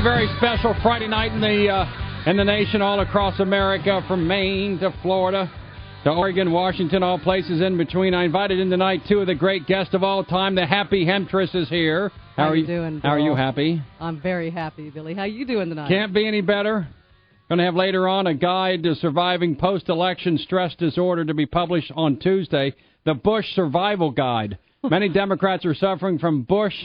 very special Friday night in the nation, all across America, from Maine to Florida to Oregon, Washington, all places in between. I invited in tonight two of the great guests of all time. The happy Hemptress is here. How are you doing, Bill? How are you happy? I'm very happy, Billy. How you doing tonight? Can't be any better. Going to have later on a guide to surviving post-election stress disorder to be published on Tuesday, the Bush Survival Guide. Many Democrats are suffering from Bush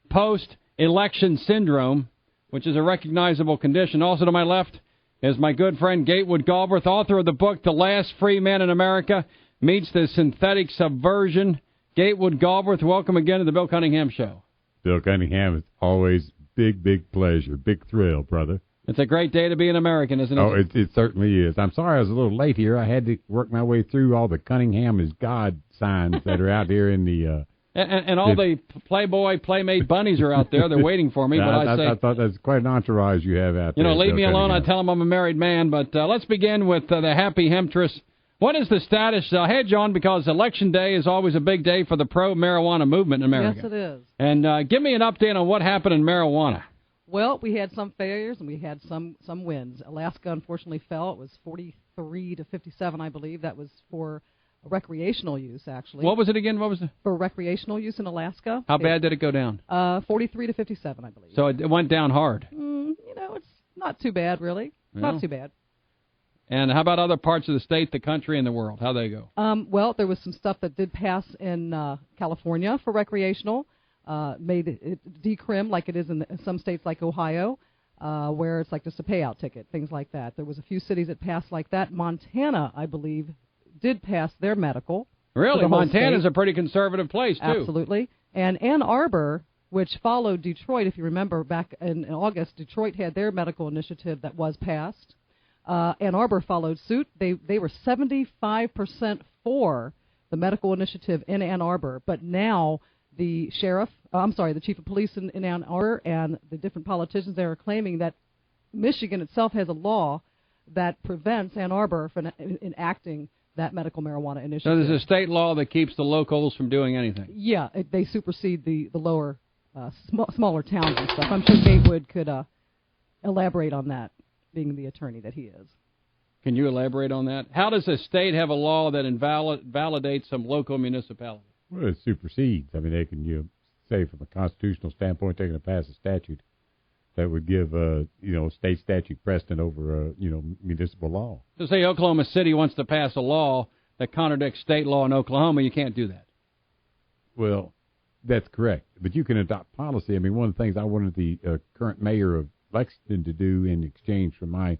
post-election syndrome, which is a recognizable condition. Also to my left is my good friend Gatewood Galbraith, author of the book The Last Free Man in America Meets the Synthetic Subversion. Gatewood Galbraith, welcome again to the Bill Cunningham Show. Bill Cunningham, is always big pleasure, big thrill, brother. It's a great day to be an American, isn't it? Oh, it certainly is. I'm sorry I was a little late here. I had to work my way through all the Cunningham is God signs that are out here in the... And all the Playboy, Playmate bunnies are out there. They're waiting for me. But I thought that's quite an entourage you have out there. Leave me alone. Cunningham. I tell them I'm a married man. But let's begin with the happy Hemptress. What is the status? Hedge on, because Election Day is always a big day for the pro-marijuana movement in America. Yes, it is. And give me an update on what happened in marijuana. Well, we had some failures and we had some wins. Alaska, unfortunately, fell. It was 43 to 57, I believe. That was for recreational use, actually. What was it again? What was it? For recreational use in Alaska. How bad did it go down? 43 to 57, I believe. So it went down hard. It's not too bad, really. Not too bad. And how about other parts of the state, the country, and the world? How'd they go? Well, there was some stuff that did pass in California for recreational. Made it decrim like it is in some states like Ohio, where it's like just a payout ticket, things like that. There was a few cities that passed like that. Montana, I believe, did pass their medical. Really? Montana's a pretty conservative place, too. Absolutely. And Ann Arbor, which followed Detroit, if you remember, back in August, Detroit had their medical initiative that was passed. Ann Arbor followed suit. They were 75% for the medical initiative in Ann Arbor, but now the chief of police in Ann Arbor and the different politicians there are claiming that Michigan itself has a law that prevents Ann Arbor from enacting that medical marijuana initiative. So there's a state law that keeps the locals from doing anything. Yeah, they supersede the lower, smaller towns and stuff. I'm sure Gatewood could elaborate on that, being the attorney that he is. Can you elaborate on that? How does a state have a law that validates some local municipality? Well, it supersedes. I mean, they can, say from a constitutional standpoint, they're going to pass a statute that would give, state statute precedent over, municipal law. So say Oklahoma City wants to pass a law that contradicts state law in Oklahoma, you can't do that. Well, that's correct. But you can adopt policy. I mean, one of the things I wanted the current mayor of Lexington to do in exchange for my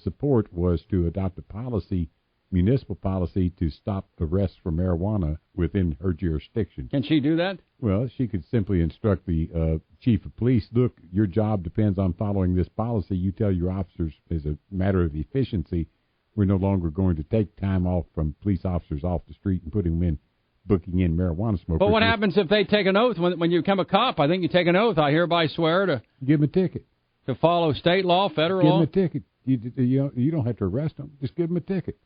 support was to adopt a policy, municipal policy, to stop arrests for marijuana within her jurisdiction. Can she do that? Well, she could simply instruct the chief of police, look, your job depends on following this policy. You tell your officers, as a matter of efficiency, we're no longer going to take time off from police officers off the street and putting them in, booking in marijuana smokers. But what happens if they take an oath when you become a cop? I think you take an oath. I hereby swear to... Give them a ticket. To follow state law, federal law? Give them a ticket. You don't have to arrest them. Just give them a ticket.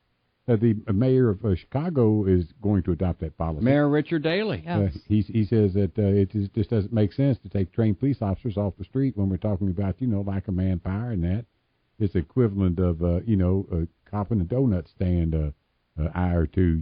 The mayor of Chicago is going to adopt that policy. Mayor Richard Daley. Yes. He says that it just doesn't make sense to take trained police officers off the street when we're talking about, lack of manpower and that. It's equivalent of, copping a donut stand an hour or two,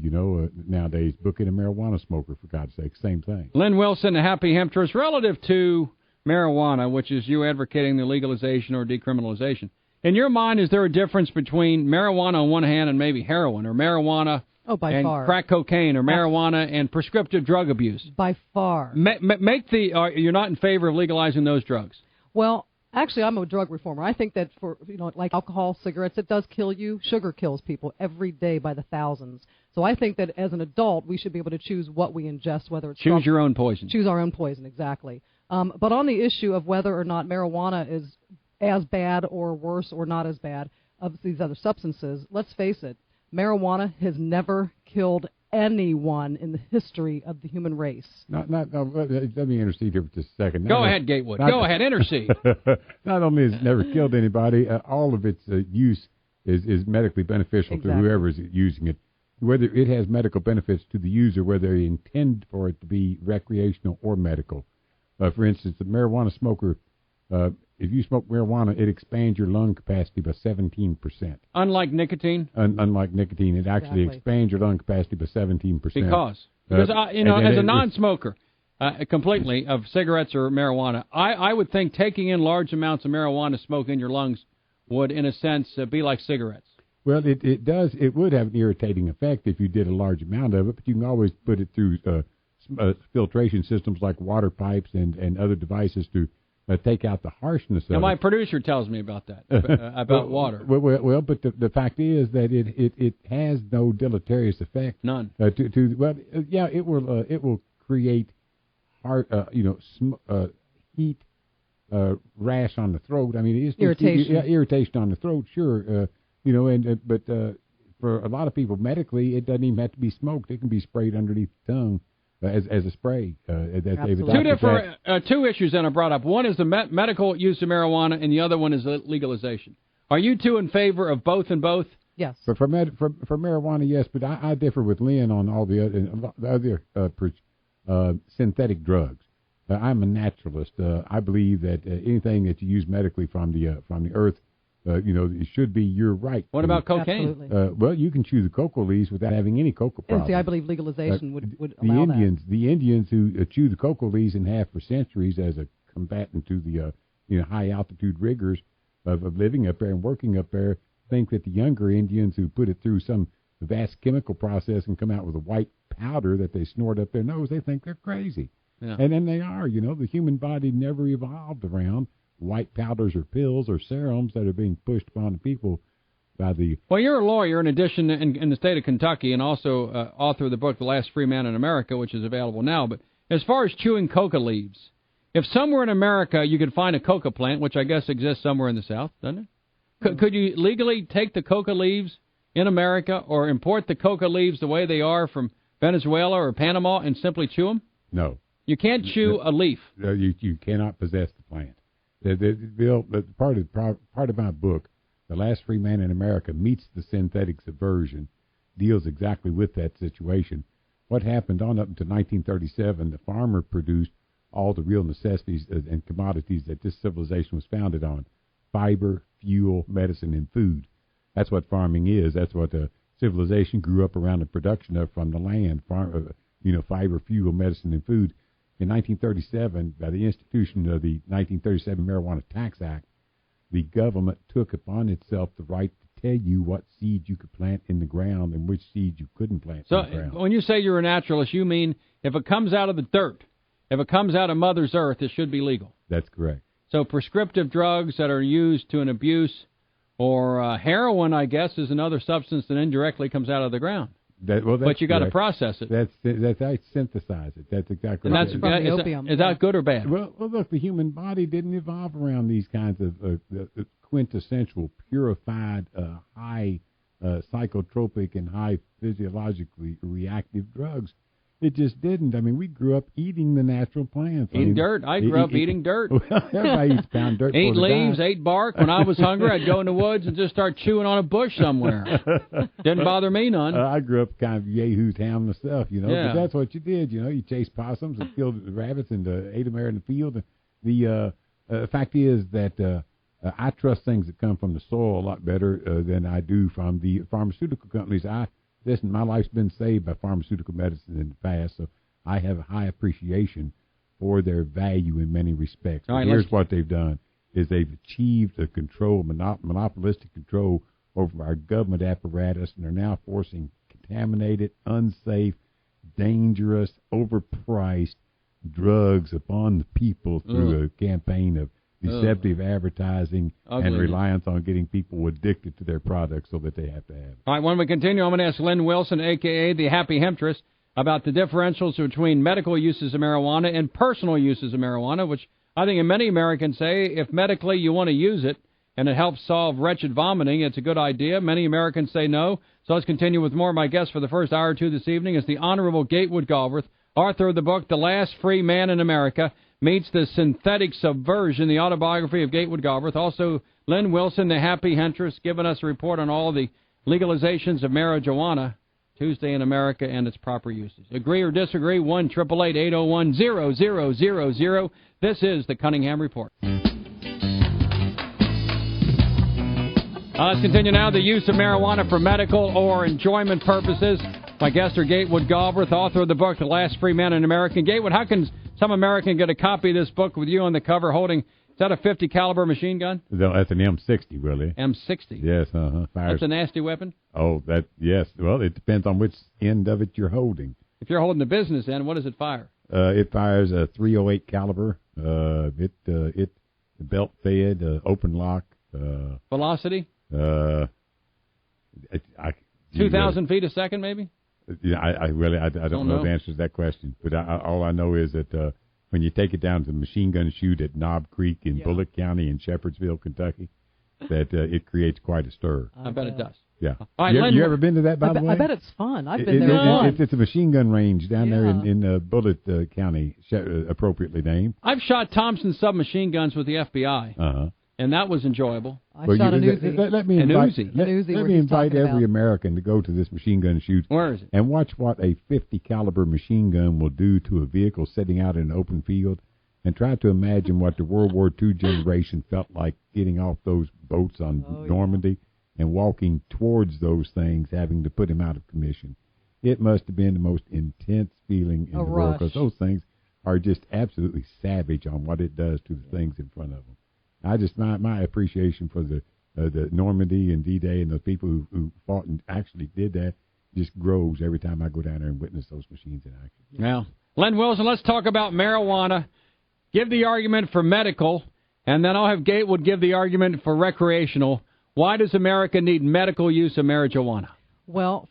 nowadays, booking a marijuana smoker, for God's sake. Same thing. Lynn Wilson, the happy Hemptress, relative to marijuana, which is you advocating the legalization or decriminalization. In your mind, is there a difference between marijuana on one hand and maybe heroin, or marijuana and far. Crack cocaine, or marijuana and prescriptive drug abuse? By far. You're not in favor of legalizing those drugs? Well, actually, I'm a drug reformer. I think that for, like alcohol, cigarettes, it does kill you. Sugar kills people every day by the thousands. So I think that as an adult, we should be able to choose what we ingest, whether it's... Choose your own poison. Choose our own poison, exactly. But on the issue of whether or not marijuana is as bad or worse or not as bad of these other substances, let's face it, marijuana has never killed anyone in the history of the human race. Let me intercede here for just a second. Go ahead, Gatewood. Go ahead, intercede. Not only has it never killed anybody, all of its use is medically beneficial to whoever is using it. Whether it has medical benefits to the user, whether they intend for it to be recreational or medical. For instance, the marijuana smoker if you smoke marijuana, it expands your lung capacity by 17%. Unlike nicotine? Unlike nicotine, it actually expands your lung capacity by 17%. Because as a non-smoker, completely, of cigarettes or marijuana, I would think taking in large amounts of marijuana smoke in your lungs would, in a sense, be like cigarettes. Well, it does. It would have an irritating effect if you did a large amount of it, but you can always put it through filtration systems like water pipes and other devices to take out the harshness of it. Now, my producer tells me about that, about water. Well, but the fact is that it has no deleterious effect. None. It will create heat, rash on the throat. I mean, it's irritation. Irritation on the throat, sure. But for a lot of people, medically, it doesn't even have to be smoked. It can be sprayed underneath the tongue as a spray. Two issues that are brought up. One is the medical use of marijuana, and the other one is legalization. Are you two in favor of both and both? Yes. For marijuana, yes, but I differ with Lynn on all the other synthetic drugs. I'm a naturalist. I believe that anything that you use medically from the earth, it should be your right. What about cocaine? Well, you can chew the cocoa leaves without having any cocoa problem. And see, I believe legalization would allow that. The Indians who chew the cocoa leaves in half for centuries as a combatant to the high altitude rigors of living up there and working up there, think that the younger Indians who put it through some vast chemical process and come out with a white powder that they snort up their nose, they think they're crazy. Yeah. And then they are. The human body never evolved around white powders or pills or serums that are being pushed upon the people by the... Well, you're a lawyer, in addition, in the state of Kentucky, and also author of the book The Last Free Man in America, which is available now. But as far as chewing coca leaves, if somewhere in America you could find a coca plant, which I guess exists somewhere in the South, doesn't it? Could you legally take the coca leaves in America or import the coca leaves the way they are from Venezuela or Panama and simply chew them? No. You can't chew a leaf. You cannot possess the plant. Bill, part of my book, The Last Free Man in America, meets the synthetic subversion, deals exactly with that situation. What happened on up until 1937, the farmer produced all the real necessities and commodities that this civilization was founded on: fiber, fuel, medicine, and food. That's what farming is. That's what the civilization grew up around the production of from the land: fiber, fuel, medicine, and food. In 1937, by the institution of the 1937 Marijuana Tax Act, the government took upon itself the right to tell you what seeds you could plant in the ground and which seeds you couldn't plant in the ground. So when you say you're a naturalist, you mean if it comes out of the dirt, if it comes out of Mother's Earth, it should be legal. That's correct. So prescriptive drugs that are used to an abuse, or heroin, I guess, is another substance that indirectly comes out of the ground. But you got to process it. That's I synthesize it. That's exactly right. From the opium. Is that good or bad? Well, look, the human body didn't evolve around these kinds of quintessential, purified, high psychotropic and high physiologically reactive drugs. It just didn't. I mean, we grew up eating the natural plants. Eating dirt. I grew up eating dirt. Everybody used to pound dirt. Ate leaves, ate bark. When I was hungry, I'd go in the woods and just start chewing on a bush somewhere. Didn't bother me none. I grew up kind of Yahoo town myself, Yeah. But that's what you did, You chased possums and killed rabbits and ate them there in the field. The fact is that I trust things that come from the soil a lot better than I do from the pharmaceutical companies. Listen, my life's been saved by pharmaceutical medicine in the past, so I have a high appreciation for their value in many respects. Right, here's what they've done, is they've achieved a control, monopolistic control over our government apparatus, and are now forcing contaminated, unsafe, dangerous, overpriced drugs upon the people through a campaign of deceptive advertising and reliance on getting people addicted to their products so that they have to have it. All right, when we continue, I'm going to ask Lynn Wilson, a.k.a. the Happy Hemptress, about the differentials between medical uses of marijuana and personal uses of marijuana, which I think many Americans say if medically you want to use it and it helps solve wretched vomiting, it's a good idea. Many Americans say no. So let's continue with more. My guest for the first hour or two this evening is the Honorable Gatewood Galbraith, author of the book The Last Free Man in America, meets the synthetic subversion, the autobiography of Gatewood Galbraith. Also, Lynn Wilson, the Happy Hemptress, giving us a report on all the legalizations of marijuana Tuesday in America and its proper uses. Agree or disagree? 1-888-801-0000. This is the Cunningham Report. Let's continue now. The use of marijuana for medical or enjoyment purposes. My guests are Gatewood Galbraith, author of the book, The Last Free Man in America. Gatewood, how can some American get a copy of this book with you on the cover holding, is that a .50 caliber machine gun? No, that's an M60, really. M60? Yes, Fires. That's a nasty weapon? Oh, yes. Well, it depends on which end of it you're holding. If you're holding the business end, what does it fire? It fires a .308 caliber. It belt fed, open lock. Velocity? 2,000 feet a second, maybe? Yeah, I don't know the answer to that question. But all I know is that when you take it down to the machine gun chute at Knob Creek in Bullitt County in Shepherdsville, Kentucky, that it creates quite a stir. I bet it does. Yeah. All right, you ever been to that, by the way? I bet it's fun. I've been there. It's a machine gun range down there in Bullitt County, appropriately named. I've shot Thompson submachine guns with the FBI. Uh-huh. And that was enjoyable. I shot an Uzi. Let me invite every American to go to this machine gun shoot. Where is it? And watch what a .50 caliber machine gun will do to a vehicle sitting out in an open field, and try to imagine what the World War II generation felt like getting off those boats on Normandy and walking towards those things, having to put them out of commission. It must have been the most intense feeling in the world, because those things are just absolutely savage on what it does to the things in front of them. I just my appreciation for the Normandy and D-Day and the people who fought and actually did that just grows every time I go down there and witness those machines in action. Now, Len Wilson, let's talk about marijuana. Give the argument for medical, and then I'll have Gatewood give the argument for recreational. Why does America need medical use of marijuana? Well,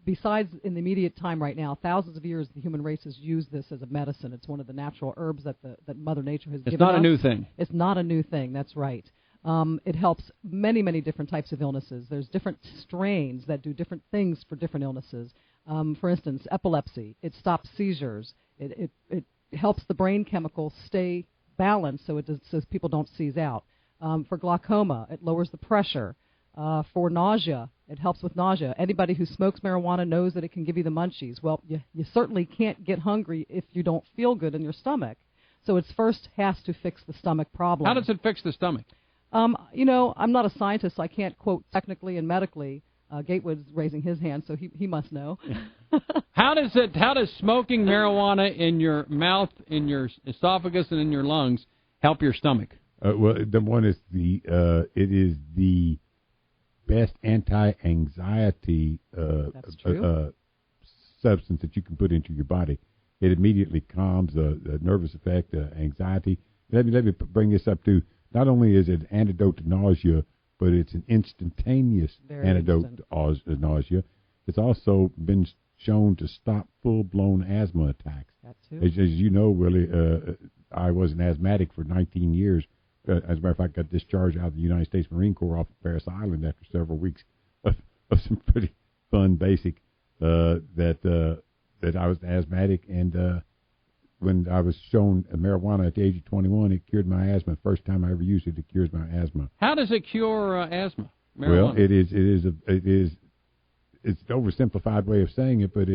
besides in the immediate time right now, thousands of years the human race has used this as a medicine. It's one of the natural herbs that Mother Nature has given us. It's not a new thing. It's not a new thing, that's right. It helps many, many different types of illnesses. There's different strains that do different things for different illnesses. For instance, epilepsy. It stops seizures. It helps the brain chemicals stay balanced so people don't seize out. For glaucoma, it lowers the pressure. For nausea, it helps with nausea. Anybody who smokes marijuana knows that it can give you the munchies. Well, you certainly can't get hungry if you don't feel good in your stomach. So it first has to fix the stomach problem. How does it fix the stomach? I'm not a scientist, so I can't quote technically and medically. Gatewood's raising his hand, so he must know. How does smoking marijuana in your mouth, in your esophagus, and in your lungs help your stomach? Well, the one is it is the best anti-anxiety substance that you can put into your body. It immediately calms the nervous effect, anxiety. Let me bring this up too. Not only is it an antidote to nausea, but it's an instantaneous antidote to nausea. It's also been shown to stop full-blown asthma attacks. That too. As you know, Willie, I was an asthmatic for 19 years. As a matter of fact, I got discharged out of the United States Marine Corps off of Parris Island after several weeks of some pretty fun basic that I was asthmatic, and when I was shown marijuana at the age of 21, it cured my asthma. First time I ever used it, it cures my asthma. How does it cure asthma? Marijuana? Well, it's an oversimplified way of saying it, but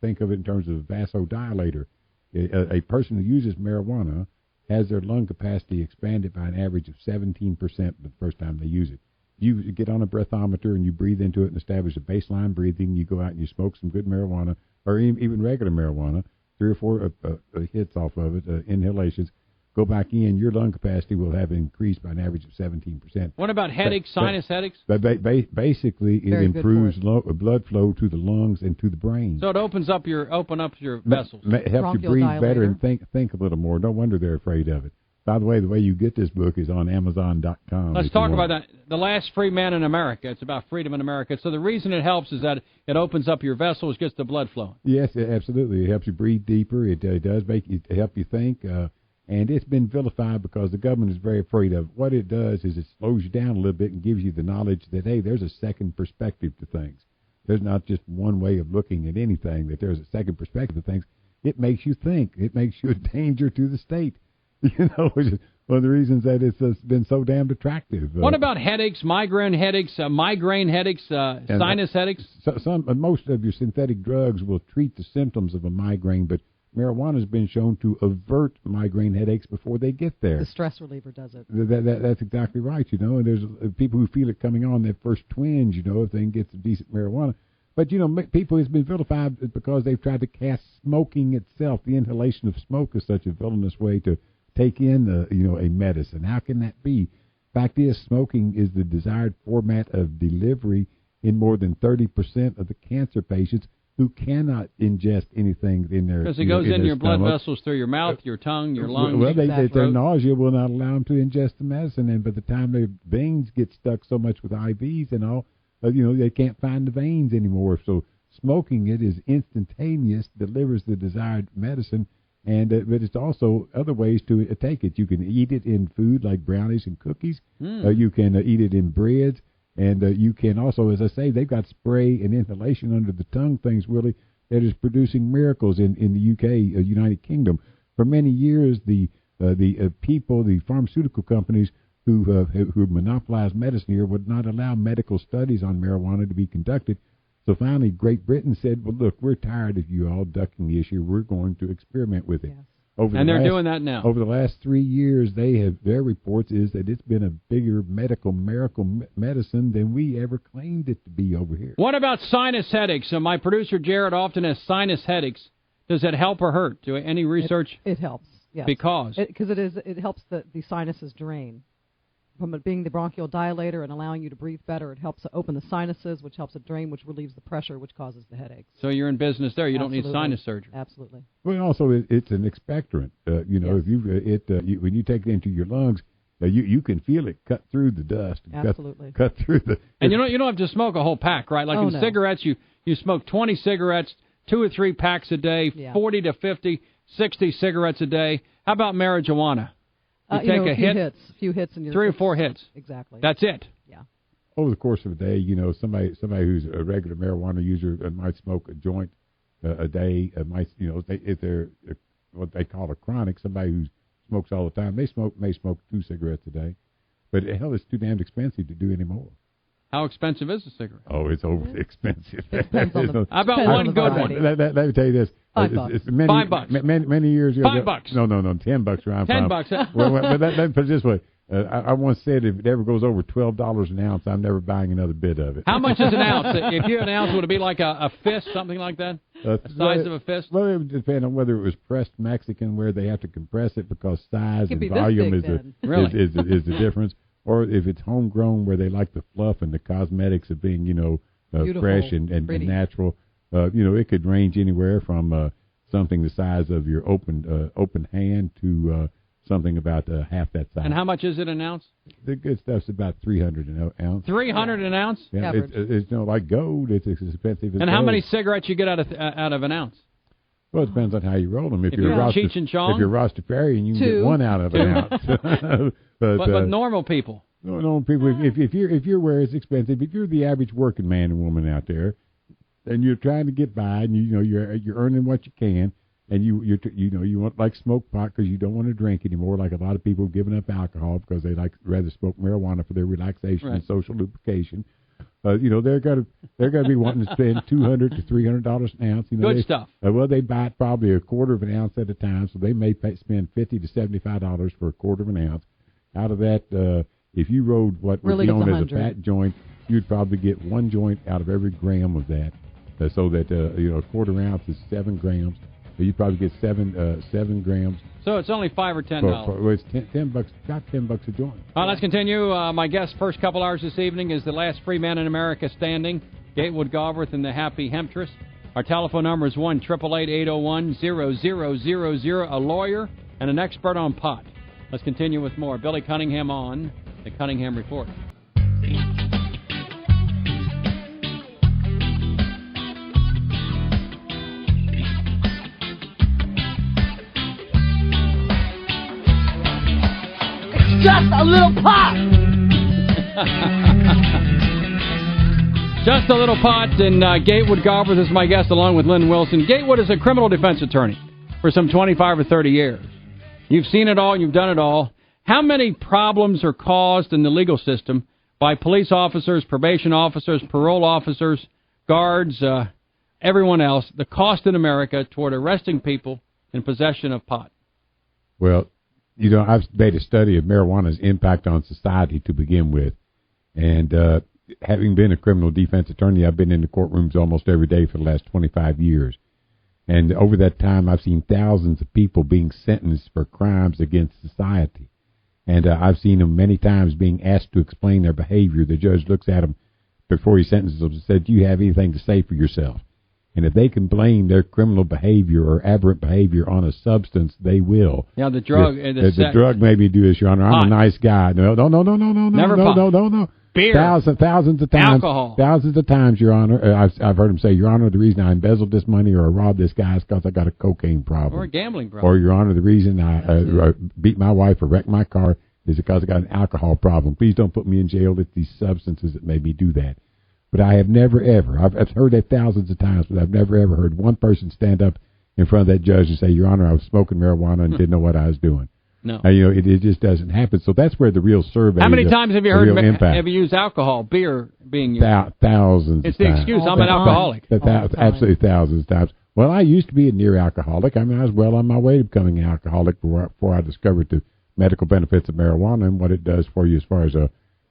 think of it in terms of a vasodilator. A person who uses marijuana has their lung capacity expanded by an average of 17% the first time they use it. You get on a breathometer and you breathe into it and establish a baseline breathing. You go out and you smoke some good marijuana, or even regular marijuana, 3 or 4 hits off of it, inhalations. Go back in, your lung capacity will have increased by an average of 17%. What about headaches, sinus headaches? Basically, it improves blood flow to the lungs and to the brain. So it opens up your vessels. It helps you breathe better and think a little more. No wonder they're afraid of it. By the way you get this book is on Amazon.com. Let's talk about that. The Last Free Man in America. It's about freedom in America. So the reason it helps is that it opens up your vessels, gets the blood flowing. Yes, absolutely. It helps you breathe deeper. It does help you think. And it's been vilified because the government is very afraid of it. What it does is it slows you down a little bit and gives you the knowledge that, hey, there's a second perspective to things. There's not just one way of looking at anything, that there's a second perspective of things. It makes you think. It makes you a danger to the state. Which is one of the reasons that it's been so damned attractive. What about headaches, migraine headaches, sinus headaches? Most of your synthetic drugs will treat the symptoms of a migraine, but marijuana has been shown to avert migraine headaches before they get there. The stress reliever does it. That's exactly right, And there's people who feel it coming on, that first twinge, if they can get some decent marijuana. But, people, it's been vilified because they've tried to cast smoking itself. The inhalation of smoke is such a villainous way to take in, a medicine. How can that be? Fact is, smoking is the desired format of delivery in more than 30% of the cancer patients who cannot ingest anything in their because it goes in your blood stomach. vessels through your mouth, your tongue, your lungs. Well, your their nausea will not allow them to ingest the medicine, and by the time their veins get stuck so much with IVs and all, they can't find the veins anymore. So smoking it is instantaneous, delivers the desired medicine, and but it's also other ways to take it. You can eat it in food like brownies and cookies. You can eat it in breads. And you can also, as I say, they've got spray and inhalation under the tongue things, Willie, that is producing miracles in the UK, United Kingdom. For many years, the people, the pharmaceutical companies who monopolize medicine here would not allow medical studies on marijuana to be conducted. So finally, Great Britain said, well, look, we're tired of you all ducking the issue. We're going to experiment with it. Yes. They're doing that now. Over the last 3 years, their reports is that it's been a bigger miracle medicine than we ever claimed it to be over here. What about sinus headaches? My producer, Jared, often has sinus headaches. Does it help or hurt? Do any research? It helps, yes. Because? Because it helps the sinuses drain. From it being the bronchial dilator and allowing you to breathe better, it helps to open the sinuses, which helps it drain, which relieves the pressure, which causes the headaches. So you're in business there. You Absolutely. don't need sinus surgery. Absolutely. Well, also it's an expectorant. Yes. If when you take it into your lungs, you can feel it cut through the dust. Absolutely. Cut through the. And you don't have to smoke a whole pack, right? Like in cigarettes, you smoke 20 cigarettes, 2 or 3 packs a day, 40 to 50, 60 cigarettes a day. How about marijuana? You take a few hits, and you're 3 or 4 hits. Exactly. That's it. Yeah. Over the course of a day, somebody who's a regular marijuana user might smoke a joint a day. If they're what they call a chronic, somebody who smokes all the time, may smoke 2 cigarettes a day. But hell, it's too damned expensive to do anymore. How expensive is a cigarette? Oh, it's overly expensive. How about one good one? Let me tell you this. $5. Many years ago. $5. No, $10 around. $10. Well, let me put it this way. I once said if it ever goes over $12 an ounce, I'm never buying another bit of it. How much is an ounce? If you had an ounce, would it be like a fist, something like that? The size of a fist? Well, it would depend on whether it was pressed Mexican, where they have to compress it because size and volume is the difference. Or if it's homegrown, where they like the fluff and the cosmetics of being, fresh and natural. It could range anywhere from something the size of your open hand to something about half that size. And how much is it an ounce? The good stuff's about $300 an ounce. $300 an ounce? Yeah, it's like gold. It's as expensive as And how many cigarettes you get out of an ounce? Well, it depends on how you roll them. If you're Cheech and Chong? If you're Rastafarian, you can get 1 out of an ounce. but normal people. Normal people. If you're where it's expensive, if you're the average working man and woman out there, and you're trying to get by, and you're earning what you can, and you want like smoke pot because you don't want to drink anymore, like a lot of people have given up alcohol because they rather smoke marijuana for their relaxation and social lubrication. They're gonna be wanting to spend $200 to $300 an ounce. Good stuff. They buy it probably a quarter of an ounce at a time, so they may spend $50 to $75 for a quarter of an ounce. Out of that, if you rode what would be known as a fat joint, you'd probably get 1 joint out of every gram of that. So that a quarter ounce is 7 grams. So you probably get 7 grams. So it's only $5 or $10. Well, it's $10, about $10 a joint. All right, let's continue. My guest first couple hours this evening is the last free man in America standing, Gatewood, Galbraith, and the happy Hemptress. Our telephone number is 1-888-801-0000. A lawyer and an expert on pot. Let's continue with more. Billy Cunningham on the Cunningham Report. Just a little pot. Just a little pot, and Gatewood Galbraith is my guest along with Lynn Wilson. Gatewood is a criminal defense attorney for some 25 or 30 years. You've seen it all, you've done it all. How many problems are caused in the legal system by police officers, probation officers, parole officers, guards, everyone else, the cost in America toward arresting people in possession of pot? Well, I've made a study of marijuana's impact on society to begin with. And having been a criminal defense attorney, I've been in the courtrooms almost every day for the last 25 years. And over that time, I've seen thousands of people being sentenced for crimes against society. And I've seen them many times being asked to explain their behavior. The judge looks at them before he sentences them and says, do you have anything to say for yourself? And if they can blame their criminal behavior or aberrant behavior on a substance, they will. Yeah, the drug. The drug made me do this, Your Honor. I'm a nice guy. No. Never pot. No. Beer. Thousands of times. Alcohol. Thousands of times, Your Honor. I've heard him say, Your Honor, the reason I embezzled this money or I robbed this guy is because I got a cocaine problem. Or a gambling problem. Or, Your Honor, the reason I beat my wife or wrecked my car is because I got an alcohol problem. Please don't put me in jail. It's these substances that made me do that. But I have never, ever, I've heard that thousands of times, but I've never, ever heard one person stand up in front of that judge and say, Your Honor, I was smoking marijuana and didn't know what I was doing. No. It just doesn't happen. So that's where the real survey. How many times have you heard impact. have you used alcohol, beer being used? Thousands. It's the excuse. I'm an alcoholic. Absolutely thousands of times. Well, I used to be a near alcoholic. I mean, I was well on my way to becoming an alcoholic before I discovered the medical benefits of marijuana and what it does for you as far as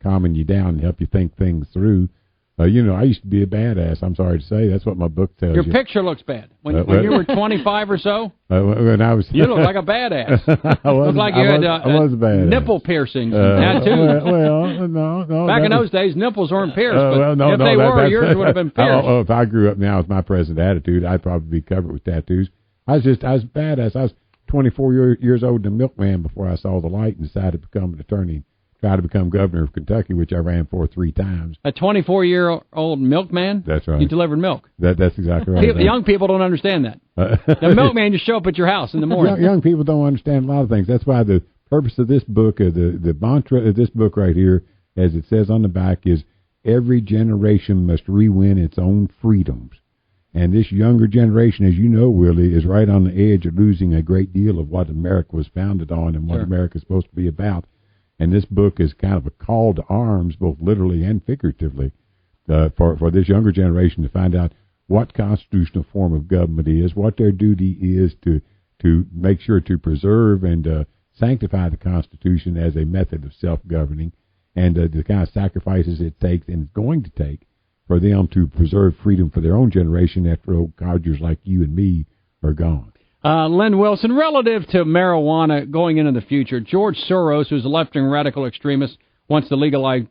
calming you down and help you think things through. I used to be a badass. I'm sorry to say. That's what my book tells you. Your picture looks bad. When you were 25 or so, when I was, you look like a badass. Looked like you had nipple piercings, tattoos. Well, no. Back in those days, nipples weren't pierced. But if they were, yours would have been pierced. If I grew up now with my present attitude, I'd probably be covered with tattoos. I was badass. I was 24 years old and a milkman before I saw the light and decided to become an attorney. Tried to become governor of Kentucky, which I ran for 3 times. A 24-year-old milkman? That's right. You delivered milk. That's exactly right. Young people don't understand that. The milkman just show up at your house in the morning. Young people don't understand a lot of things. That's why the purpose of this book, the mantra of this book right here, as it says on the back, is every generation must re-win its own freedoms. And this younger generation, as you know, Willie, is right on the edge of losing a great deal of what America was founded on and what America is supposed to be about. And this book is kind of a call to arms, both literally and figuratively, for this younger generation to find out what constitutional form of government is, what their duty is to make sure to preserve and sanctify the Constitution as a method of self-governing, and the kind of sacrifices it takes and is going to take for them to preserve freedom for their own generation after old codgers like you and me are gone. Len Wilson, relative to marijuana going into the future, George Soros, who's a left-wing radical extremist, wants to legalize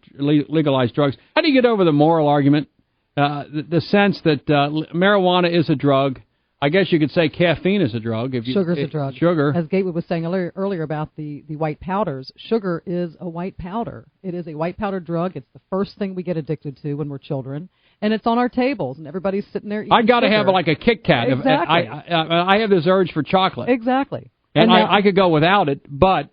drugs. How do you get over the moral argument, the sense that marijuana is a drug? I guess you could say caffeine is a drug. Sugar's a drug. Sugar. As Gatewood was saying earlier about the white powders, sugar is a white powder. It is a white powder drug. It's the first thing we get addicted to when we're children. And it's on our tables, and everybody's sitting there eating I got to sugar. have like a Kit Kat. Exactly. I have this urge for chocolate. Exactly. And now, I could go without it, but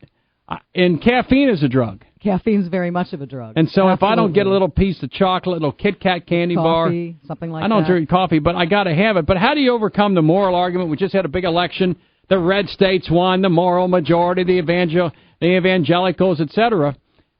caffeine is a drug. Caffeine's very much of a drug. And so if I don't get a little piece of chocolate, a little Kit Kat candy coffee, bar, something like that. I don't drink coffee, but I got to have it. But how do you overcome the moral argument? We just had a big election. The red states won, the moral majority, the evangelicals, etc.,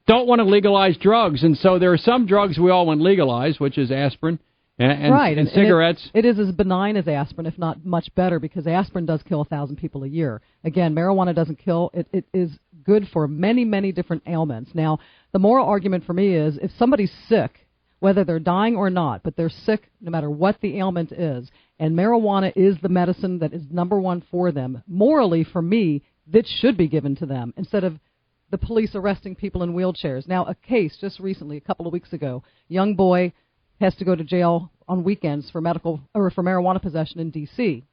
don't want to legalize drugs. And so there are some drugs we all want legalized, which is aspirin and cigarettes. It is as benign as aspirin, if not much better, because aspirin does kill 1,000 people a year. Again, marijuana doesn't kill. It is good for many, many different ailments. Now, the moral argument for me is if somebody's sick, whether they're dying or not, but they're sick no matter what the ailment is, and marijuana is the medicine that is number one for them, morally, for me, that should be given to them instead of the police arresting people in wheelchairs. Now, a case just recently, a couple of weeks ago, young boy has to go to jail on weekends for marijuana possession in D.C.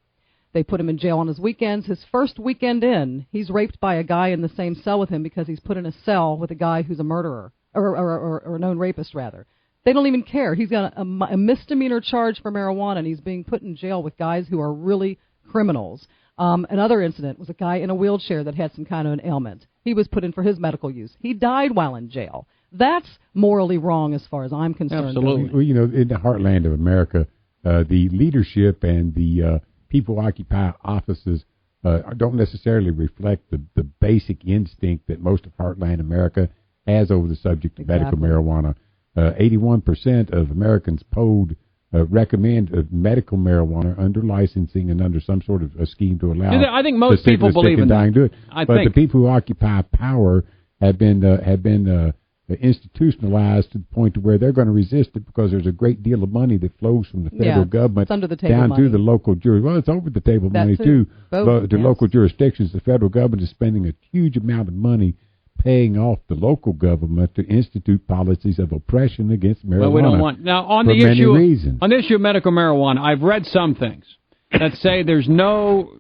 They put him in jail on his weekends. His first weekend in, he's raped by a guy in the same cell with him because he's put in a cell with a guy who's a murderer, or a known rapist, rather. They don't even care. He's got a misdemeanor charge for marijuana, and he's being put in jail with guys who are really criminals. Another incident was a guy in a wheelchair that had some kind of an ailment. He was put in for his medical use. He died while in jail. That's morally wrong as far as I'm concerned. Absolutely. Well, in the heartland of America, the leadership and the people who occupy offices don't necessarily reflect the basic instinct that most of heartland America has over the subject of medical marijuana. 81% of Americans polled recommend medical marijuana under licensing and under some sort of a scheme to allow. I think most people believe in that. Do it. But the people who occupy power have been institutionalized to the point to where they're going to resist it because there's a great deal of money that flows from the federal government under the table down money. to the local jurisdictions. Well, it's over the table money too. Both, to local jurisdictions, the federal government is spending a huge amount of money paying off the local government to institute policies of oppression against marijuana. Well, we don't want now on the issue of medical marijuana. I've read some things that say there's no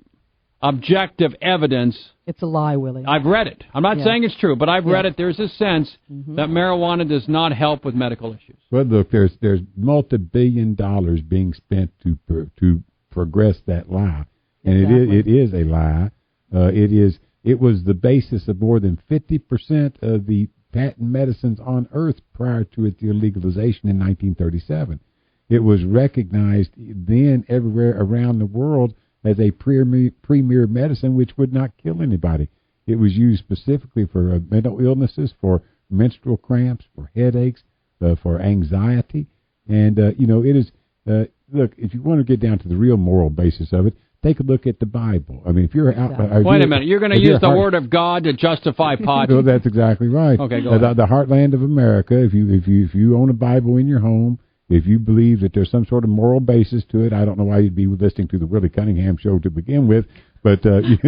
objective evidence. It's a lie, Willie. I've read it. I'm not saying it's true, but I've read it. There's a sense that marijuana does not help with medical issues. Well, look, there's multi-billion dollars being spent to progress that lie, and it is a lie. It was the basis of more than 50% of the patent medicines on Earth prior to its legalization in 1937. It was recognized then everywhere around the world as a premier medicine which would not kill anybody. It was used specifically for mental illnesses, for menstrual cramps, for headaches, for anxiety. And, it is, look, if you want to get down to the real moral basis of it, take a look at the Bible. I mean, if you're out... Wait a minute. You're going to use the Word of God to justify pot? No, that's exactly right. Okay, go ahead. The heartland of America, if you own a Bible in your home, if you believe that there's some sort of moral basis to it, I don't know why you'd be listening to the Willie Cunningham show to begin with, but if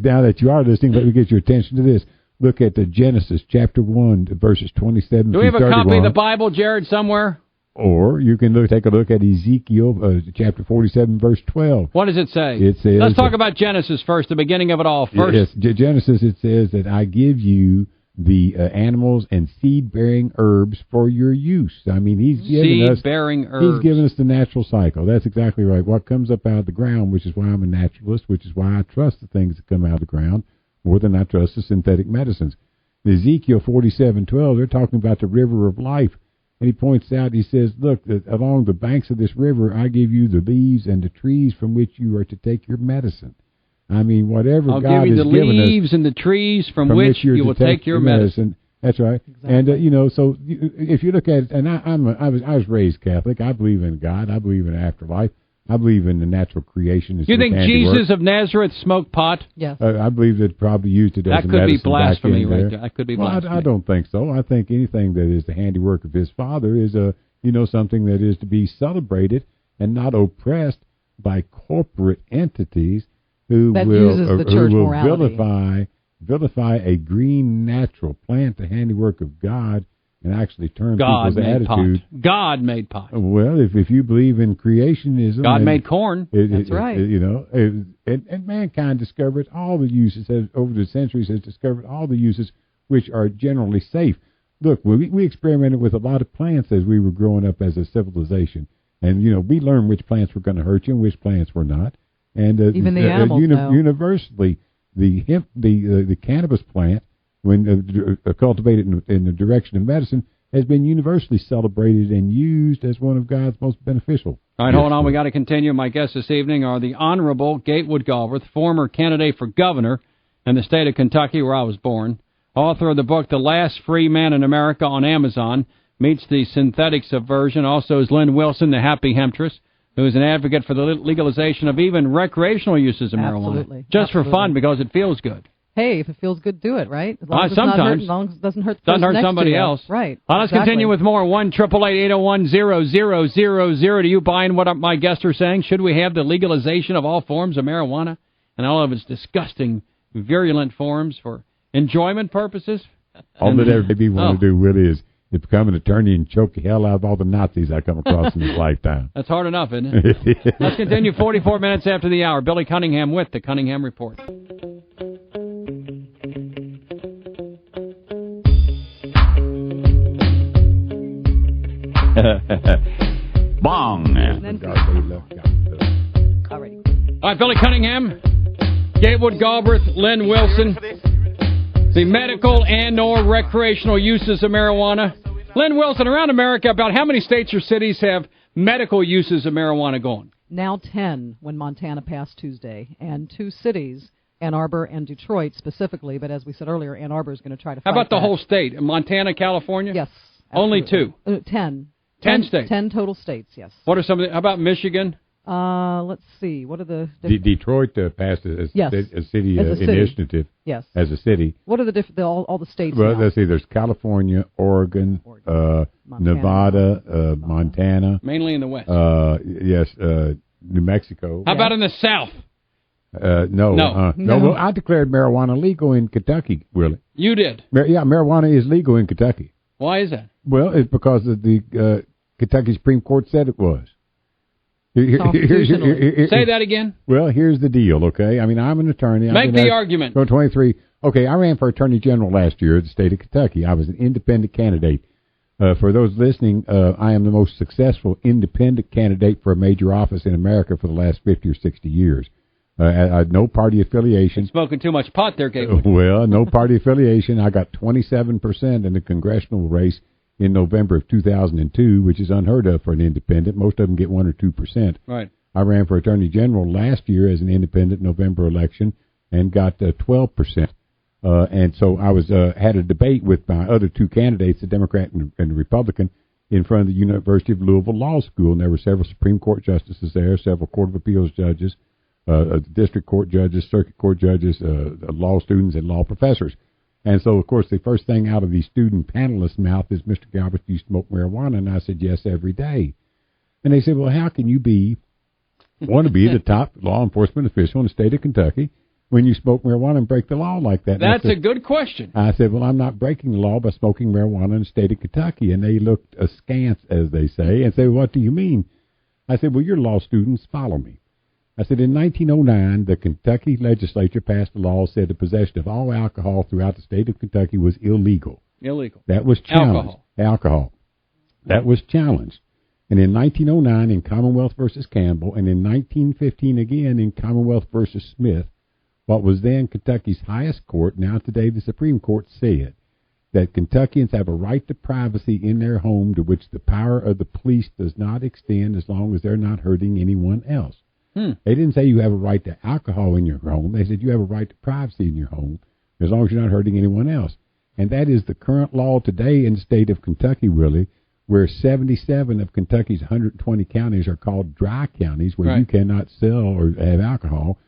now that you are listening, let me get your attention to this. Look at the Genesis chapter 1, verses 27 Do we have through 31. a copy of the Bible, Jared, somewhere? Or you can take a look at Ezekiel chapter 47, verse 12. What does it say? It says, let's talk about Genesis first, the beginning of it all first. Yes, Genesis, it says that I give you the animals and seed-bearing herbs for your use. I mean, he's given us the natural cycle. That's exactly right. What comes up out of the ground, which is why I'm a naturalist, which is why I trust the things that come out of the ground more than I trust the synthetic medicines. In Ezekiel 47:12, they're talking about the river of life. And he points out, he says, look, along the banks of this river, I give you the leaves and the trees from which you are to take your medicine. I mean, whatever I'll God give you has the given leaves us, and the trees from which you will take your medicine. That's right. Exactly. And, so if you look at it, and I was raised Catholic. I believe in God. I believe in afterlife. I believe in the natural creation. You think Jesus of Nazareth smoked pot? Yes. I believe that probably used it as a medicine. That could be blasphemy right there. That could be blasphemy. I don't think so. I think anything that is the handiwork of his Father is something that is to be celebrated and not oppressed by corporate entities who will vilify a green natural plant, the handiwork of God, and actually turn people's attitude. God made pot. Well, if you believe in creationism, God made corn. That's right. And mankind discovered all the uses over the centuries. Has discovered all the uses which are generally safe. Look, we experimented with a lot of plants as we were growing up as a civilization, and we learned which plants were going to hurt you and which plants were not. And even the animals universally, the cannabis plant, when cultivated in the direction of medicine, has been universally celebrated and used as one of God's most beneficial. All right, hold on. We got to continue. My guests this evening are the Honorable Gatewood Galbraith, former candidate for governor in the state of Kentucky, where I was born, author of the book The Last Free Man in America on Amazon, meets the synthetic subversion. Also is Lynn Wilson, the happy Hemptress, who is an advocate for the legalization of even recreational uses of marijuana. Just for fun, because it feels good. Hey, if it feels good, do it, right? As long as sometimes. as long as it doesn't hurt Somebody else. Right. Let's continue with more. 1-888-801-0000. Do you buy in what my guests are saying? Should we have the legalization of all forms of marijuana and all of its disgusting, virulent forms for enjoyment purposes? All that everybody want to do, Willie, is become an attorney and choke the hell out of all the Nazis I come across in this lifetime. That's hard enough, isn't it? Let's continue 44 minutes after the hour. Billy Cunningham with the Cunningham Report. Bong. All right, Billy Cunningham, Gatewood Galbraith, Lynn Wilson, the medical and or recreational uses of marijuana. Lynn Wilson, around America, about how many states or cities have medical uses of marijuana going? Now 10 when Montana passed Tuesday, and 2 cities, Ann Arbor and Detroit specifically, but as we said earlier, Ann Arbor is going to try to fight How about the that. whole state? Montana, California? Yes. Only Absolutely. 2? 10. 10 states. 10 total states, yes. What are some of the, how about Michigan? Let's see. What are the... Detroit passed a city initiative as a city. What are the all the states Well, now? let's see. There's California, Oregon, Nevada, Montana. Mainly in the West. New Mexico. How about in the South? No. Well, I declared marijuana legal in Kentucky, Willie. You did? Marijuana is legal in Kentucky. Why is that? Well, it's because of the Kentucky Supreme Court said it was. Say that again. Well, here's the deal, okay? I mean, I'm an attorney. Make the argument. 23. Okay, I ran for Attorney General last year in the state of Kentucky. I was an independent candidate. For those listening, I am the most successful independent candidate for a major office in America for the last 50 or 60 years. I had no party affiliation. Smoking too much pot there, Gatewood. Well, no party affiliation. I got 27% in the congressional race in November of 2002, which is unheard of for an independent. Most of them get 1 or 2%. Right. I ran for Attorney General last year as an independent November election and got 12%. And so I was had a debate with my other two candidates, the Democrat and the Republican, in front of the University of Louisville Law School. And there were several Supreme Court justices there, several Court of Appeals judges, district court judges, circuit court judges, law students, and law professors. And so, of course, the first thing out of the student panelists' mouth is, Mr. Galbraith, do you smoke marijuana? And I said, yes, every day. And they said, well, how can you want to be the top law enforcement official in the state of Kentucky when you smoke marijuana and break the law like that? That's a good question. I said, well, I'm not breaking the law by smoking marijuana in the state of Kentucky. And they looked askance, as they say, and said, what do you mean? I said, well, you're law students. Follow me. I said, in 1909, the Kentucky legislature passed a law that said the possession of all alcohol throughout the state of Kentucky was illegal. Illegal. That was challenged. Alcohol. That was challenged. And in 1909 in Commonwealth versus Campbell, and in 1915 again in Commonwealth versus Smith, what was then Kentucky's highest court, now today the Supreme Court, said that Kentuckians have a right to privacy in their home to which the power of the police does not extend as long as they're not hurting anyone else. They didn't say you have a right to alcohol in your home. They said you have a right to privacy in your home as long as you're not hurting anyone else. And that is the current law today in the state of Kentucky, Willie, where 77 of Kentucky's 120 counties are called dry counties where you cannot sell or have alcohol.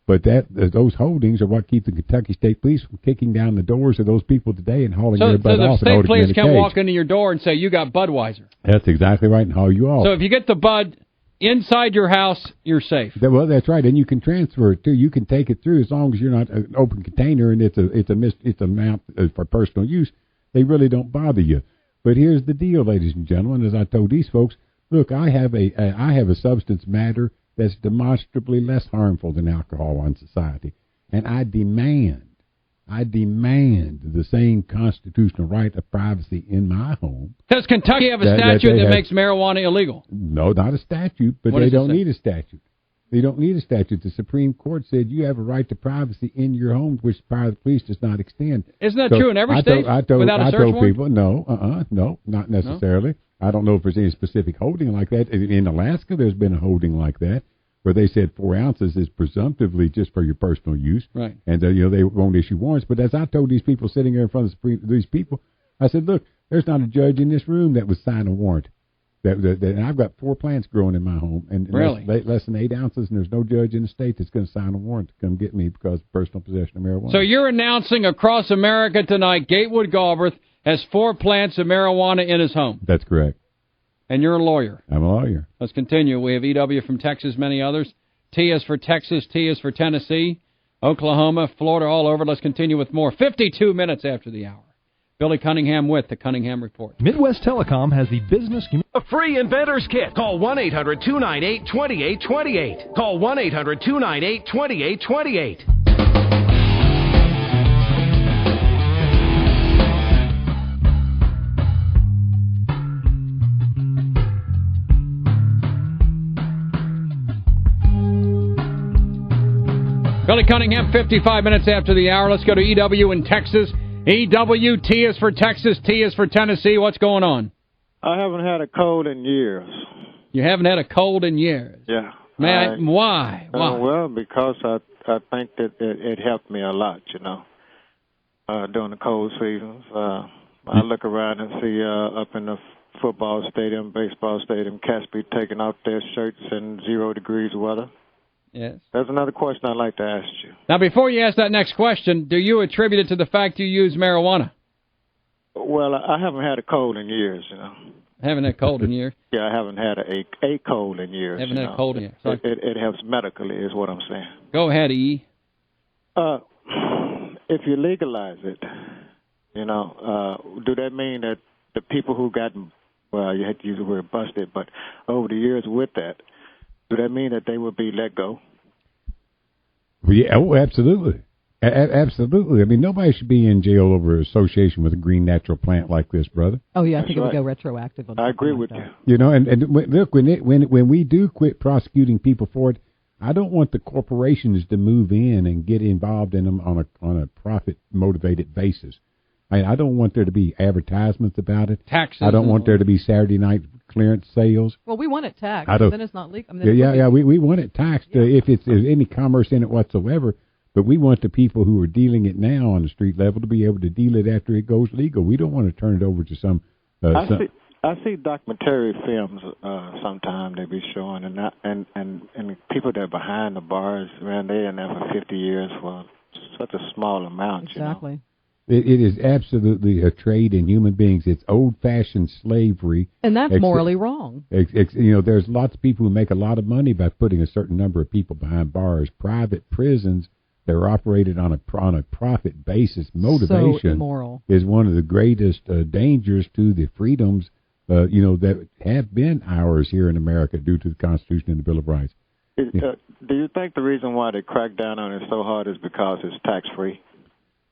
But those holdings are what keep the Kentucky State Police from kicking down the doors of those people today and hauling their butt off. So the state police can't walk into your door and say, you got Budweiser. That's exactly right, and haul you off. So if you get the Bud inside your house, you're safe. Well, that's right, and you can transfer it too. You can take it through as long as you're not an open container and it's a amount for personal use. They really don't bother you. But here's the deal, ladies and gentlemen. As I told these folks, look, I have a substance matter that's demonstrably less harmful than alcohol on society, and I demand the same constitutional right of privacy in my home. Does Kentucky have a statute that makes marijuana illegal? No, not a statute, but they don't need a statute. They don't need a statute. The Supreme Court said you have a right to privacy in your home, which the power of the police does not extend. Isn't that true in every state without a search warrant? People, no, not necessarily. No? I don't know if there's any specific holding like that. In Alaska, there's been a holding like that, where they said 4 ounces is presumptively just for your personal use. Right. And, they won't issue warrants. But as I told these people sitting there in front of these people, I said, look, there's not a judge in this room that would sign a warrant. And I've got 4 plants growing in my home. And less than 8 ounces, and there's no judge in the state that's going to sign a warrant to come get me because of personal possession of marijuana. So you're announcing across America tonight, Gatewood Galbraith has 4 plants of marijuana in his home. That's correct. And you're a lawyer. I'm a lawyer. Let's continue. We have EW from Texas, many others. T is for Texas, T is for Tennessee, Oklahoma, Florida, all over. Let's continue with more. 52 minutes after the hour. Billy Cunningham with the Cunningham Report. Midwest Telecom has the business community. A free inventor's kit. Call 1-800-298-2828. Call 1-800-298-2828. Billy Cunningham, 55 minutes after the hour. Let's go to EW in Texas. EW, T is for Texas, T is for Tennessee. What's going on? I haven't had a cold in years. You haven't had a cold in years? Yeah. Why? Well, because I think that it helped me a lot, during the cold seasons. I look around and see up in the football stadium, baseball stadium, cats be taking off their shirts in 0 degrees weather? Yes. That's another question I'd like to ask you. Now, before you ask that next question, do you attribute it to the fact you use marijuana? Well, I haven't had a cold in years, you know. Haven't had a cold in years? Yeah, I haven't had a cold in years. Haven't had a cold in years. It helps medically, is what I'm saying. Go ahead, E. If you legalize it, you know, do that mean that the people who got, well, you had to use the word busted, but over the years with that, do that mean that they will be let go? Well, yeah, oh, absolutely. Absolutely. I mean, nobody should be in jail over association with a green natural plant like this, brother. Oh, yeah, I think That's it would right. go retroactive. I agree with that. you. You know, and look, when we do quit prosecuting people for it, I don't want the corporations to move in and get involved in them on a profit motivated basis. I don't want there to be advertisements about it. Taxes. I don't want there to be Saturday night clearance sales. Well, we want it taxed. I don't- Then it's not legal. I mean, Yeah, we want it taxed if there's any commerce in it whatsoever. But we want the people who are dealing it now on the street level to be able to deal it after it goes legal. We don't want to turn it over to some. I see documentary films sometime they be showing, and people that are behind the bars, man, they in there for 50 years for such a small amount. Exactly. You know? It is absolutely a trade in human beings. It's old-fashioned slavery. And that's morally wrong. You know, there's lots of people who make a lot of money by putting a certain number of people behind bars. Private prisons, they're operated on a profit basis. Motivation So immoral. is one of the greatest dangers to the freedoms, you know, that have been ours here in America due to the Constitution and the Bill of Rights. Do you think the reason why they crack down on it so hard is because it's tax-free?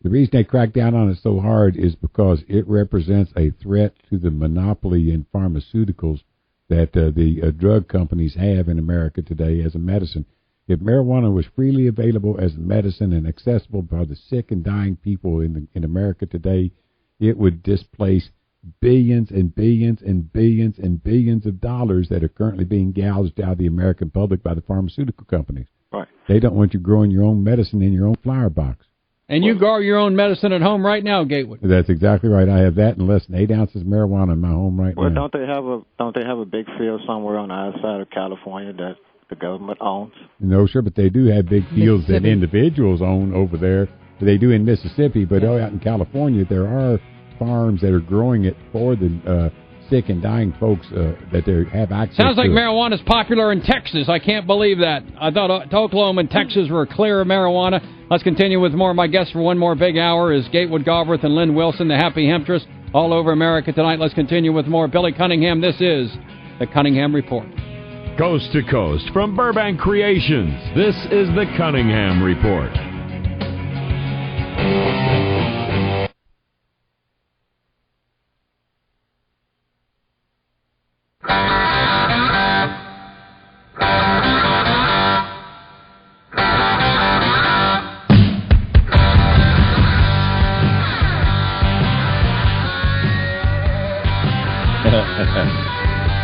The reason they crack down on it so hard is because it represents a threat to the monopoly in pharmaceuticals that the drug companies have in America today as a medicine. If marijuana was freely available as a medicine and accessible by the sick and dying people in America today, it would displace billions and billions and billions and billions of dollars that are currently being gouged out of the American public by the pharmaceutical companies. Right. They don't want you growing your own medicine in your own flower box. And you grow your own medicine at home right now, Gatewood. That's exactly right. I have that and less than 8 ounces of marijuana in my home right Well, now. don't they have a big field somewhere on the other side of California that the government owns? No, sure, but they do have big fields that Mississippi. individuals own over there. They do in Mississippi, but out in California, there are farms that are growing it for the sick and dying folks that they have access to. Sounds like marijuana's popular in Texas. I can't believe that. I thought Oklahoma and Texas were clear of marijuana. Let's continue with more. My guests for one more big hour is Gatewood, Galbraith, and Lynn Wilson, the Happy Hemptress, all over America tonight. Let's continue with more. Billy Cunningham, this is the Cunningham Report. Coast to coast from Burbank Creations, this is the Cunningham Report.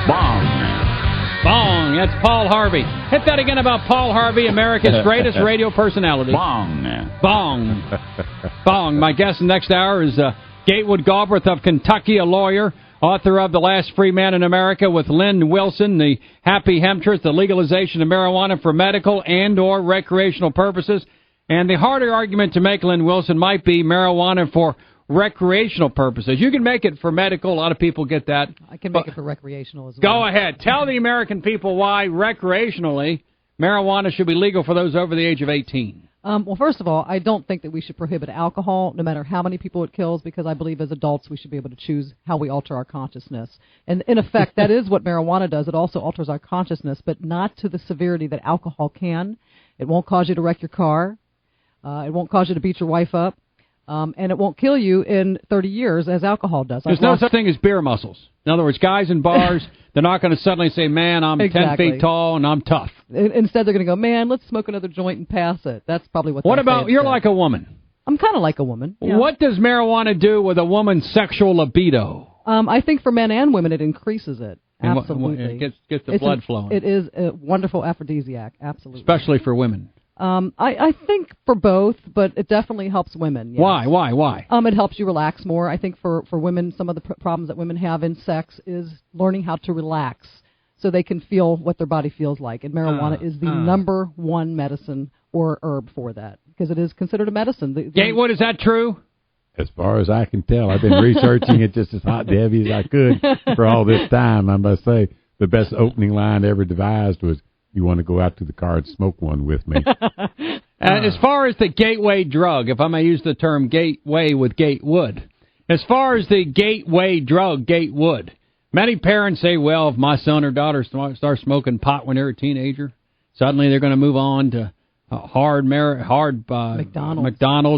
Bong. Bong, that's Paul Harvey. Hit that again about Paul Harvey, America's greatest radio personality. Bong. Bong. Bong. My guest next hour is Gatewood Galbraith of Kentucky, a lawyer, author of The Last Free Man in America with Lynn Wilson, the Happy Hemptress, the legalization of marijuana for medical and or recreational purposes. And the harder argument to make, Lynn Wilson, might be marijuana for recreational purposes. You can make it for medical. A lot of people get that. I can make it for recreational as well. Go ahead. Tell the American people why recreationally marijuana should be legal for those over the age of 18. Well, first of all, I don't think that we should prohibit alcohol, no matter how many people it kills, because I believe as adults we should be able to choose how we alter our consciousness. And in effect, that is what marijuana does. It also alters our consciousness, but not to the severity that alcohol can. It won't cause you to wreck your car. It won't cause you to beat your wife up. And it won't kill you in 30 years as alcohol does. There's no such thing as beer muscles. In other words, guys in bars, they're not going to suddenly say, man, I'm 10 feet tall and I'm tough. Instead, they're going to go, man, let's smoke another joint and pass it. That's probably what What about, you're like a woman. I'm kind of like a woman. Yeah. What does marijuana do with a woman's sexual libido? I think for men and women, it increases it. Absolutely. It gets the blood flowing. It is a wonderful aphrodisiac, absolutely. Especially for women. I think for both, but it definitely helps women. Yes. Why? It helps you relax more. I think for women, some of the problems that women have in sex is learning how to relax so they can feel what their body feels like. And marijuana is the number one medicine or herb for that because it is considered a medicine. Gatewood, is that true? As far as I can tell, I've been researching it just as hot and heavy as I could for all this time. I must say, the best opening line ever devised was, "You want to go out to the car and smoke one with me?" As far as the gateway drug, if I may use the term gateway with Gatewood, as far as the gateway drug, Gatewood, many parents say, well, if my son or daughter starts smoking pot when they're a teenager, suddenly they're going to move on to McDonald's.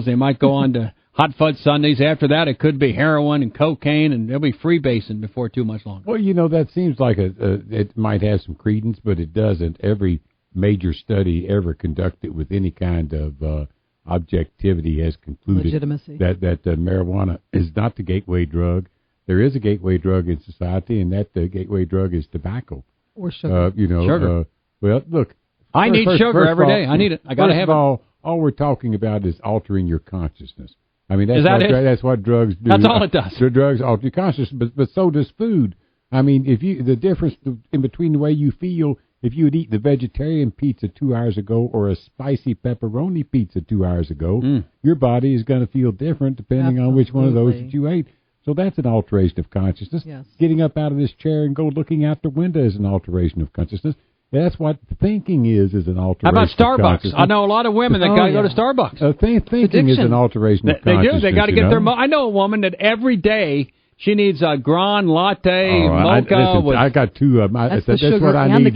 They might go on to Hot Fudge Sundays. After that, it could be heroin and cocaine, and they'll be freebasing before too much longer. Well, you know, that seems like it might have some credence, but it doesn't. Every major study ever conducted with any kind of objectivity has concluded legitimacy that marijuana is not the gateway drug. There is a gateway drug in society, and that gateway drug is tobacco. Or sugar. Sugar. Well, look. I need sugar every day. I need it. I got to have it. All we're talking about is altering your consciousness. I mean, that's what drugs do. That's all it does. Drugs alter your consciousness, but so does food. I mean, the difference in between the way you feel if you had eaten a vegetarian pizza 2 hours ago or a spicy pepperoni pizza 2 hours ago, your body is going to feel different depending on which one of those that you ate. So that's an alteration of consciousness. Yes. Getting up out of this chair and go looking out the window is an alteration of consciousness. That's what thinking is an alteration. How about Starbucks? I know a lot of women that got to go to Starbucks. Thinking is an alteration of consciousness. They do. They got to get their. I know a woman that every day she needs a grand latte mocha. I got two of them. That's what I need.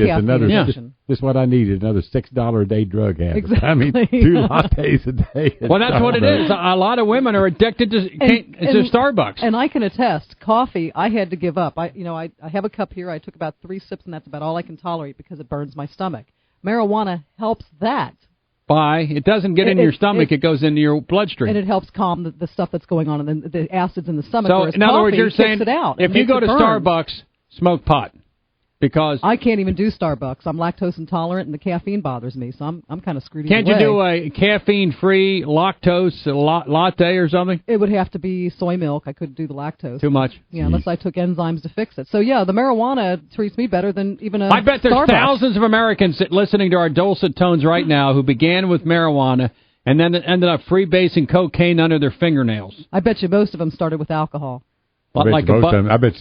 This is what I need. Another $6 a day drug habit. Exactly. I mean, 2 lattes a day. Well, that's what it is. A lot of women are addicted to Starbucks. And I can attest, coffee I had to give up. I have a cup here. I took about 3 sips, and that's about all I can tolerate because it burns my stomach. Marijuana helps that. It doesn't get into your stomach, it goes into your bloodstream. And it helps calm the stuff that's going on and the acids in the stomach. So, in other words, you're saying if you go to burn. Starbucks, smoke pot. Because I can't even do Starbucks. I'm lactose intolerant, and the caffeine bothers me, so I'm kind of screwed. Can't you do a caffeine-free lactose latte or something? It would have to be soy milk. I couldn't do the lactose. Too much. Yeah, unless I took enzymes to fix it. So, yeah, the marijuana treats me better than even a I bet there's Starbucks. thousands of Americans listening to our dulcet tones right now who began with marijuana and then ended up freebasing cocaine under their fingernails. I bet you most of them started with alcohol. I bet you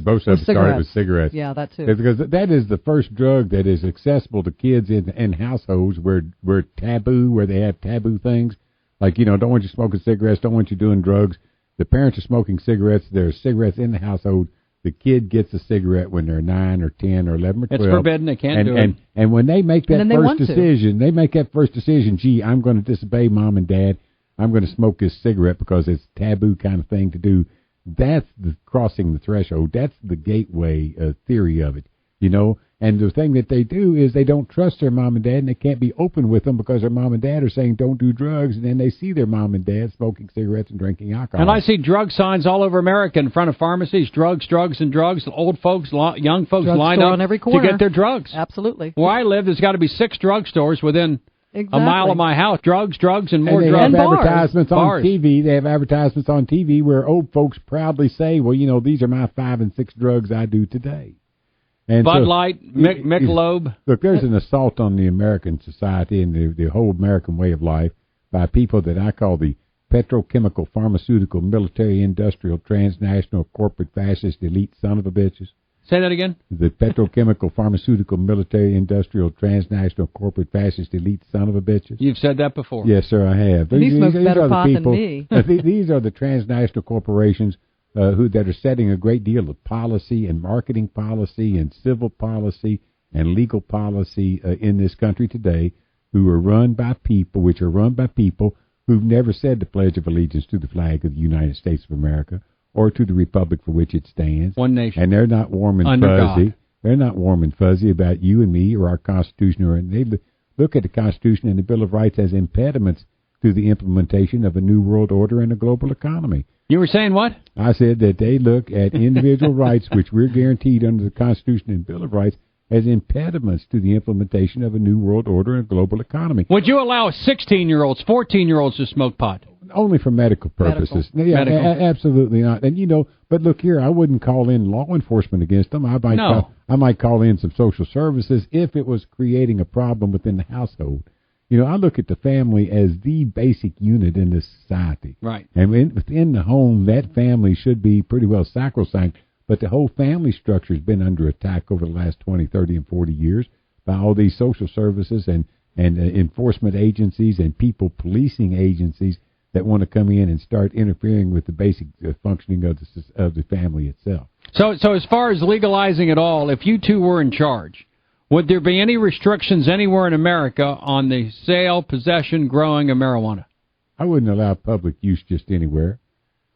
most of them started with cigarettes. Yeah, that too. Because that is the first drug that is accessible to kids in households where they have taboo things. Like, don't want you smoking cigarettes, don't want you doing drugs. The parents are smoking cigarettes, there are cigarettes in the household. The kid gets a cigarette when they're 9 or 10 or 11 or 12. It's forbidden, they can't do it. And when they make that first decision, gee, I'm going to disobey mom and dad, I'm going to smoke this cigarette because it's a taboo kind of thing to do. That's the crossing the threshold. That's the gateway theory of it, And the thing that they do is they don't trust their mom and dad, and they can't be open with them because their mom and dad are saying don't do drugs, and then they see their mom and dad smoking cigarettes and drinking alcohol. And I see drug signs all over America in front of pharmacies, drugs, and drugs. Old folks, young folks lined up on every corner to get their drugs. Absolutely. Where I live, there's got to be 6 drugstores within a mile of my house. Drugs, and more drugs. And they have advertisements on TV. They have advertisements on TV where old folks proudly say, well, these are my 5 and 6 drugs I do today. And Bud Light, Michelob. Look, there's an assault on the American society and the whole American way of life by people that I call the petrochemical, pharmaceutical, military, industrial, transnational, corporate, fascist, elite son of a bitches. Say that again? The petrochemical, pharmaceutical, military, industrial, transnational, corporate, fascist, elite son of a bitches. You've said that before. Yes, sir, I have. He smokes better pot than me. These are the transnational corporations that are setting a great deal of policy and marketing policy and civil policy and legal policy in this country today, which are run by people who've never said the Pledge of Allegiance to the flag of the United States of America or to the republic for which it stands. One nation. And they're not warm and fuzzy. God. They're not warm and fuzzy about you and me or our Constitution. They look at the Constitution and the Bill of Rights as impediments to the implementation of a new world order and a global economy. You were saying what? I said that they look at individual rights, which we're guaranteed under the Constitution and Bill of Rights, as impediments to the implementation of a new world order and global economy. Would you allow 16-year-olds, 14-year-olds to smoke pot? Only for medical purposes. Yeah, absolutely not. And, but look here, I wouldn't call in law enforcement against them. I might call in some social services if it was creating a problem within the household. I look at the family as the basic unit in this society. Right. And within the home, that family should be pretty well sacrosanct. But the whole family structure has been under attack over the last 20, 30, and 40 years by all these social services and enforcement agencies and people policing agencies that want to come in and start interfering with the basic functioning of the family itself. So as far as legalizing it all, if you two were in charge, would there be any restrictions anywhere in America on the sale, possession, growing of marijuana? I wouldn't allow public use just anywhere.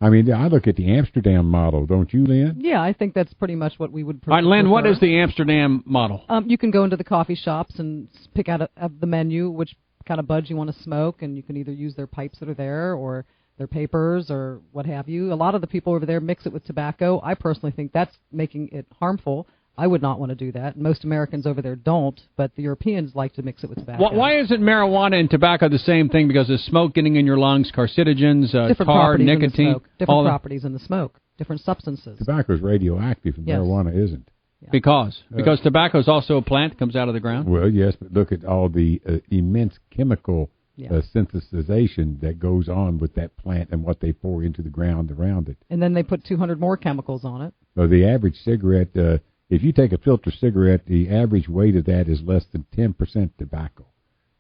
I mean, I look at the Amsterdam model, don't you, Lynn? Yeah, I think that's pretty much what we would prefer. All right, Lynn, what is the Amsterdam model? You can go into the coffee shops and pick out of the menu which kind of buds you want to smoke, and you can either use their pipes that are there or their papers or what have you. A lot of the people over there mix it with tobacco. I personally think that's making it harmful. I would not want to do that. Most Americans over there don't, but the Europeans like to mix it with tobacco. Why isn't marijuana and tobacco the same thing? Because of smoke getting in your lungs, carcinogens, tar, nicotine. Different properties in the smoke, different substances. Tobacco is radioactive and marijuana isn't. Yeah. Because tobacco is also a plant that comes out of the ground? Well, yes, but look at all the immense chemical synthesization that goes on with that plant and what they pour into the ground around it. And then they put 200 more chemicals on it. So the average cigarette, if you take a filter cigarette, the average weight of that is less than 10% tobacco.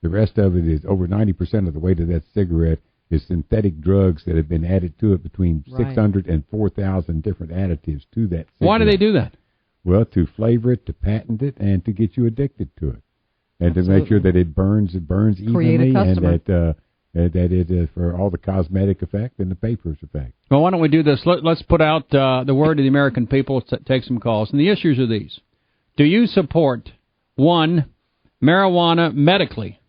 The rest of it is over 90% of the weight of that cigarette is synthetic drugs that have been added to it, between 600 and 4,000 different additives to that cigarette. Why do they do that? Well, to flavor it, to patent it, and to get you addicted to it, and to make sure that it burns evenly, and that it for all the cosmetic effect and the papers effect. Well, why don't we do this? Let's put out the word to the American people. Take some calls, and the issues are these: do you support 1, marijuana medically?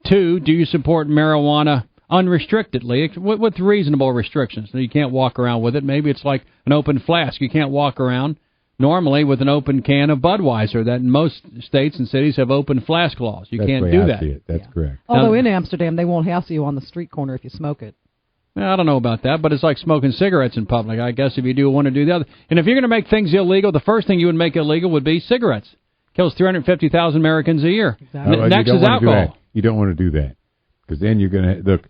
2, do you support marijuana unrestrictedly with reasonable restrictions? Now, you can't walk around with it. Maybe it's like an open flask. You can't walk around normally with an open can of Budweiser that in most states and cities have open flask laws. You can't do that. That's correct. Although in Amsterdam, they won't hassle you on the street corner if you smoke it. I don't know about that, but it's like smoking cigarettes in public. I guess if you do one or do the other. And if you're going to make things illegal, the first thing you would make illegal would be cigarettes. Kills 350,000 Americans a year. Exactly. Next is alcohol. You don't want to do that, because then you're going to look.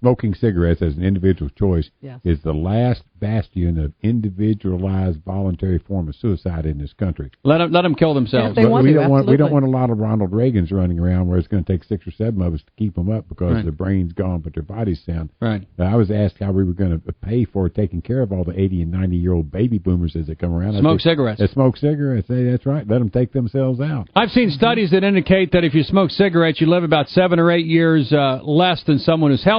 Smoking cigarettes as an individual choice is the last bastion of individualized voluntary form of suicide in this country. Let them kill themselves. Yeah, we don't want a lot of Ronald Reagans running around where it's going to take 6 or 7 of us to keep them up because their brain's gone but their body's sound. Right. I was asked how we were going to pay for taking care of all the 80 and 90-year-old baby boomers as they come around. Smoke cigarettes. Smoke cigarettes. Hey, that's right. Let them take themselves out. I've seen studies that indicate that if you smoke cigarettes, you live about 7 or 8 years less than someone who's healthy.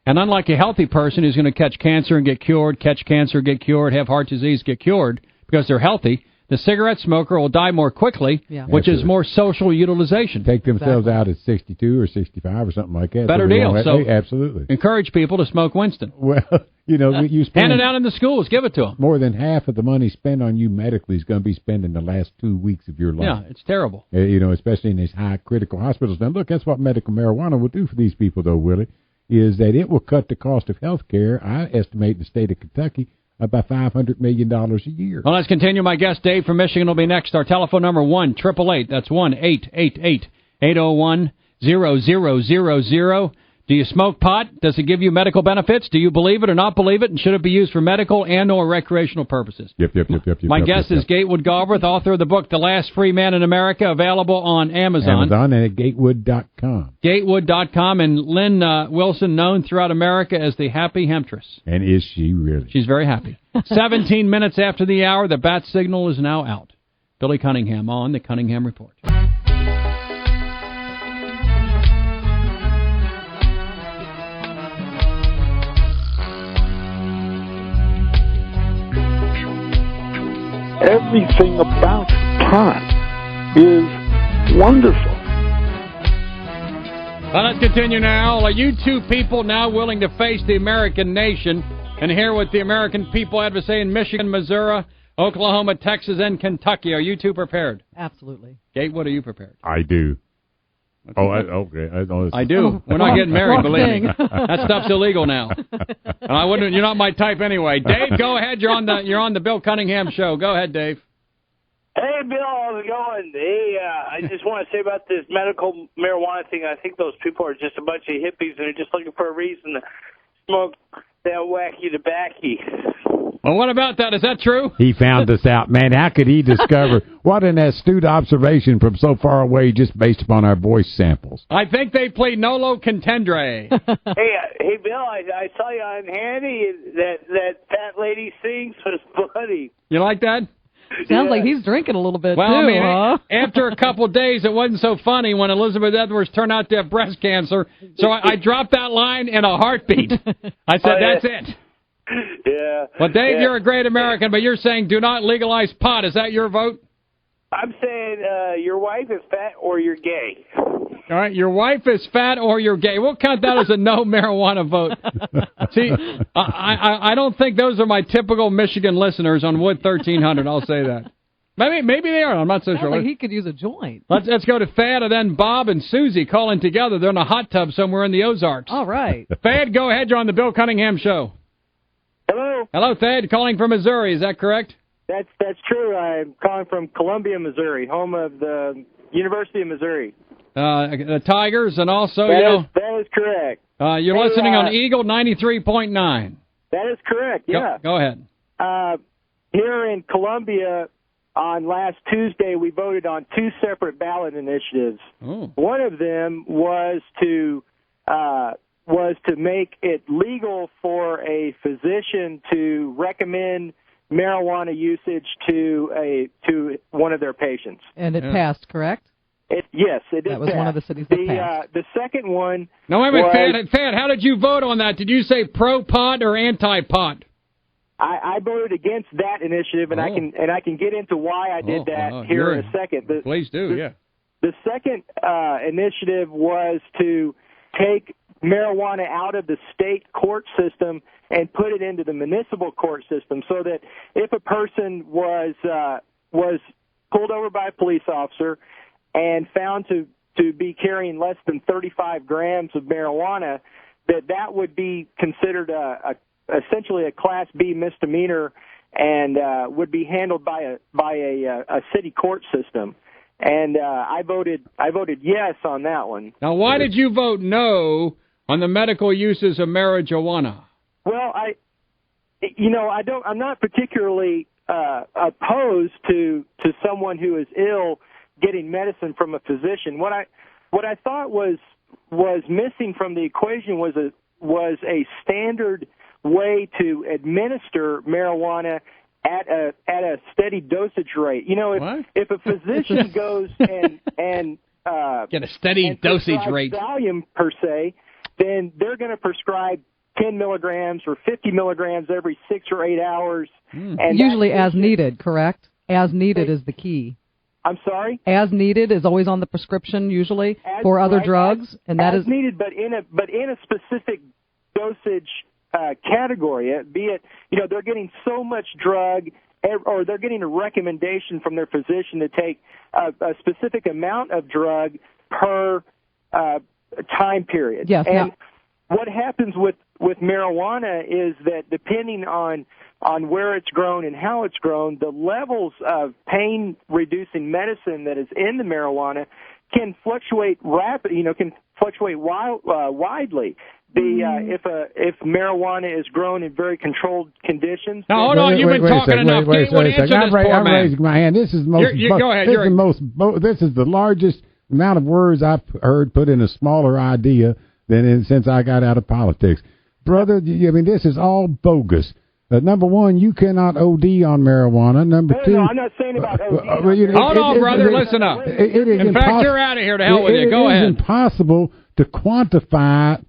And unlike a healthy person who's going to catch cancer and get cured, catch cancer, get cured, have heart disease, get cured because they're healthy, the cigarette smoker will die more quickly, which is more social utilization. Take themselves out at 62 or 65 or something like that. Better deal. So absolutely. Encourage people to smoke Winston. Well, you spend... Hand it out in the schools. Give it to them. More than half of the money spent on you medically is going to be spent in the last 2 weeks of your life. Yeah, it's terrible. Especially in these high critical hospitals. Now, look, that's what medical marijuana will do for these people, though, Willie, is that it will cut the cost of health care, I estimate, in the state of Kentucky, about $500 million a year. Well, let's continue. My guest, Dave from Michigan, will be next. Our telephone number, 1-888. That's 1-888-801-0000. Do you smoke pot? Does it give you medical benefits? Do you believe it or not believe it? And should it be used for medical and or recrational purposes? Yep. My guest is Gatewood Galbraith, author of the book, The Last Free Man in America, available on Amazon. Amazon and at Gatewood.com. Gatewood.com. And Lynn Wilson, known throughout America as the Happy Hemptress. And is she really? She's very happy. 17 minutes after the hour, the bat signal is now out. Billy Cunningham on the Cunningham Report. Everything about pot is wonderful. Well, let's continue now. Are you two people now willing to face the American nation and hear what the American people have to say in Michigan, Missouri, Oklahoma, Texas, and Kentucky. Are you two prepared? Absolutely. Gatewood, are you prepared? I do. Okay. I do. We're not getting married, believe me. That stuff's illegal now. And I wouldn't. You're not my type anyway. Dave, go ahead. You're on the Bill Cunningham show. Go ahead, Dave. Hey, Bill, how's it going? Hey, I just want to say about this medical marijuana thing, I think those people are just a bunch of hippies and they're just looking for a reason to smoke that wacky tobacco. Well, what about that? Is that true? He found us out, man. How could he discover? What an astute observation from so far away just based upon our voice samples. I think they play Nolo Contendere. Hey, Bill, I saw you on Handy. That fat lady sings was funny. You like that? Sounds like he's drinking a little bit, well, too, I mean, huh? After a couple of days, it wasn't so funny when Elizabeth Edwards turned out to have breast cancer. So I dropped that line in a heartbeat. I said, that's it. Yeah. Well, Dave, you're a great American, but you're saying do not legalize pot. Is that your vote? I'm saying your wife is fat or you're gay. All right, your wife is fat or you're gay. We'll count that as a no marijuana vote. See, I don't think those are my typical Michigan listeners on Wood 1300. I'll say that. Maybe they are. I'm not so sure. Like he could use a joint. Let's go to Thad and then Bob and Susie calling together. They're in a hot tub somewhere in the Ozarks. All right. Thad, go ahead. You're on the Bill Cunningham Show. Hello. Hello, Thad. Calling from Missouri. Is that correct? That's true. I'm calling from Columbia, Missouri, home of the University of Missouri. The Tigers, and also, that is correct. You're listening on Eagle 93.9. That is correct, yeah. Go ahead. Here in Columbia, on last Tuesday, we voted on two separate ballot initiatives. Oh. One of them was to make it legal for a physician to recommend marijuana usage to one of their patients. And it passed, correct? Yes, it did. That was pass. one of the cities that passed. The second one. No, wait a minute, Thad, how did you vote on that? Did you say pro-pot or anti-pot? I voted against that initiative, and I can get into why I did that here in a second. Please do, yeah. The second initiative was to take marijuana out of the state court system and put it into the municipal court system, so that if a person was pulled over by a police officer and found to be carrying less than 35 grams of marijuana, that would be considered essentially a Class B misdemeanor and would be handled by a city court system. And I voted yes on that one. Now, why did you vote no on the medical uses of marijuana? Well, I'm not particularly opposed to someone who is ill getting medicine from a physician. What I thought was missing from the equation was a standard way to administer marijuana at a steady dosage rate. You know, if a physician goes and get a steady dosage rate Valium per se, then they're going to prescribe 10 milligrams or 50 milligrams every 6 or 8 hours. And usually as needed, correct? As needed is the key. I'm sorry? As needed is always on the prescription usually for other drugs, and that is needed, but in a specific dosage category. Be it, they're getting so much drug, or they're getting a recommendation from their physician to take a specific amount of drug per time period. Yes. And what happens with marijuana is that depending on where it's grown and how it's grown, the levels of pain-reducing medicine that is in the marijuana can fluctuate widely. If marijuana is grown in very controlled conditions. Now hold on, you've been talking enough. I'm raising my hand. This is the most. Go ahead. This is the largest amount of words I've heard put in a smaller idea since I got out of politics, brother. This is all bogus. Number one, you cannot OD on marijuana. Number two... No, I'm not saying about OD. Hold on, brother, listen up. In fact, you're out of here. To hell with you. Go ahead. It is impossible to quantify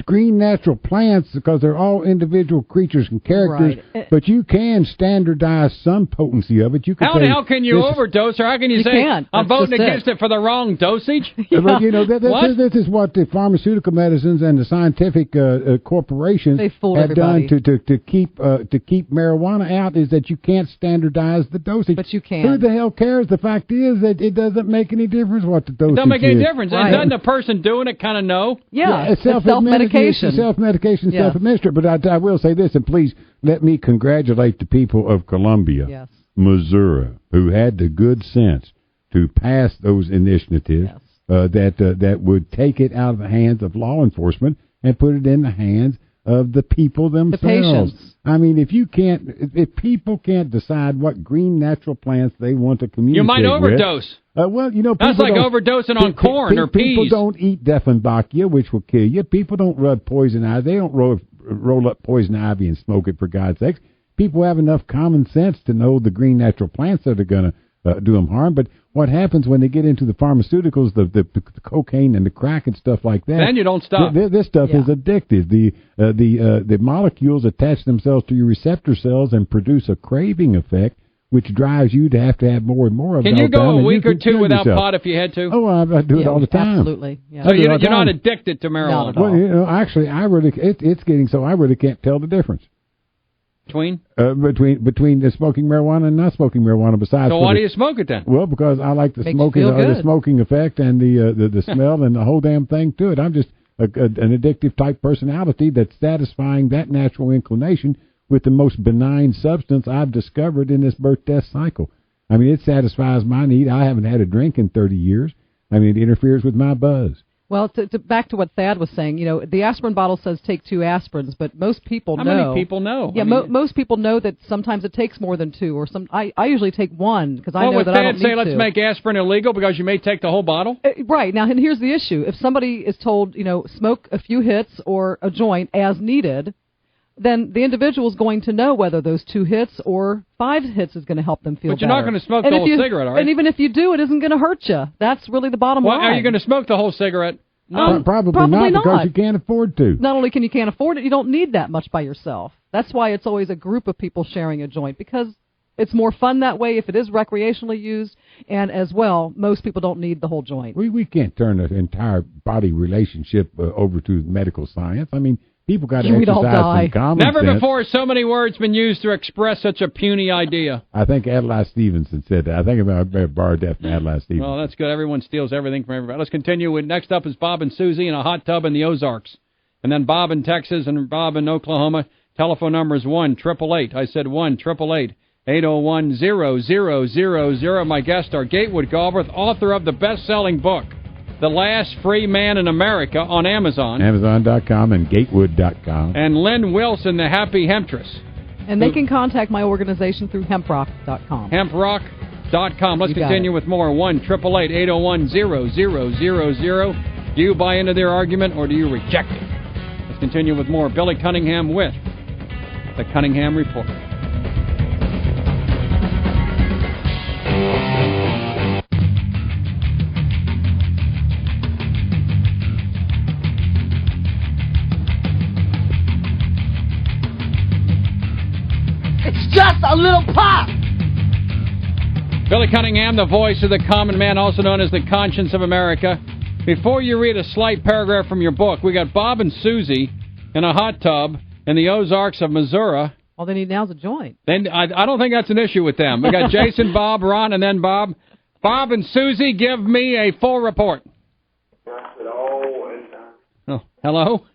green natural plants because they're all individual creatures and characters, right. But you can standardize some potency of it. You can how the hell can you overdose, or how can you say, can't. I'm voting against it for the wrong dosage? Yeah. But, this is what the pharmaceutical medicines and the scientific corporations have done to keep marijuana out, is that you can't standardize the dosage. But you can. Who the hell cares? The fact is that it doesn't make any difference what the dosage is. It doesn't make any difference. Right. Doesn't the person doing it kind of know? Yeah, it's self-medication. Self-medication, Yeah. self-administered. But I will say this, and please let me congratulate the people of Columbia, yes. Missouri, who had the good sense to pass those initiatives that would take it out of the hands of law enforcement and put it in the hands of the people themselves. The patients. I mean, if people can't decide what green natural plants they want to communicate You might overdose. Well, that's like overdosing on corn or peas. People don't eat Dieffenbachia, which will kill you. People don't rub poison ivy. They don't roll up poison ivy and smoke it, for God's sakes. People have enough common sense to know the green natural plants that are going to do them harm. But what happens when they get into the pharmaceuticals, the cocaine and the crack and stuff like that? Then you don't stop. This stuff is addictive. The molecules attach themselves to your receptor cells and produce a craving effect, which drives you to have more and more of it. Can you go a week or two without pot if you had to? Oh, I do it all the time. Absolutely. Yeah. So you're not addicted to marijuana? Not at all. Well, actually, it's getting so I really can't tell the difference. Between the smoking marijuana and not smoking marijuana. Besides, so why do you smoke it then? Well, because I like the smoking effect and the smell and the whole damn thing to it. I'm just an addictive type personality that's satisfying that natural inclination with the most benign substance I've discovered in this birth-death cycle. I mean, it satisfies my need. I haven't had a drink in 30 years. I mean, it interferes with my buzz. Well, back to what Thad was saying, the aspirin bottle says take 2 aspirins, but most people know. How many people know? Yeah, most people know that sometimes it takes more than 2, or some. I usually take 1 because I know that I don't need to. Let's make aspirin illegal because you may take the whole bottle? Right. Now, and here's the issue. If somebody is told, smoke a few hits or a joint as needed, then the individual is going to know whether those 2 hits or 5 hits is going to help them feel better. But you're not going to smoke the whole cigarette, are you? And even if you do, it isn't going to hurt you. That's really the bottom line. Are you going to smoke the whole cigarette? No, probably not, because you can't afford to. Not only can you can't afford it, you don't need that much by yourself. That's why it's always a group of people sharing a joint, because it's more fun that way if it is recreationally used, and as well, most people don't need the whole joint. We can't turn an entire body relationship over to medical science. I mean, people got to exercise some common sense. Never before so many words been used to express such a puny idea. I think Adlai Stevenson said that. I think I borrowed that from Adlai Stevenson. Well, that's good. Everyone steals everything from everybody. Let's continue. Next up is Bob and Susie in a hot tub in the Ozarks. And then Bob in Texas and Bob in Oklahoma. Telephone number is 1-888. I said 1-888-801-0000. My guests are Gatewood Galbraith, author of the best-selling book, The Last Free Man in America, on Amazon. Amazon.com and Gatewood.com. And Lynn Wilson, the Happy Hemptress. And they can contact my organization through hemprock.com. Hemprock.com. Let's continue with more. 1-888-801-0000. Do you buy into their argument or do you reject it? Let's continue with more. Billy Cunningham with the Cunningham Report. It's just a little pop! Billy Cunningham, the voice of the common man, also known as the conscience of America. Before you read a slight paragraph from your book, we got Bob and Susie in a hot tub in the Ozarks of Missouri. All they need now is a joint. Then I don't think that's an issue with them. We got Jason, Bob, Ron, and then Bob. Bob and Susie, give me a full report. Oh, hello?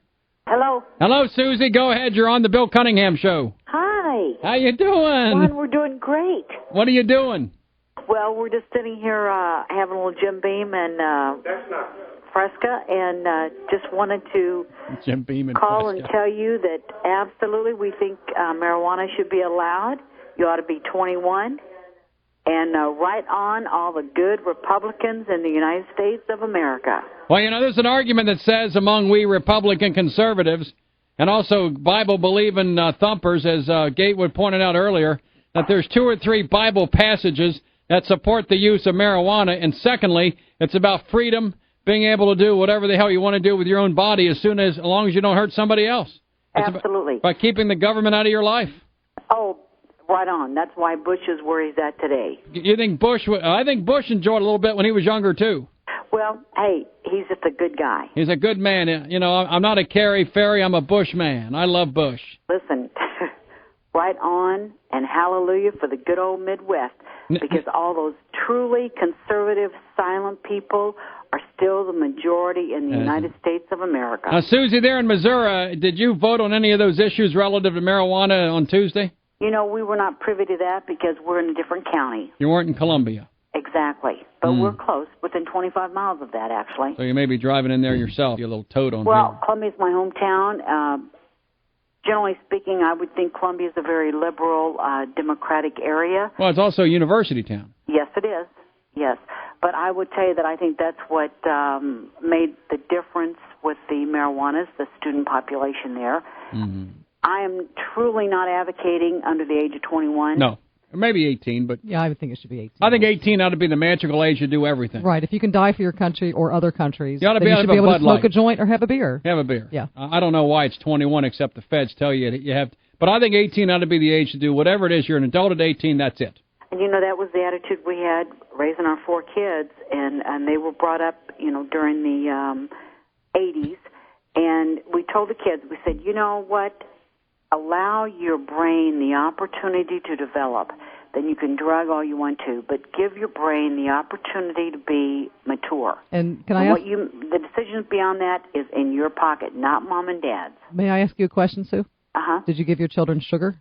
Hello. Hello, Susie. Go ahead. You're on the Bill Cunningham Show. Hi. How you doing? Juan, we're doing great. What are you doing? Well, we're just sitting here having a little Jim Beam and Fresca, and just wanted to Jim Beam and call Fresca. and tell you that absolutely we think marijuana should be allowed. You ought to be 21. And right on all the good Republicans in the United States of America. Well, there's an argument that says among we Republican conservatives and also Bible-believing thumpers, as Gatewood pointed out earlier, that there's 2 or 3 Bible passages that support the use of marijuana. And secondly, it's about freedom being able to do whatever the hell you want to do with your own body as long as you don't hurt somebody else. Absolutely. By keeping the government out of your life. Oh, right on. That's why Bush is where he's at today. You think Bush... I think Bush enjoyed it a little bit when he was younger, too. Well, hey, he's just a good guy. He's a good man. You know, I'm not a Kerry Ferry. I'm a Bush man. I love Bush. Listen, right on and hallelujah for the good old Midwest, because all those truly conservative, silent people are still the majority in the United States of America. Now, Susie, there in Missouri, did you vote on any of those issues relative to marijuana on Tuesday? You know, we were not privy to that because we're in a different county. You weren't in Columbia. Exactly. But we're close, within 25 miles of that, actually. So you may be driving in there yourself, you little toad on Well, Columbia's my hometown. Generally speaking, I would think Columbia is a very liberal, democratic area. Well, it's also a university town. Yes, it is. Yes. But I would tell you that I think that's what made the difference with the marijuanas, the student population there. Mm-hmm. I am truly not advocating under the age of 21. No. Maybe 18, but... Yeah, I would think it should be 18. I think 18 ought to be the magical age to do everything. Right. If you can die for your country or other countries, you ought to then be you should be able to smoke Light. a joint or have a beer. Have a beer. Yeah. I don't know why it's 21, except the feds tell you that you have... But I think 18 ought to be the age to do whatever it is. You're an adult at 18, that's it. And, you know, that was the attitude we had raising our 4 kids, and they were brought up, you know, during the 80s. And we told the kids, we said, you know what? Allow your brain the opportunity to develop. Then you can drug all you want to, but give your brain the opportunity to be mature. And can I ask... the decisions beyond that is in your pocket, not mom and dad's. May I ask you a question, Sue? Uh-huh. Did you give your children sugar?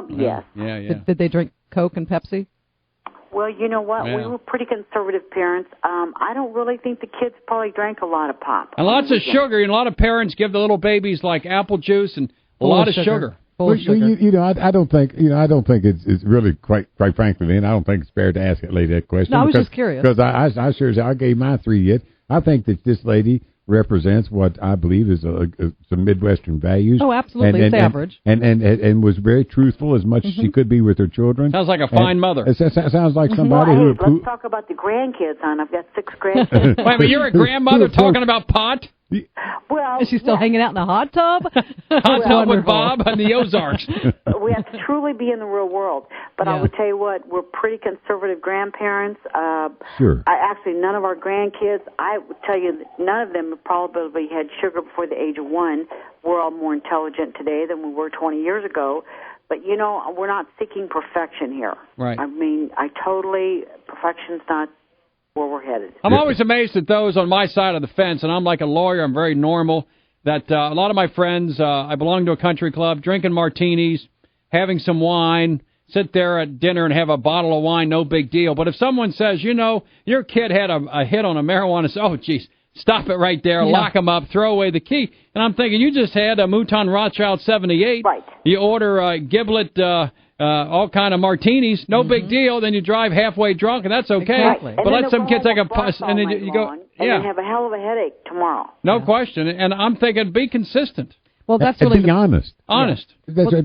Yes. Yeah. Did they drink Coke and Pepsi? Well, you know what? Yeah. We were pretty conservative parents. I don't really think the kids probably drank a lot of pop. And lots of sugar. And a lot of parents give the little babies like apple juice and a lot of sugar. Well, you know, I don't think it's really quite frankly, and I don't think it's fair to ask that lady that question. No, I was just curious because I sure I gave my 3 yet. I think that this lady represents what I believe is some Midwestern values. Oh, absolutely, it's average. And was very truthful as much as she could be with her children. Sounds like a fine mother. It sounds like somebody well, who... Let's talk about the grandkids, hon. I've got 6 grandkids. Wait, but you're a grandmother talking about pot? Well, is she still hanging out in a hot tub? Hot tub with Bob and the Ozarks. We have to truly be in the real world. But I would tell you what, we're pretty conservative grandparents. Sure. Actually, none of our grandkids, I would tell you, none of them probably had sugar before the age of 1. We're all more intelligent today than we were 20 years ago. But, you know, we're not seeking perfection here. Right. I mean, perfection's not where we're headed. I'm always amazed at those on my side of the fence, and I'm like a lawyer, I'm very normal, that a lot of my friends, I belong to a country club, drinking martinis, having some wine, sit there at dinner and have a bottle of wine, no big deal. But if someone says, you know, your kid had a hit on a marijuana, oh, geez, stop it right there, lock him up, throw away the key. And I'm thinking, you just had a Mouton Rothschild 78. Right. You order Giblet, all kind of martinis, no big deal. Then you drive halfway drunk, and that's okay. Exactly. But let some kid take a puss, and then you go, and then have a hell of a headache tomorrow. No question. And I'm thinking, be consistent. Well, that's really be honest. Honest. Yeah.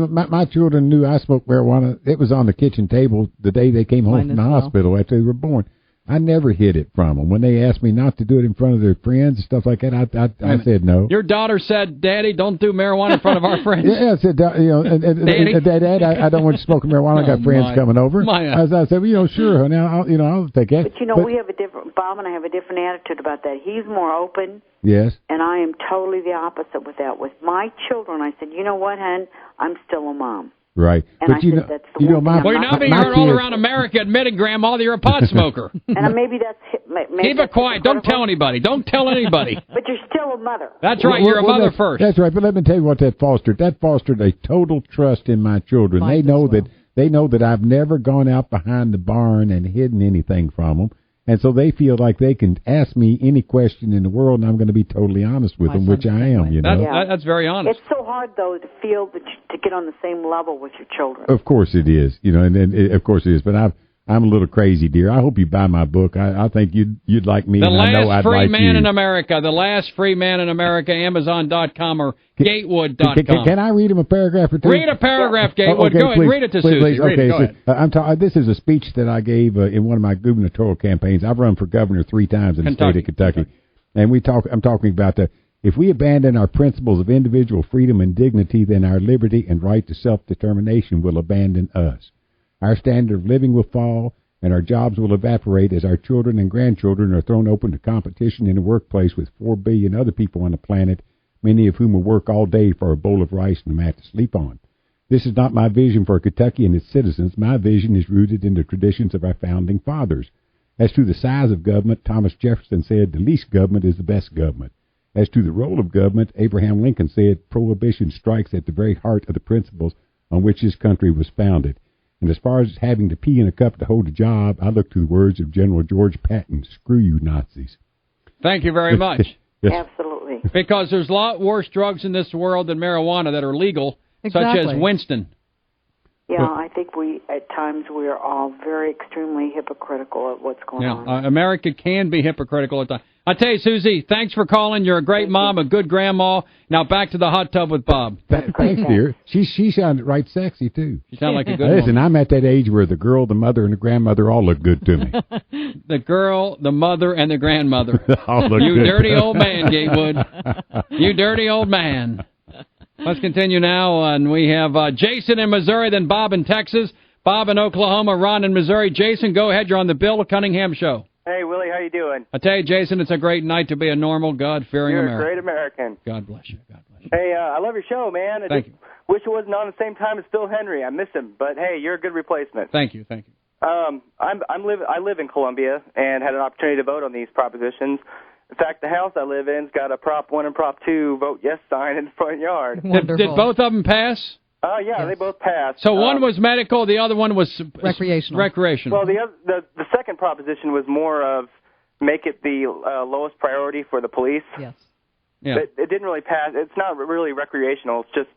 My children knew I smoked marijuana. It was on the kitchen table the day they came home from the hospital after they were born. I never hid it from them. When they asked me not to do it in front of their friends and stuff like that, I said no. Your daughter said, Daddy, don't do marijuana in front of our friends. Yeah, I said, you know, Dad, I don't want you smoking marijuana. I got friends coming over. I said, well, you know, sure. Now, I'll take that. But, you know, we have a different, Bob and I have a different attitude about that. He's more open. Yes. And I am totally the opposite with that. With my children, I said, you know what, hon? I'm still a mom. Right. And but I said, that's the you know, well, you're now being heard all around America admitting, Grandma, that you're a pot smoker. And maybe that's... Keep it quiet. Don't tell anybody. Don't tell anybody. But you're still a mother. That's right. You're a mother first. That's right. But let me tell you what that fostered. That fostered a total trust in my children. They know that I've never gone out behind the barn and hidden anything from them. And so they feel like they can ask me any question in the world, and I'm going to be totally honest with them, which I am, you know. That's very honest. It's so hard, though, to feel that to get on the same level with your children. Of course it is, you know, and of course it is. But I'm a little crazy, dear. I hope you buy my book. I think you'd like me, The and I know Last I'd Free like Man you. in America. The Last Free Man in America, Amazon.com or Gatewood.com. Can I read him a paragraph or two? Read a paragraph, Gatewood. Okay, Go ahead. please, Read it to please, Susie. Please. Read it. Go ahead. This is a speech that I gave in one of my gubernatorial campaigns. I've run for governor 3 times in the state of Kentucky. And I'm talking about if we abandon our principles of individual freedom and dignity, then our liberty and right to self-determination will abandon us. Our standard of living will fall, and our jobs will evaporate as our children and grandchildren are thrown open to competition in the workplace with 4 billion other people on the planet, many of whom will work all day for a bowl of rice and a mat to sleep on. This is not my vision for Kentucky and its citizens. My vision is rooted in the traditions of our founding fathers. As to the size of government, Thomas Jefferson said the least government is the best government. As to the role of government, Abraham Lincoln said prohibition strikes at the very heart of the principles on which this country was founded. And as far as having to pee in a cup to hold a job, I look to the words of General George Patton, screw you Nazis. Thank you very much. Yes. Absolutely. Because there's a lot worse drugs in this world than marijuana that are legal, such as Winston. Yeah, I think at times we are all very extremely hypocritical at what's going on. America can be hypocritical at times. I tell you, Susie, thanks for calling. You're a great mom, a good grandma. Now back to the hot tub with Bob. Thanks, dear. She sounded right sexy, too. She sounded like a good Listen, woman. I'm at that age where the girl, the mother, and the grandmother all look good to me. The girl, the mother, and the grandmother. All look you good. dirty old man, Gatewood. You dirty old man. Let's continue now, and we have Jason in Missouri, then Bob in Texas, Bob in Oklahoma, Ron in Missouri. Jason, go ahead. You're on the Bill Cunningham Show. Hey, Willie, how you doing? I tell you, Jason, it's a great night to be a normal, God-fearing You're American. a great American. God bless you. God bless you. Hey, I love your show, man. Thank you. Wish it wasn't on the same time as Phil Henry. I miss him, but hey, you're a good replacement. Thank you. Thank you. I live in Columbia and had an opportunity to vote on these propositions. In fact, the house I live in's got a Prop 1 and Prop 2 vote yes sign in the front yard. Did both of them pass? Yeah, yes. They both passed. So one was medical, the other one was recreational. Recreational. Well, the second proposition was more of make it the lowest priority for the police. Yes. Yeah. It didn't really pass. It's not really recreational. It's just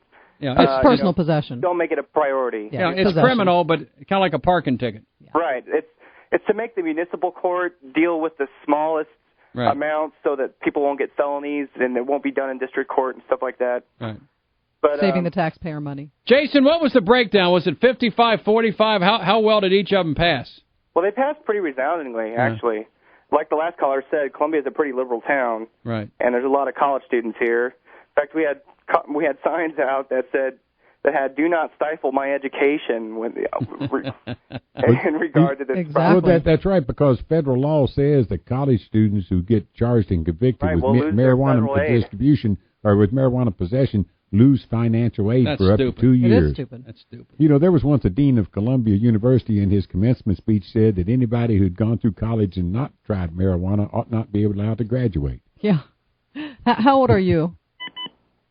it's personal possession. Don't make it a priority. Yeah, it's criminal, but kind of like a parking ticket. Yeah. Right. It's to make the municipal court deal with the smallest amounts so that people won't get felonies and it won't be done in district court and stuff like that. Right. But, saving the taxpayer money. Jason, what was the breakdown? Was it 55-45? How well did each of them pass? Well, they passed pretty resoundingly, actually. Like the last caller said, Columbia is a pretty liberal town. Right. And there's a lot of college students here. In fact, we had signs out that had "Do not stifle my education" in regard to this. Exactly. Well, that's right, because federal law says that college students who get charged and convicted with marijuana distribution or with marijuana possession lose financial aid for up to 2 years. It is stupid. That's stupid. You know, there was once a dean of Columbia University in his commencement speech said that anybody who'd gone through college and not tried marijuana ought not be allowed to graduate. Yeah. How old are you?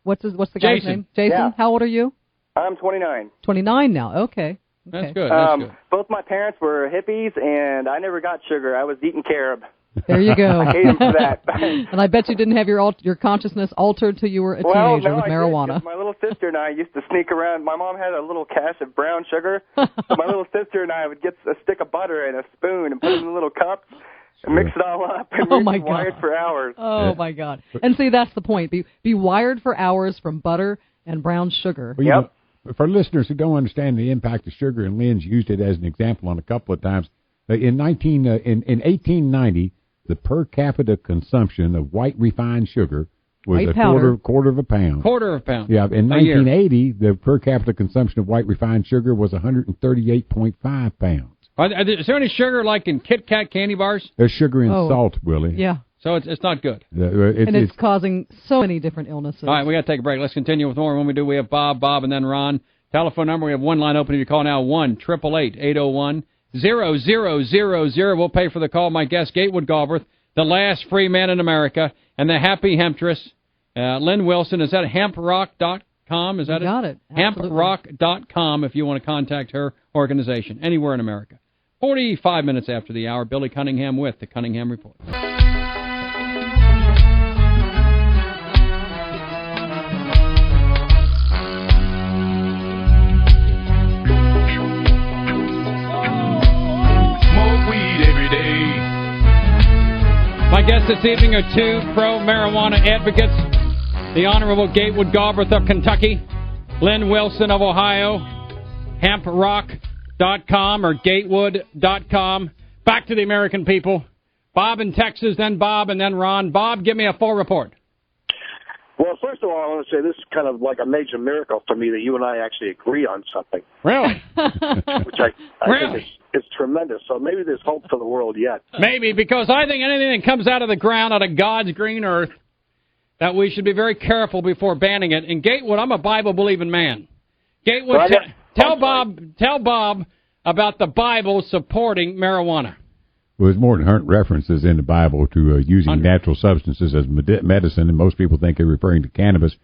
What's the guy's name? Jason. Yeah. How old are you? I'm 29. 29 now. Okay. That's good. That's good. Both my parents were hippies, and I never got sugar. I was eating carob. There you go. I hate him for that. And I bet you didn't have your consciousness altered till you were a teenager with marijuana. Did, my little sister and I used to sneak around. My mom had a little cache of brown sugar, so my little sister and I would get a stick of butter and a spoon and put it in a little cup and mix it all up, and we'd be wired for hours. Oh, my God. And see, that's the point. Be wired for hours from butter and brown sugar. Well, yep. For listeners who don't understand the impact of sugar, and Lynn's used it as an example on a couple of times, in 1890, the per capita consumption of white refined sugar was quarter of a pound. Quarter of a pound. Yeah, in 1980, the per capita consumption of white refined sugar was 138.5 pounds. Is there any sugar like in Kit Kat candy bars? There's sugar in salt, Willie. Yeah. So it's not good. It's causing so many different illnesses. All right, we got to take a break. Let's continue with more. When we do, we have Bob, and then Ron. Telephone number, we have one line open. If you call now, 1-888-801-0000. We'll pay for the call. My guest, Gatewood Galbraith, the last free man in America, and the happy Hemptress, Lynn Wilson. Is that hemprock.com? Is that got it. Hemprock.com if you want to contact her organization anywhere in America. 45 minutes after the hour, Billy Cunningham with the Cunningham Report. this evening are two pro-marijuana advocates. The Honorable Gatewood Galbraith of Kentucky, Lynn Wilson of Ohio, hemprock.com or gatewood.com. Back to the American people. Bob in Texas, then Bob, and then Ron. Bob, give me a full report. Well, first of all, I want to say this is kind of like a major miracle for me that you and I actually agree on something. Really? Which I think is tremendous. So maybe there's hope for the world yet. Maybe, because I think anything that comes out of the ground, out of God's green earth, that we should be very careful before banning it. And Gatewood, I'm a Bible-believing man. Gatewood, tell Bob about the Bible supporting marijuana. Well, there's more than 100 references in the Bible to using natural substances as medicine, and most people think they're referring to cannabis.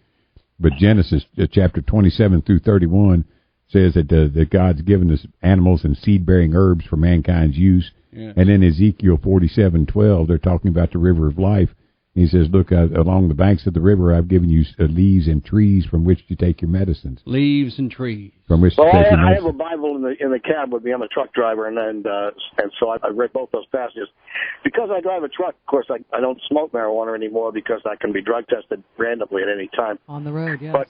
But Genesis chapter 27 through 31 says that God's given us animals and seed-bearing herbs for mankind's use. Yeah. And in Ezekiel 47:12, they're talking about the river of life. He says, look, along the banks of the river, I've given you leaves and trees from which to take your medicines. Leaves and trees. From which to take your medicines. I have a Bible in the cab with me. I'm a truck driver, and so I read both those passages. Because I drive a truck, of course, I don't smoke marijuana anymore because I can be drug tested randomly at any time. On the road, yes. But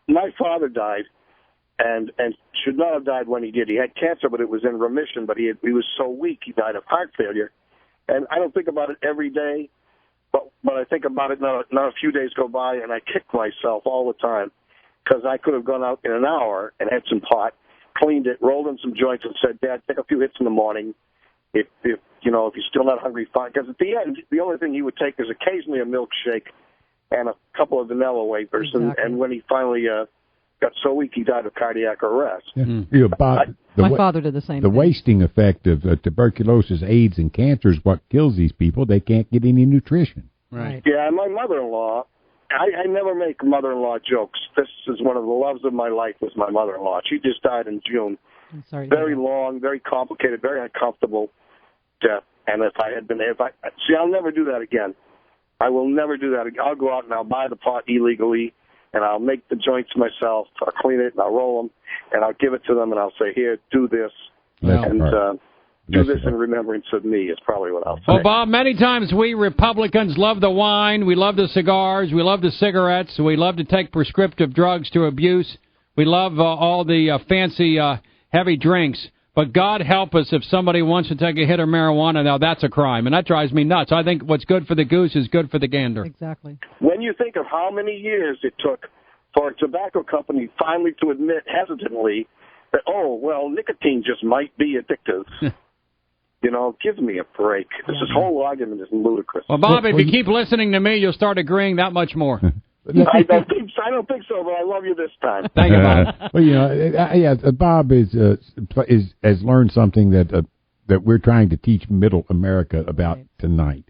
my father died, and should not have died when he did. He had cancer, but it was in remission, but he was so weak he died of heart failure. And I don't think about it every day. But I think about it, not a few days go by, and I kick myself all the time because I could have gone out in an hour and had some pot, cleaned it, rolled in some joints, and said, Dad, take a few hits in the morning. If you're still not hungry, fine. Because at the end, the only thing he would take is occasionally a milkshake and a couple of vanilla wafers. Exactly. And when he finally got so weak, he died of cardiac arrest. Yeah. My father did the same thing. The wasting effect of tuberculosis, AIDS, and cancer is what kills these people. They can't get any nutrition. Right. Yeah, my mother-in-law, I never make mother-in-law jokes. This is one of the loves of my life was my mother-in-law. She just died in June. I'm sorry. Very long, very complicated, very uncomfortable death. And I'll never do that again. I will never do that again. I'll go out and I'll buy the pot illegally, and I'll make the joints myself. I'll clean it, and I'll roll them, and I'll give it to them, and I'll say, here, do this. Do this in remembrance of me is probably what I'll say. Well, Bob, many times we Republicans love the wine, we love the cigars, we love the cigarettes, we love to take prescriptive drugs to abuse, we love all the fancy heavy drinks. But God help us if somebody wants to take a hit of marijuana, now that's a crime, and that drives me nuts. I think what's good for the goose is good for the gander. Exactly. When you think of how many years it took for a tobacco company finally to admit hesitantly that, nicotine just might be addictive. Give me a break. This whole argument is ludicrous. Well, Bob, if you keep listening to me, you'll start agreeing that much more. I don't think so, but I love you this time. Thank you, Bob. Well, Bob has learned something that we're trying to teach Middle America about tonight.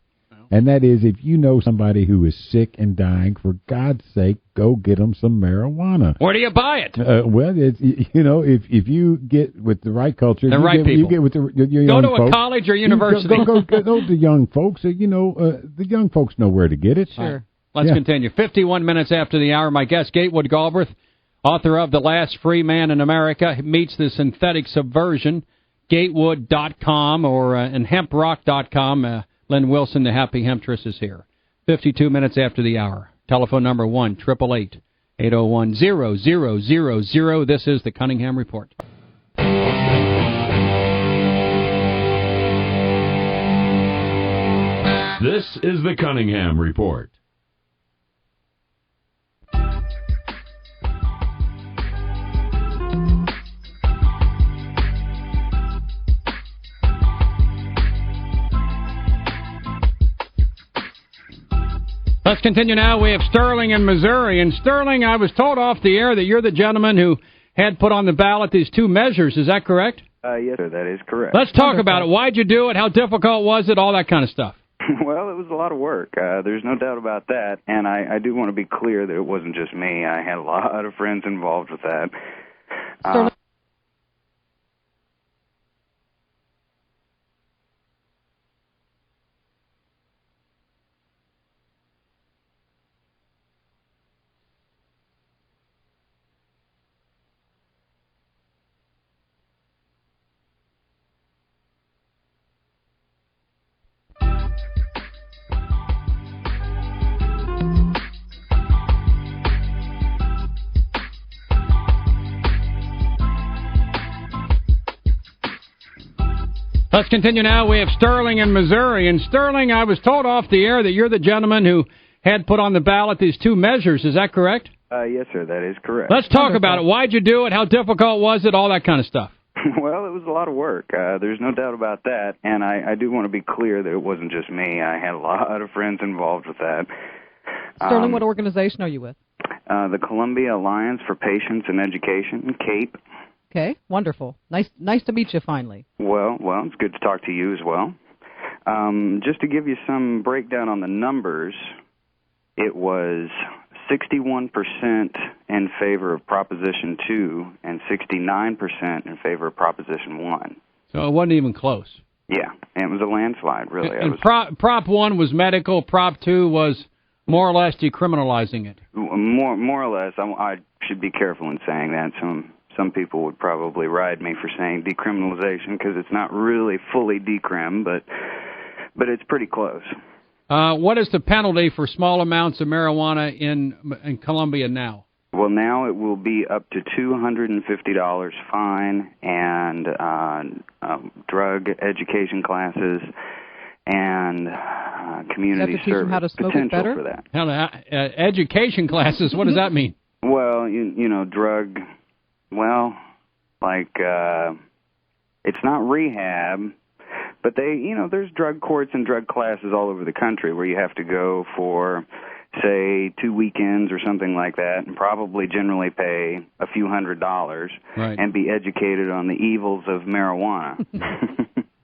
And that is, if you know somebody who is sick and dying, for God's sake, go get them some marijuana. Where do you buy it? If you get with the right culture, you get with your young folks. Go to a college or university. Go to young folks. The young folks know where to get it. Sure. Let's continue. 51 minutes after the hour, my guest, Gatewood Galbraith, author of The Last Free Man in America, meets the synthetic subversion, Gatewood.com or and hemprock.com. Lynn Wilson, the happy Hemptress, is here. 52 minutes after the hour. Telephone number 1-888-801-0000. This is the Cunningham Report. This is the Cunningham Report. Let's continue now. We have Sterling in Missouri. And Sterling, I was told off the air that you're the gentleman who had put on the ballot these two measures. Is that correct? Yes, sir, that is correct. Let's talk about it. Why'd you do it? How difficult was it? All that kind of stuff. Well, it was a lot of work. There's no doubt about that. And I do want to be clear that it wasn't just me. I had a lot of friends involved with that. Let's continue now. We have Sterling in Missouri. And Sterling, I was told off the air that you're the gentleman who had put on the ballot these two measures. Is that correct? Yes, sir, that is correct. Let's talk about it. Why'd you do it? How difficult was it? All that kind of stuff. Well, it was a lot of work. There's no doubt about that. And I do want to be clear that it wasn't just me. I had a lot of friends involved with that. Sterling, what organization are you with? The Columbia Alliance for Patients in Education, CAPE. Okay, wonderful. Nice to meet you finally. Well, it's good to talk to you as well. Just to give you some breakdown on the numbers, it was 61% in favor of Proposition 2 and 69% in favor of Proposition 1. So it wasn't even close. Yeah, it was a landslide, really. And Prop 1 was medical, Prop 2 was more or less decriminalizing it. More or less. I should be careful in saying that. Some people would probably ride me for saying decriminalization because it's not really fully decrim, but it's pretty close. What is the penalty for small amounts of marijuana in Columbia now? Well, now it will be up to $250 fine and drug education classes and community service how to smoke potential it better? for that. Education classes, what does that mean? Well, you know, drug, well, like it's not rehab, but there's drug courts and drug classes all over the country where you have to go for, say, 2 weekends or something like that, and probably generally pay a few $100s and be educated on the evils of marijuana.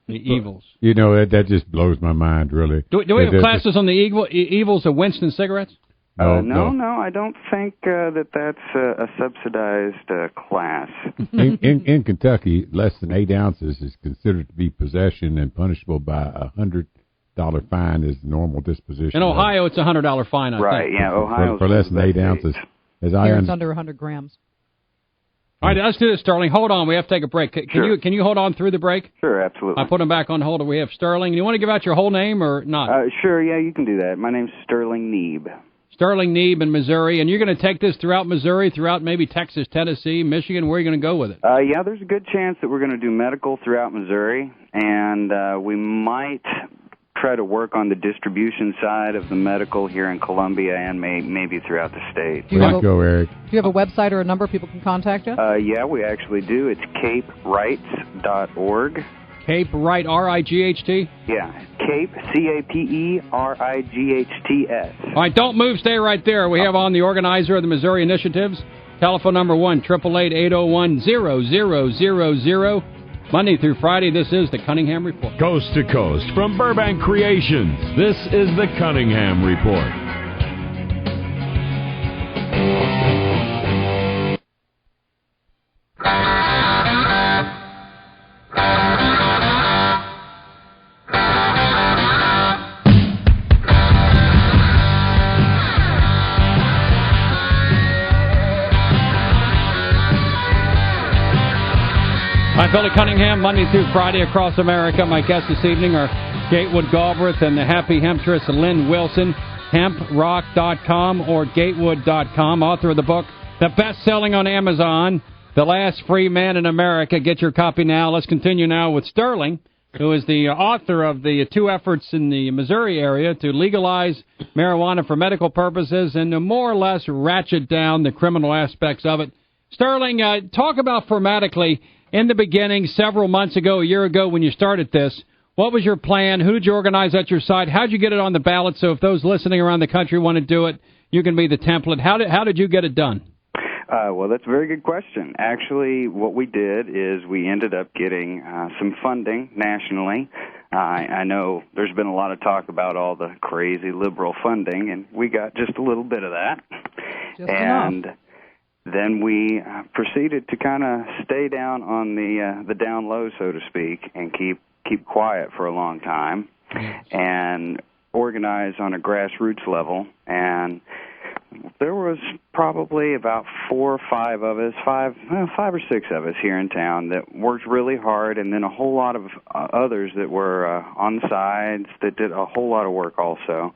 The evils. You know, that just blows my mind, really. Do we have classes on the evils of Winston cigarettes? No, I don't think that's a subsidized class. In Kentucky, less than 8 ounces is considered to be possession and punishable by a $100 fine is normal disposition. In Ohio, it's a $100 fine, I think. Right, yeah, Ohio. For less than 8 ounces. Here it's under 100 grams. All right, let's do this, Sterling. Hold on. We have to take a break. Can you hold on through the break? Sure, absolutely. I'll put him back on hold. We have Sterling. You want to give out your whole name or not? Sure, yeah, you can do that. My name's Sterling Neeb. Sterling Neeb in Missouri. And you're going to take this throughout Missouri, throughout maybe Texas, Tennessee, Michigan. Where are you going to go with it? Yeah, there's a good chance that we're going to do medical throughout Missouri, and we might try to work on the distribution side of the medical here in Columbia and maybe throughout the state. Go, Eric. Do you have a website or a number people can contact you? Yeah, we actually do. It's caperights.org. Cape Right, R-I-G-H-T? Yeah, Cape, C-A-P-E-R-I-G-H-T-S. All right, don't move. Stay right there. We have on the organizer of the Missouri Initiatives. Telephone number 1-888-801-0000. Monday through Friday, this is the Cunningham Report. Coast to coast from Burbank Creations, this is the Cunningham Report. I'm Billy Cunningham, Monday through Friday across America. My guests this evening are Gatewood, Galbraith, and the happy Hemptress, Lynn Wilson, hemprock.com or gatewood.com, author of the book, the best-selling on Amazon, The Last Free Man in America. Get your copy now. Let's continue now with Sterling, who is the author of the two efforts in the Missouri area to legalize marijuana for medical purposes and to more or less ratchet down the criminal aspects of it. Sterling, talk about formatically, in the beginning, several months ago, a year ago when you started this, what was your plan? Who did you organize at your side? How did you get it on the ballot? So if those listening around the country want to do it, you can be the template. How did you get it done? Well, that's a very good question. Actually, what we did is we ended up getting some funding nationally. I know there's been a lot of talk about all the crazy liberal funding, and we got just a little bit of that. Just enough. Then we proceeded to kind of stay down on the down low, so to speak, and keep quiet for a long time, and organize on a grassroots level. And there was probably about 4 or 5 of us, 5 or 6 of us here in town that worked really hard, and then a whole lot of others that were on the sides that did a whole lot of work also.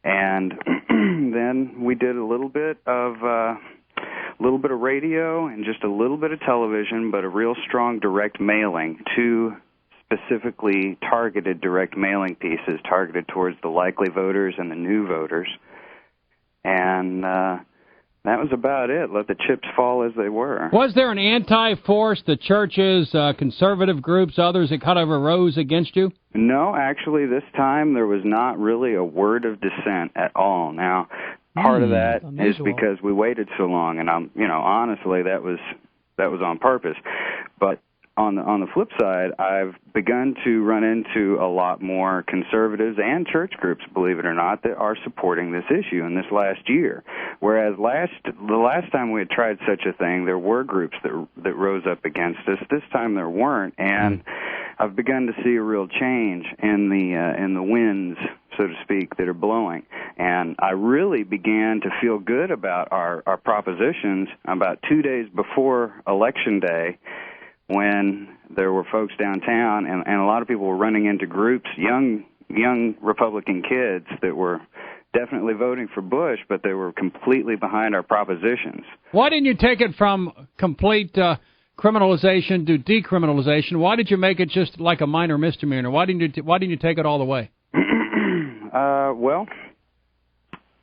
And then we did a little bit of radio and just a little bit of television, but a real strong direct mailing to specifically targeted direct mailing pieces targeted towards the likely voters and the new voters. And that was about it. Let the chips fall as they were. Was there an anti-force, the churches, conservative groups, others that kind of arose against you? No, actually, this time there was not really a word of dissent at all. Now, part of that is because we waited so long, and honestly, that was on purpose. But on the flip side, I've begun to run into a lot more conservatives and church groups, believe it or not, that are supporting this issue in this last year. Whereas the last time we had tried such a thing, there were groups that rose up against us. This time there weren't, and I've begun to see a real change in the winds, so to speak, that are blowing. And I really began to feel good about our propositions about 2 days before Election Day, when there were folks downtown, and a lot of people were running into groups, young Republican kids that were definitely voting for Bush, but they were completely behind our propositions. Why didn't you take it from complete criminalization to decriminalization? Why did you make it just like a minor misdemeanor? Why didn't you take it all the way?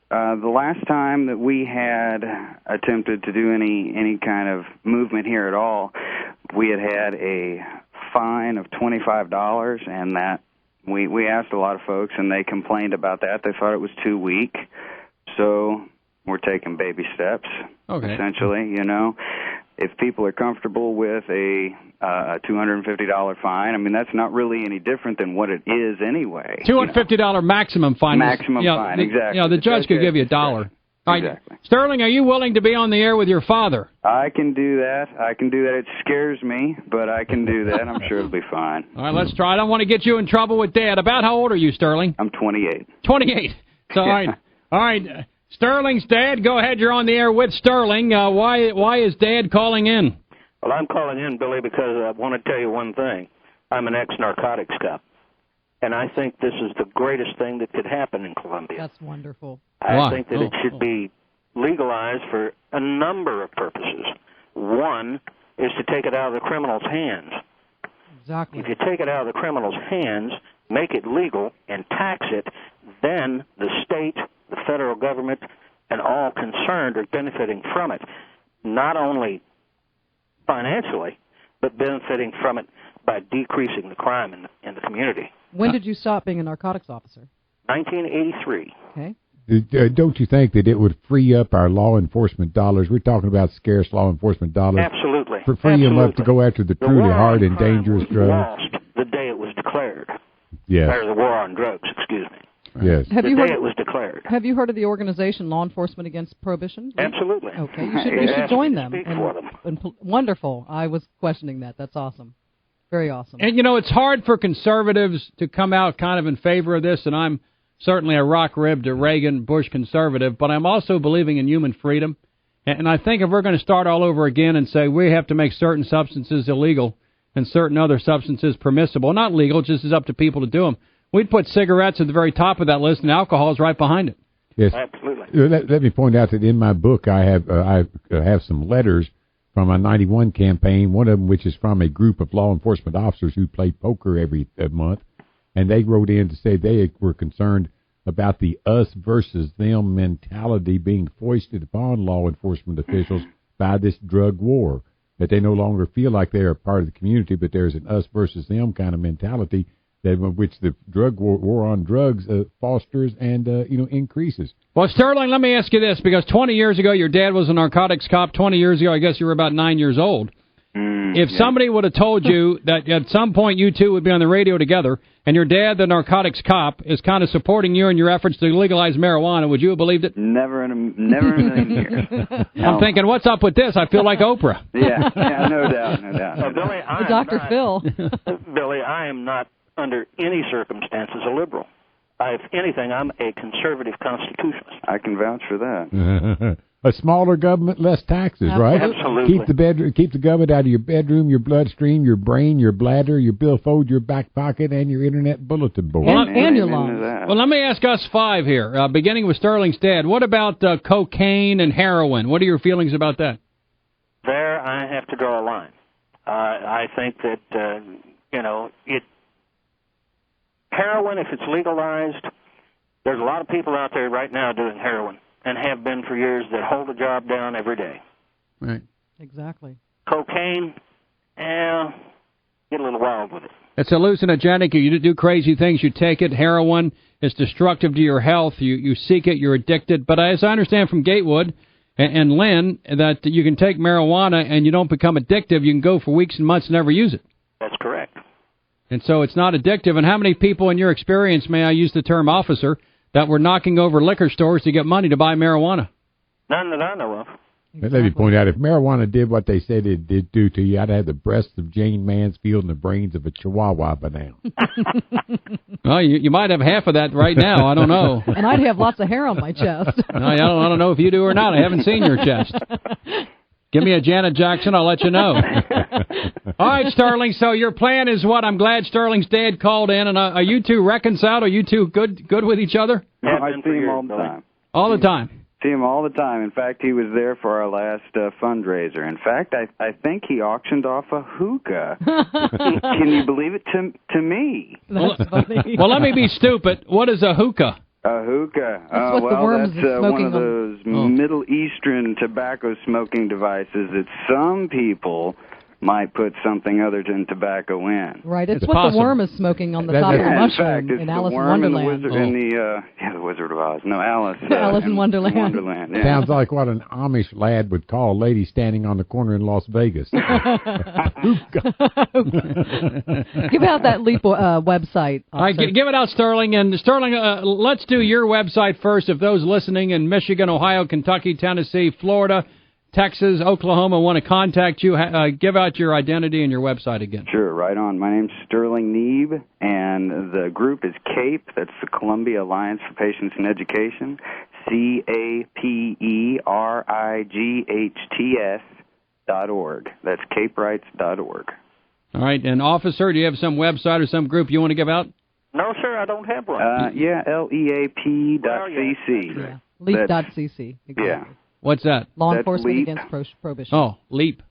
The last time that we had attempted to do any kind of movement here at all, we had a fine of $25, and that we asked a lot of folks, and they complained about that. They thought it was too weak, so we're taking baby steps, essentially, If people are comfortable with a $250 fine, I mean, that's not really any different than what it is anyway. $250 maximum fine. Maximum fine, exactly. The judge could give you $1. All right, exactly. Sterling, are you willing to be on the air with your father? I can do that. It scares me, but I can do that. I'm sure it'll be fine. All right, let's try. I don't want to get you in trouble with Dad. About how old are you, Sterling? I'm 28. 28. So, all right. Sterling's dad, go ahead. You're on the air with Sterling. Why is Dad calling in? Well, I'm calling in, Billy, because I want to tell you one thing. I'm an ex-narcotics cop, and I think this is the greatest thing that could happen in Columbia. That's wonderful. I think that it should be legalized for a number of purposes. One is to take it out of the criminal's hands. Exactly. If you take it out of the criminal's hands, make it legal, and tax it, then the state, the federal government, and all concerned are benefiting from it, not only financially, but benefiting from it by decreasing the crime in the community. When did you stop being a narcotics officer? 1983. Okay. Don't you think that it would free up our law enforcement dollars? We're talking about scarce law enforcement dollars. Absolutely. For freeing them up to go after the truly hard and dangerous drugs. Lost the day it was declared. Yes. Or the war on drugs, excuse me. Yes. The day it was declared. Have you heard of the organization Law Enforcement Against Prohibition? Absolutely. Okay, you should join them. Wonderful. I was questioning that. That's awesome. Very awesome. And, it's hard for conservatives to come out kind of in favor of this, and I'm certainly a rock-ribbed Reagan, Bush conservative, but I'm also believing in human freedom. And I think if we're going to start all over again and say we have to make certain substances illegal and certain other substances permissible, not legal, just is up to people to do them, we'd put cigarettes at the very top of that list, and alcohol is right behind it. Yes, absolutely. Let me point out that in my book I have some letters from a '91 campaign. One of them, which is from a group of law enforcement officers who play poker every month, and they wrote in to say they were concerned about the us versus them mentality being foisted upon law enforcement officials by this drug war. That they no longer feel like they're a part of the community, but there's an us versus them kind of mentality that which the drug war on drugs fosters and increases. Well, Sterling, let me ask you this, because 20 years ago your dad was a narcotics cop. 20 years ago, I guess you were about 9 years old. If somebody would have told you that at some point you two would be on the radio together, and your dad, the narcotics cop, is kind of supporting you in your efforts to legalize marijuana, would you have believed it? Never in a million years. I'm thinking, what's up with this? I feel like Oprah. Yeah, no doubt. Billy, Dr. Phil. Billy, I am not under any circumstances a liberal. If anything, I'm a conservative constitutionalist. I can vouch for that. A smaller government, less taxes, right? Absolutely. Keep the government out of your bedroom, your bloodstream, your brain, your bladder, your billfold, your back pocket, and your internet bulletin board. And your lungs. Well, let me ask us five here, beginning with Sterling's dad. What about cocaine and heroin? What are your feelings about that? There, I have to draw a line. I think that, Heroin, if it's legalized, there's a lot of people out there right now doing heroin and have been for years that hold a job down every day. Right. Exactly. Cocaine, get a little wild with it. It's hallucinogenic. You do crazy things. You take it. Heroin is destructive to your health. You seek it. You're addicted. But as I understand from Gatewood and Lynn, that you can take marijuana and you don't become addictive. You can go for weeks and months and never use it. That's correct. And so it's not addictive. And how many people in your experience, may I use the term officer, that were knocking over liquor stores to get money to buy marijuana? None that I know of. Exactly. Let me point out, if marijuana did what they said it did do to you, I'd have the breasts of Jane Mansfield and the brains of a Chihuahua by now. Well, you might have half of that right now. I don't know. And I'd have lots of hair on my chest. I don't know if you do or not. I haven't seen your chest. Give me a Janet Jackson, I'll let you know. All right, Sterling, so your plan is what? I'm glad Sterling's dad called in. And are you two reconciled? Are you two good with each other? Yeah, I see him all the time. All the time? See him all the time. In fact, he was there for our last fundraiser. In fact, I think he auctioned off a hookah. Can you believe it? To me. That's funny. Well, let me be stupid. What is a hookah? A hookah. That's what the worms that's are one of smoking those Middle Eastern tobacco smoking devices that some people might put something other than tobacco in. Right, it's what the worm is smoking on the top of the mushroom in Alice in Wonderland. The Wizard of Oz. No, Alice. Alice in Wonderland. Yeah. Sounds like what an Amish lad would call a lady standing on the corner in Las Vegas. Give out that Leap website. All right, give it out, Sterling. And Sterling, let's do your website first. If those listening in Michigan, Ohio, Kentucky, Tennessee, Florida, Texas, Oklahoma want to contact you, give out your identity and your website again. Sure, right on. My name's Sterling Neeb, and the group is CAPE. That's the Columbia Alliance for Patients in Education. CAPERIGHTS.org. That's caperights.org. All right, and officer, do you have some website or some group you want to give out? No, sir, I don't have one. LEAP.cc. Yeah. Leap.cc. Exactly. Yeah. What's that? Law Enforcement Against Prohibition. Oh, LEAP.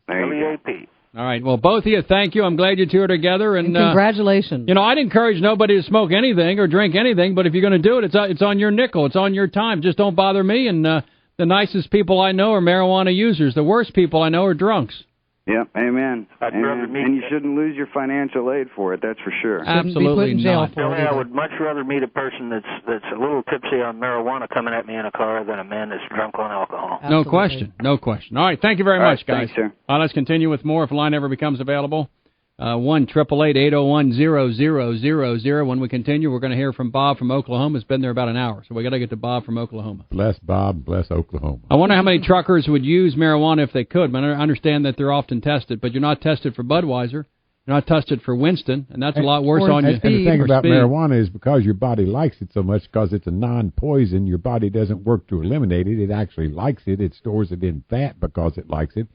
LEAP. All right. Well, both of you, thank you. I'm glad you two are together. And congratulations. I'd encourage nobody to smoke anything or drink anything, but if you're going to do it, it's on your nickel. It's on your time. Just don't bother me. And the nicest people I know are marijuana users. The worst people I know are drunks. Yep, amen. Rather and you shouldn't lose your financial aid for it, that's for sure. Absolutely not. I would much rather meet a person that's a little tipsy on marijuana coming at me in a car than a man that's drunk on alcohol. Absolutely. No question. All right, thank you very much, guys. Thanks, sir. Let's continue with more if a line ever becomes available. 1-888-801-0000. When we continue, we're going to hear from Bob from Oklahoma. It's been there about an hour, so we got to get to Bob from Oklahoma. Bless Bob, bless Oklahoma. I wonder how many truckers would use marijuana if they could. I understand that they're often tested, but you're not tested for Budweiser. You're not tested for Winston, and that's a lot worse on you. And the thing about marijuana is because your body likes it so much, because it's a non-poison, your body doesn't work to eliminate it. It actually likes it. It stores it in fat because it likes it.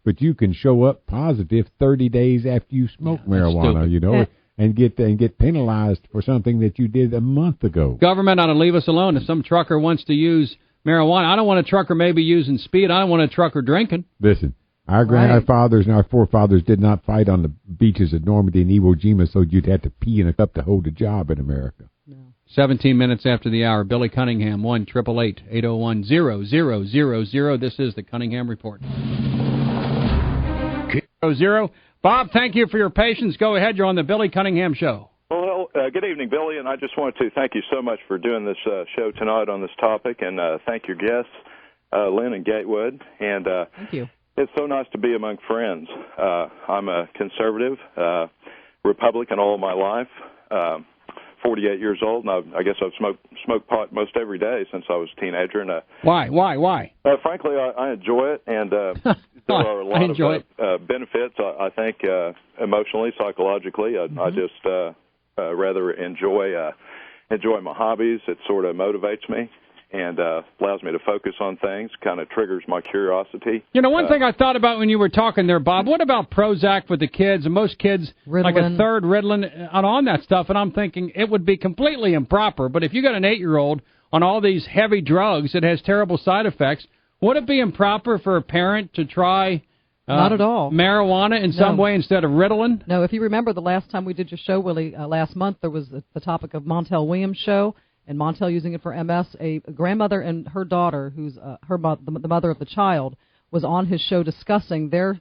But you can show up positive 30 days after you smoke marijuana, and get penalized for something that you did a month ago. Government ought to leave us alone. If some trucker wants to use marijuana, I don't want a trucker maybe using speed. I don't want a trucker drinking. Listen, our grandfathers and our forefathers did not fight on the beaches of Normandy and Iwo Jima so you'd have to pee in a cup to hold a job in America. No. 17 minutes after the hour. Billy Cunningham, 1-888-801-0000. This is the Cunningham Report. 00. Bob, thank you for your patience. Go ahead. You're on the Billy Cunningham Show. Well, good evening, Billy, and I just wanted to thank you so much for doing this show tonight on this topic, and thank your guests, Lynn and Gatewood. And thank you. It's so nice to be among friends. I'm a conservative, Republican all my life, 48 years old, and I guess I've smoked pot most every day since I was a teenager. And Why? Frankly, I enjoy it, and there are a lot of benefits, I think, emotionally, psychologically. I just rather enjoy my hobbies. It sort of motivates me and allows me to focus on things, kind of triggers my curiosity. One thing I thought about when you were talking there, Bob, what about Prozac with the kids? And most kids, Ritalin. like a third Ritalin, on that stuff, and I'm thinking it would be completely improper. But if you got an 8-year-old on all these heavy drugs that has terrible side effects, would it be improper for a parent to try Not at all. Marijuana in some way instead of Ritalin? No, if you remember the last time we did your show, Willie, last month, there was the topic of Montel Williams' show, and Montel using it for MS. A grandmother and her daughter, who's the mother of the child, was on his show discussing their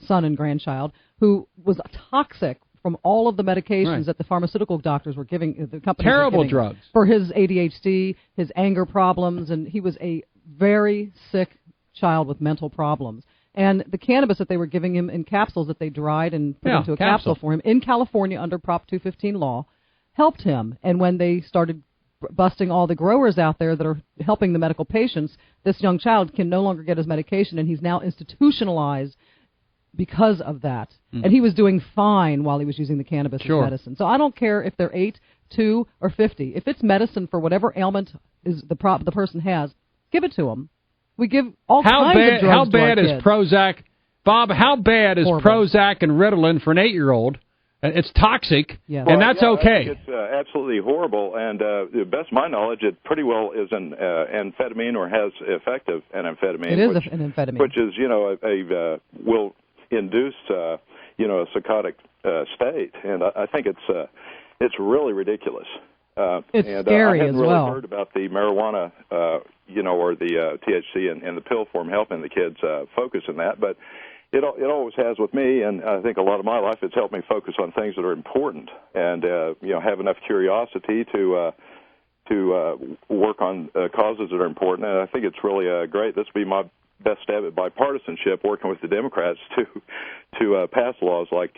son and grandchild, who was toxic from all of the medications that the pharmaceutical doctors were giving, the companies terrible were giving drugs for his ADHD, his anger problems, and he was a very sick child with mental problems. And the cannabis that they were giving him in capsules that they dried and put into a capsule for him in California under Prop 215 law helped him. And when they started busting all the growers out there that are helping the medical patients, this young child can no longer get his medication, and he's now institutionalized because of that. And he was doing fine while he was using the cannabis as medicine. So I don't care if they're 8, 2, or 50. If it's medicine for whatever ailment is the person has, give it to them. We give all kinds of drugs How to bad our is kids. Prozac? Bob, how bad is Horrible. Prozac and Ritalin for an 8-year-old? It's toxic, and that's okay. It's absolutely horrible, and to the best of my knowledge, it pretty well is an amphetamine or has effective an amphetamine. It is an amphetamine. Which is, will induce, a psychotic state, and I think it's really ridiculous. It's and, scary I hadn't as really well. heard about the marijuana, or the THC and the pill form helping the kids focus on that, but it always has with me, and I think a lot of my life it's helped me focus on things that are important, and have enough curiosity to work on causes that are important. And I think it's really great. This will be my best stab at bipartisanship, working with the Democrats to pass laws like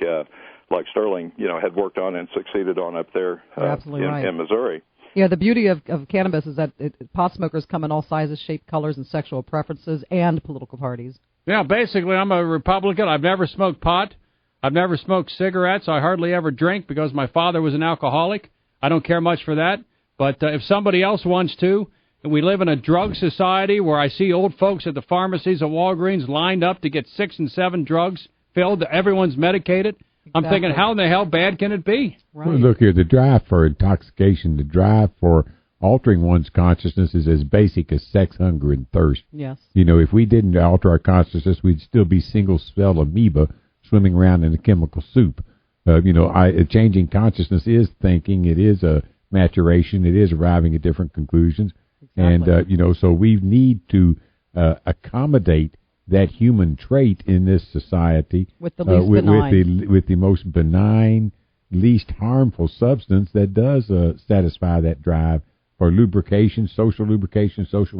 Sterling, had worked on and succeeded on up there in Missouri. Yeah, the beauty of cannabis is that pot smokers come in all sizes, shapes, colors, and sexual preferences, and political parties. Yeah, basically, I'm a Republican. I've never smoked pot. I've never smoked cigarettes. I hardly ever drink because my father was an alcoholic. I don't care much for that. But if somebody else wants to, and we live in a drug society where I see old folks at the pharmacies at Walgreens lined up to get 6 and 7 drugs filled, everyone's medicated. I'm thinking, how in the hell bad can it be? Right. Well, look here, the drive for intoxication, the drive for altering one's consciousness is as basic as sex, hunger, and thirst. Yes. If we didn't alter our consciousness, we'd still be single-cell amoeba swimming around in a chemical soup. Changing consciousness is thinking. It is a maturation. It is arriving at different conclusions. Exactly. And, so we need to accommodate that human trait in this society with the least benign. with the most benign, least harmful substance that does satisfy that drive for lubrication, social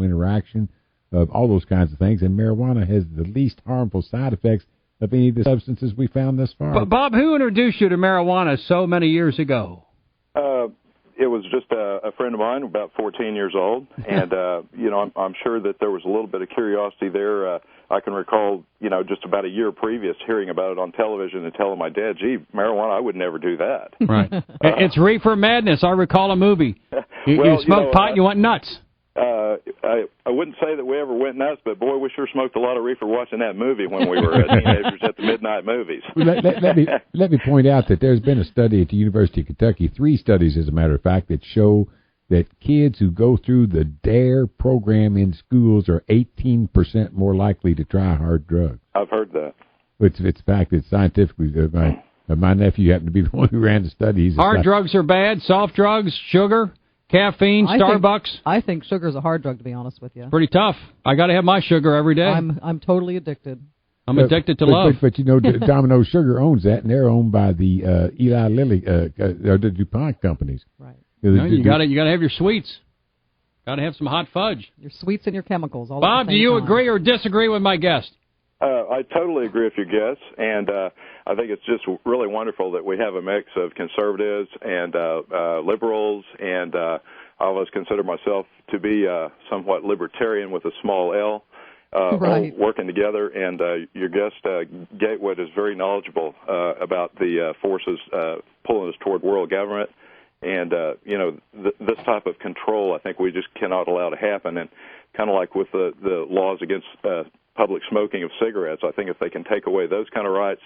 interaction, all those kinds of things. And marijuana has the least harmful side effects of any of the substances we found thus far. But Bob, who introduced you to marijuana so many years ago? It was just a friend of mine, about 14 years old, and I'm sure that there was a little bit of curiosity there. I can recall, just about a year previous, hearing about it on television and telling my dad, "Gee, marijuana, I would never do that." Right. It's reefer madness. I recall a movie. You smoke pot, you went nuts. I wouldn't say that we ever went nuts, but boy, we sure smoked a lot of reefer watching that movie when we were teenagers at the midnight movies. Let me point out that there's been a study at the University of Kentucky, 3 studies as a matter of fact, that show that kids who go through the DARE program in schools are 18% more likely to try hard drugs. I've heard that. It's fact. It's scientifically. My nephew happened to be the one who ran the studies. Hard drugs are bad. Soft drugs, sugar, caffeine, Starbucks. I think sugar's a hard drug, to be honest with you. Pretty tough. I got to have my sugar every day. I'm totally addicted. I'm addicted to love. But Domino Sugar owns that, and they're owned by the Eli Lilly or the DuPont companies. Right. You got to have your sweets. Got to have some hot fudge. Your sweets and your chemicals. All Bob, do you agree or disagree with my guest? I totally agree with your guest, and I think it's just really wonderful that we have a mix of conservatives and liberals, and I always consider myself to be somewhat libertarian with a small L, all working together. And your guest, Gatewood, is very knowledgeable about the forces pulling us toward world government. And, this type of control, I think we just cannot allow to happen. And kind of like with the laws against public smoking of cigarettes, I think if they can take away those kind of rights,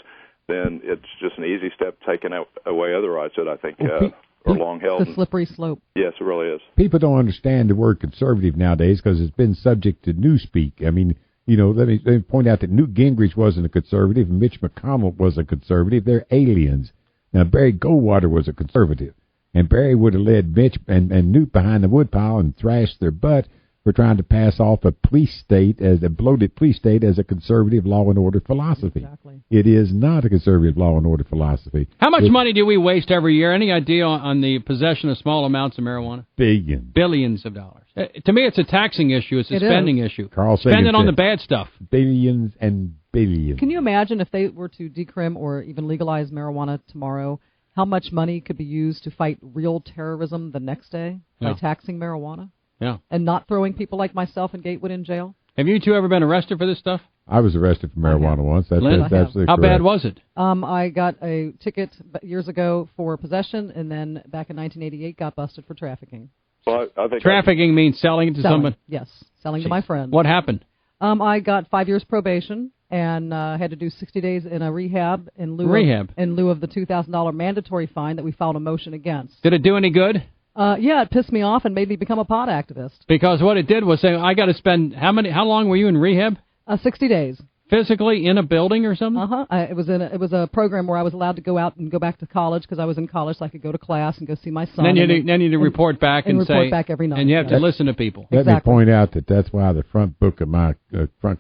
then it's just an easy step taking away other rights that I think are long held. It's a slippery slope. Yes, it really is. People don't understand the word conservative nowadays because it's been subject to newspeak. I mean, let me point out that Newt Gingrich wasn't a conservative, and Mitch McConnell was a conservative. They're aliens. Now, Barry Goldwater was a conservative, and Barry would have led Mitch and Newt behind the woodpile and thrashed their butt for trying to pass off a bloated police state as a conservative law and order philosophy. Exactly. It is not a conservative law and order philosophy. How much money do we waste every year? Any idea on the possession of small amounts of marijuana? Billions of dollars. To me, it's a taxing issue. It's a spending issue. Spend it on the bad stuff. Billions and billions. Can you imagine if they were to decrim or even legalize marijuana tomorrow, how much money could be used to fight real terrorism the next day by taxing marijuana? Yeah. And not throwing people like myself and Gatewood in jail? Have you two ever been arrested for this stuff? I was arrested for marijuana once. That's absolutely How correct. bad was it? I got a ticket years ago for possession, and then back in 1988 got busted for trafficking. Well, I think trafficking means selling it to someone? Yes, selling to my friend. What happened? I got 5 years probation and had to do 60 days in a rehab in lieu of the $2,000 mandatory fine that we filed a motion against. Did it do any good? Yeah, it pissed me off and made me become a pot activist. Because what it did was say, I got to spend, how long were you in rehab? 60 days. Physically in a building or something? It was a program where I was allowed to go out and go back to college because I was in college, so I could go to class and go see my son. Then you report back and say, report back every night. And you have to listen to people. Let me point out that's why the front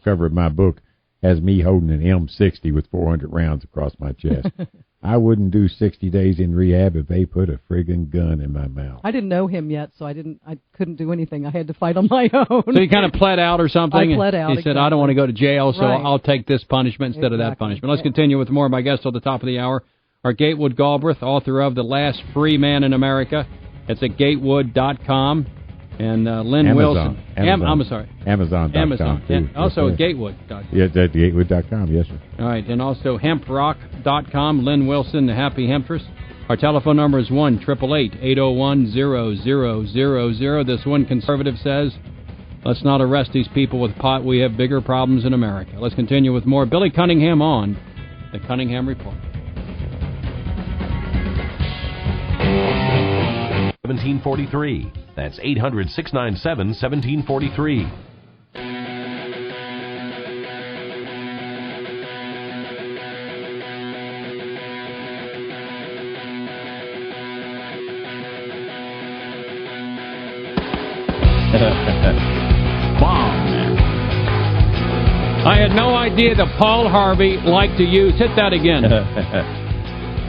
cover of my book has me holding an M60 with 400 rounds across my chest. I wouldn't do 60 days in rehab if they put a friggin' gun in my mouth. I didn't know him yet, so I couldn't do anything. I had to fight on my own. So you kind of pled out or something? I pled out. He said, I don't want to go to jail, so I'll take this punishment instead of that punishment. Let's continue with more of my guests at the top of the hour. Our Gatewood Galbraith, author of The Last Free Man in America. It's at gatewood.com. And Lynn Wilson. I'm sorry. Amazon.com. And also at Gatewood.com. Yeah, it's at Gatewood.com, yes, sir. All right, and also hemprock.com. Lynn Wilson, the Happy Hemptress. Our telephone number is 1-888-801-0000. This one conservative says, let's not arrest these people with pot. We have bigger problems in America. Let's continue with more. Billy Cunningham on the Cunningham Report. 1743. That's 800-697-1743. Bomb. I had no idea that Paul Harvey liked to use... Hit that again.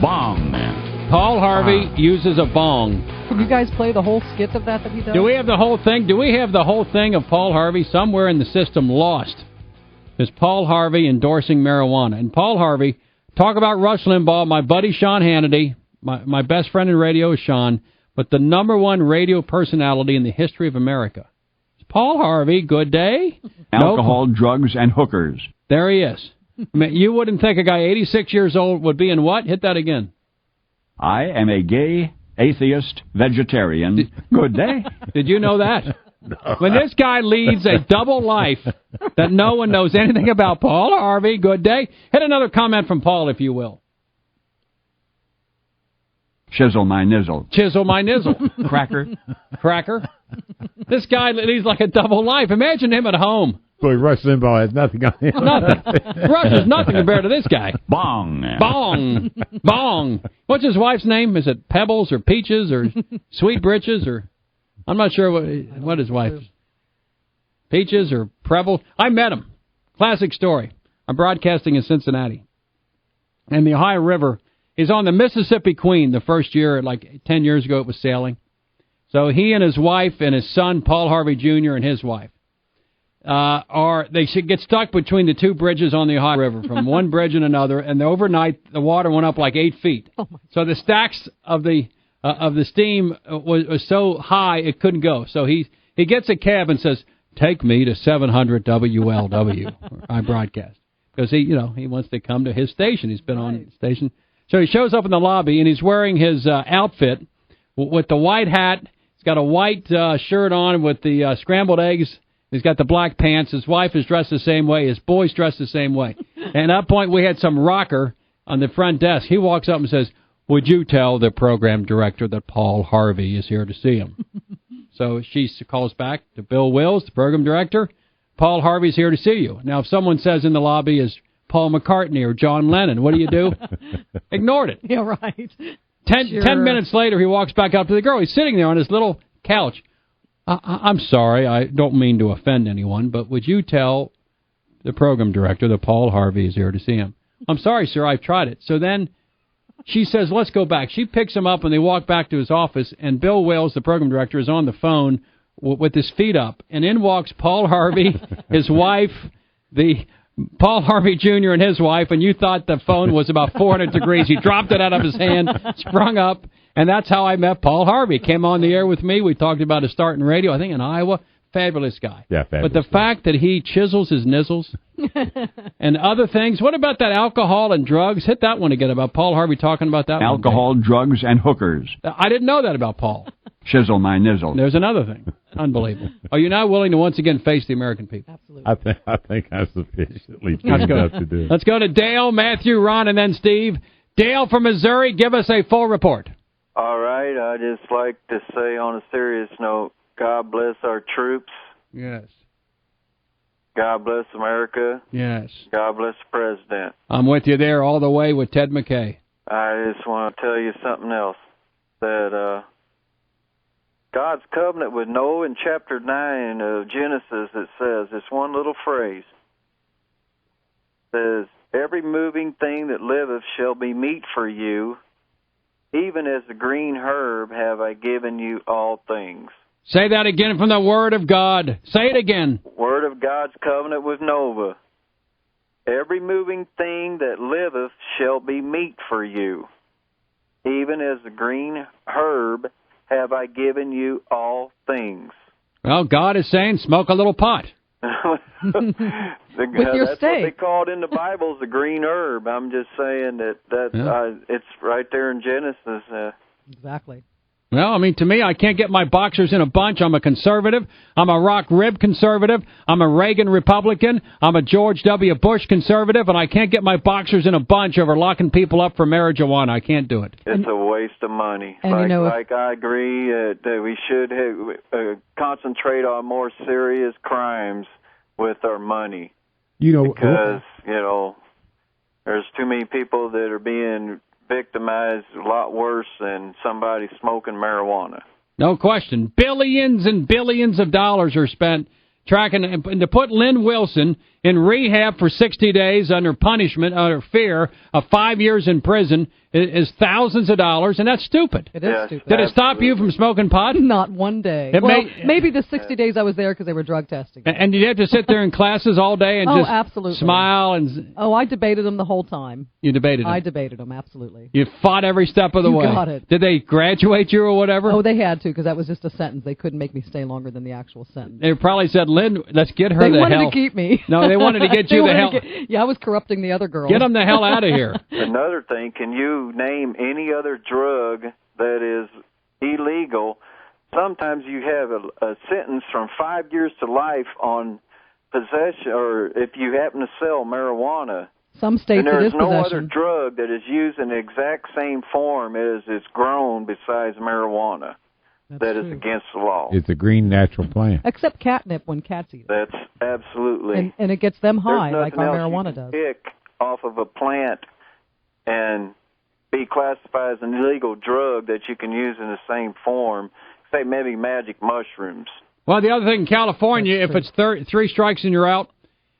Bomb. Paul Harvey uses a bong. Can you guys play the whole skit of that he does? Do we have the whole thing? Do we have the whole thing of Paul Harvey somewhere in the system lost? Is Paul Harvey endorsing marijuana? And Paul Harvey, talk about Rush Limbaugh, my buddy Sean Hannity, my best friend in radio is Sean, but the number one radio personality in the history of America. Paul Harvey, good day. Alcohol, drugs, and hookers. There he is. You wouldn't think a guy 86 years old would be in what? Hit that again. I am a gay, atheist, vegetarian. Good day. Did you know that? No. When this guy leads a double life that no one knows anything about, Paul Harvey, good day. Hit another comment from Paul, if you will. Chisel my nizzle. Chisel my nizzle. Cracker. This guy leads like a double life. Imagine him at home. Boy, Rush Limbaugh has nothing on him. Nothing. Rush is nothing compared to this guy. Bong. Bong. Bong. What's his wife's name? Is it Pebbles or Peaches or Sweet Britches or... I'm not sure what his wife is. Peaches or Preble. I met him. Classic story. I'm broadcasting in Cincinnati. And the Ohio River is on the Mississippi Queen the first year, like 10 years ago it was sailing. So he and his wife and his son, Paul Harvey Jr. and his wife, they should get stuck between the two bridges on the Ohio River, from one bridge and another, and overnight the water went up like 8 feet. So the stacks of the steam was so high it couldn't go. So he gets a cab and says, "Take me to 700 WLW." I broadcast because he wants to come to his station. He's been on the station. So he shows up in the lobby and he's wearing his outfit with the white hat. He's got a white shirt on with the scrambled eggs. He's got the black pants. His wife is dressed the same way. His boy's dressed the same way. And at that point, we had some rocker on the front desk. He walks up and says, "Would you tell the program director that Paul Harvey is here to see him?" So she calls back to Bill Wills, the program director. Paul Harvey's here to see you. Now, if someone says in the lobby is Paul McCartney or John Lennon, what do? Ignored it. Yeah, right. 10 minutes later, he walks back up to the girl. He's sitting there on his little couch. I'm sorry, I don't mean to offend anyone, but would you tell the program director that Paul Harvey is here to see him? I'm sorry, sir, I've tried it. So then she says, let's go back. She picks him up, and they walk back to his office, and Bill Wills, the program director, is on the phone with his feet up. And in walks Paul Harvey, his wife, Paul Harvey Jr. and his wife, and you thought the phone was about 400 degrees. He dropped it out of his hand, sprung up, and that's how I met Paul Harvey. Came on the air with me. We talked about his start in radio, I think in Iowa. Fabulous guy. Yeah, fabulous. But the fact that he chisels his nizzles and other things. What about that alcohol and drugs? Hit that one again about Paul Harvey talking about that Alcohol, drugs, and hookers. I didn't know that about Paul. Chisel my nizzle. There's another thing. Unbelievable. Are you now willing to once again face the American people? Absolutely. I think I'm sufficiently tuned up to do it. Let's go to Dale, Matthew, Ron, and then Steve. Dale from Missouri, give us a full report. All right. I just like to say on a serious note, God bless our troops. Yes. God bless America. Yes. God bless the President. I'm with you there all the way with Ted McKay. I just want to tell you something else. That God's covenant with Noah in chapter 9 of Genesis, it says, this one little phrase, says, every moving thing that liveth shall be meat for you, even as the green herb have I given you all things. Say that again from the Word of God. Say it again. Word of God's covenant with Noah. Every moving thing that liveth shall be meat for you. Even as the green herb have I given you all things. Well, God is saying, smoke a little pot. With your that's steak. What they call it in the Bible, is the green herb. I'm just saying that it's right there in Genesis. Exactly. Well, I mean, to me, I can't get my boxers in a bunch. I'm a conservative. I'm a rock rib conservative. I'm a Reagan Republican. I'm a George W. Bush conservative, and I can't get my boxers in a bunch over locking people up for marijuana. I can't do it. It's a waste of money. And like I agree that we should concentrate on more serious crimes with our money. Because, there's too many people that are being victimized a lot worse than somebody smoking marijuana. No question. Billions and billions of dollars are spent tracking, and to put Lynn Wilson in rehab for 60 days under punishment, under fear of 5 years in prison is thousands of dollars, and that's stupid. It is stupid. Did it stop you from smoking pot? Not one day. Maybe the 60 days I was there because they were drug testing. And you have to sit there in classes all day and just absolutely. smile and... Oh, I debated them the whole time. You debated them? I debated them, absolutely. You fought every step of the way. You got it. Did they graduate you or whatever? Oh, they had to, because that was just a sentence. They couldn't make me stay longer than the actual sentence. They probably said, Lynn, let's get her the hell. They wanted to keep me. No, they wanted to get you the hell. I was corrupting the other girls. Get them the hell out of here. Another thing, can you name any other drug that is illegal? Sometimes you have a sentence from 5 years to life on possession, or if you happen to sell marijuana. Some states and there's it is no possession. other drug that is used in the exact same form as it's grown besides marijuana. That is against the law. It's a green natural plant. Except catnip when cats eat it. That's absolutely. And it gets them high, There's like nothing our else marijuana you can does. pick off of a plant and be classified as an illegal drug that you can use in the same form. Say maybe magic mushrooms. Well, the other thing in California, if it's 3 strikes and you're out,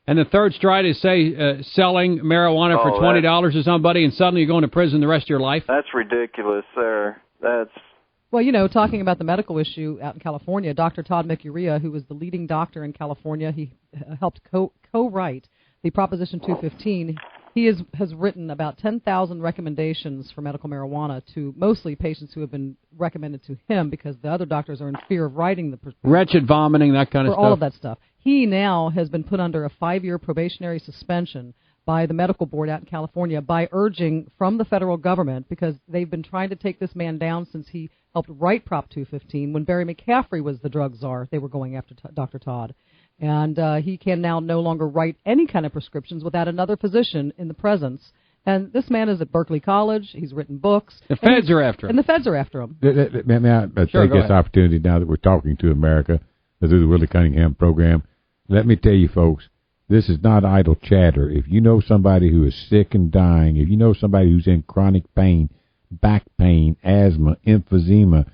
and the third strike is, say, selling marijuana for $20 to somebody, and suddenly you're going to prison the rest of your life? That's ridiculous, sir. That's... Well, talking about the medical issue out in California, Dr. Todd McUrea, who was the leading doctor in California, he helped co-write the Proposition 215. He has written about 10,000 recommendations for medical marijuana to mostly patients who have been recommended to him because the other doctors are in fear of writing the prescription. Wretched vomiting, that kind of stuff. For all of that stuff. He now has been put under a 5-year probationary suspension by the medical board out in California by urging from the federal government, because they've been trying to take this man down since he helped write Prop 215. When Barry McCaffrey was the drug czar, they were going after Dr. Todd. And he can now no longer write any kind of prescriptions without another physician in the presence. And this man is at Berkeley College. He's written books. The feds are after him. And the feds are after him. May I take this opportunity now that we're talking to America through the Willie Cunningham program? Let me tell you, folks, this is not idle chatter. If you know somebody who is sick and dying, if you know somebody who's in chronic pain, back pain, asthma, emphysema,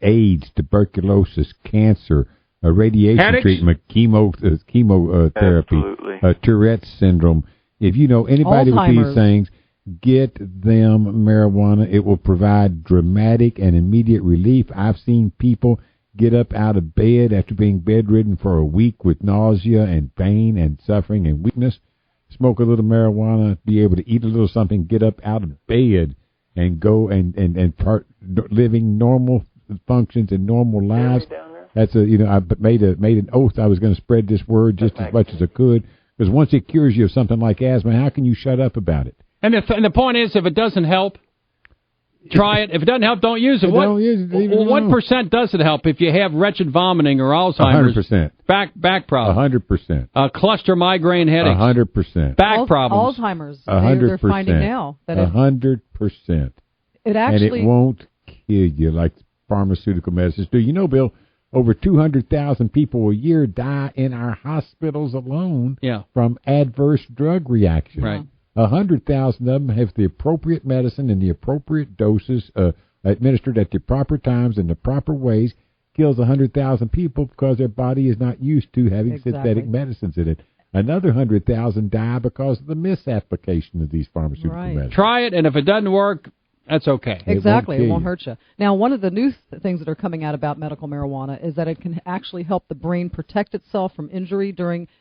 AIDS, tuberculosis, cancer, radiation Headaches? treatment, chemotherapy, Tourette's syndrome, if you know anybody with these things, get them marijuana. It will provide dramatic and immediate relief. I've seen people get up out of bed after being bedridden for a week with nausea and pain and suffering and weakness. Smoke a little marijuana, be able to eat a little something, get up out of bed and go and living normal functions and normal lives. That's I made an oath I was going to spread this word just as much as I could, because once it cures you of something like asthma, how can you shut up about it? And the point is, if it doesn't help, try it. If it doesn't help, don't use it. Don't use it. What percent does it help if you have wretched vomiting or Alzheimer's? 100%. Back problem. 100%. Cluster migraine headaches. 100%. Back problems. Alzheimer's. 100%. They're finding now that 100%. It actually, and it won't kill you like pharmaceutical medicines do. You know, Bill, over 200,000 people a year die in our hospitals alone from adverse drug reactions. Right. 100,000 of them have the appropriate medicine in the appropriate doses, administered at the proper times in the proper ways. Kills 100,000 people because their body is not used to having synthetic medicines in it. Another 100,000 die because of the misapplication of these pharmaceutical medicines. Try it, and if it doesn't work, that's okay. Exactly. It won't hurt you. Now, one of the new things that are coming out about medical marijuana is that it can actually help the brain protect itself from injury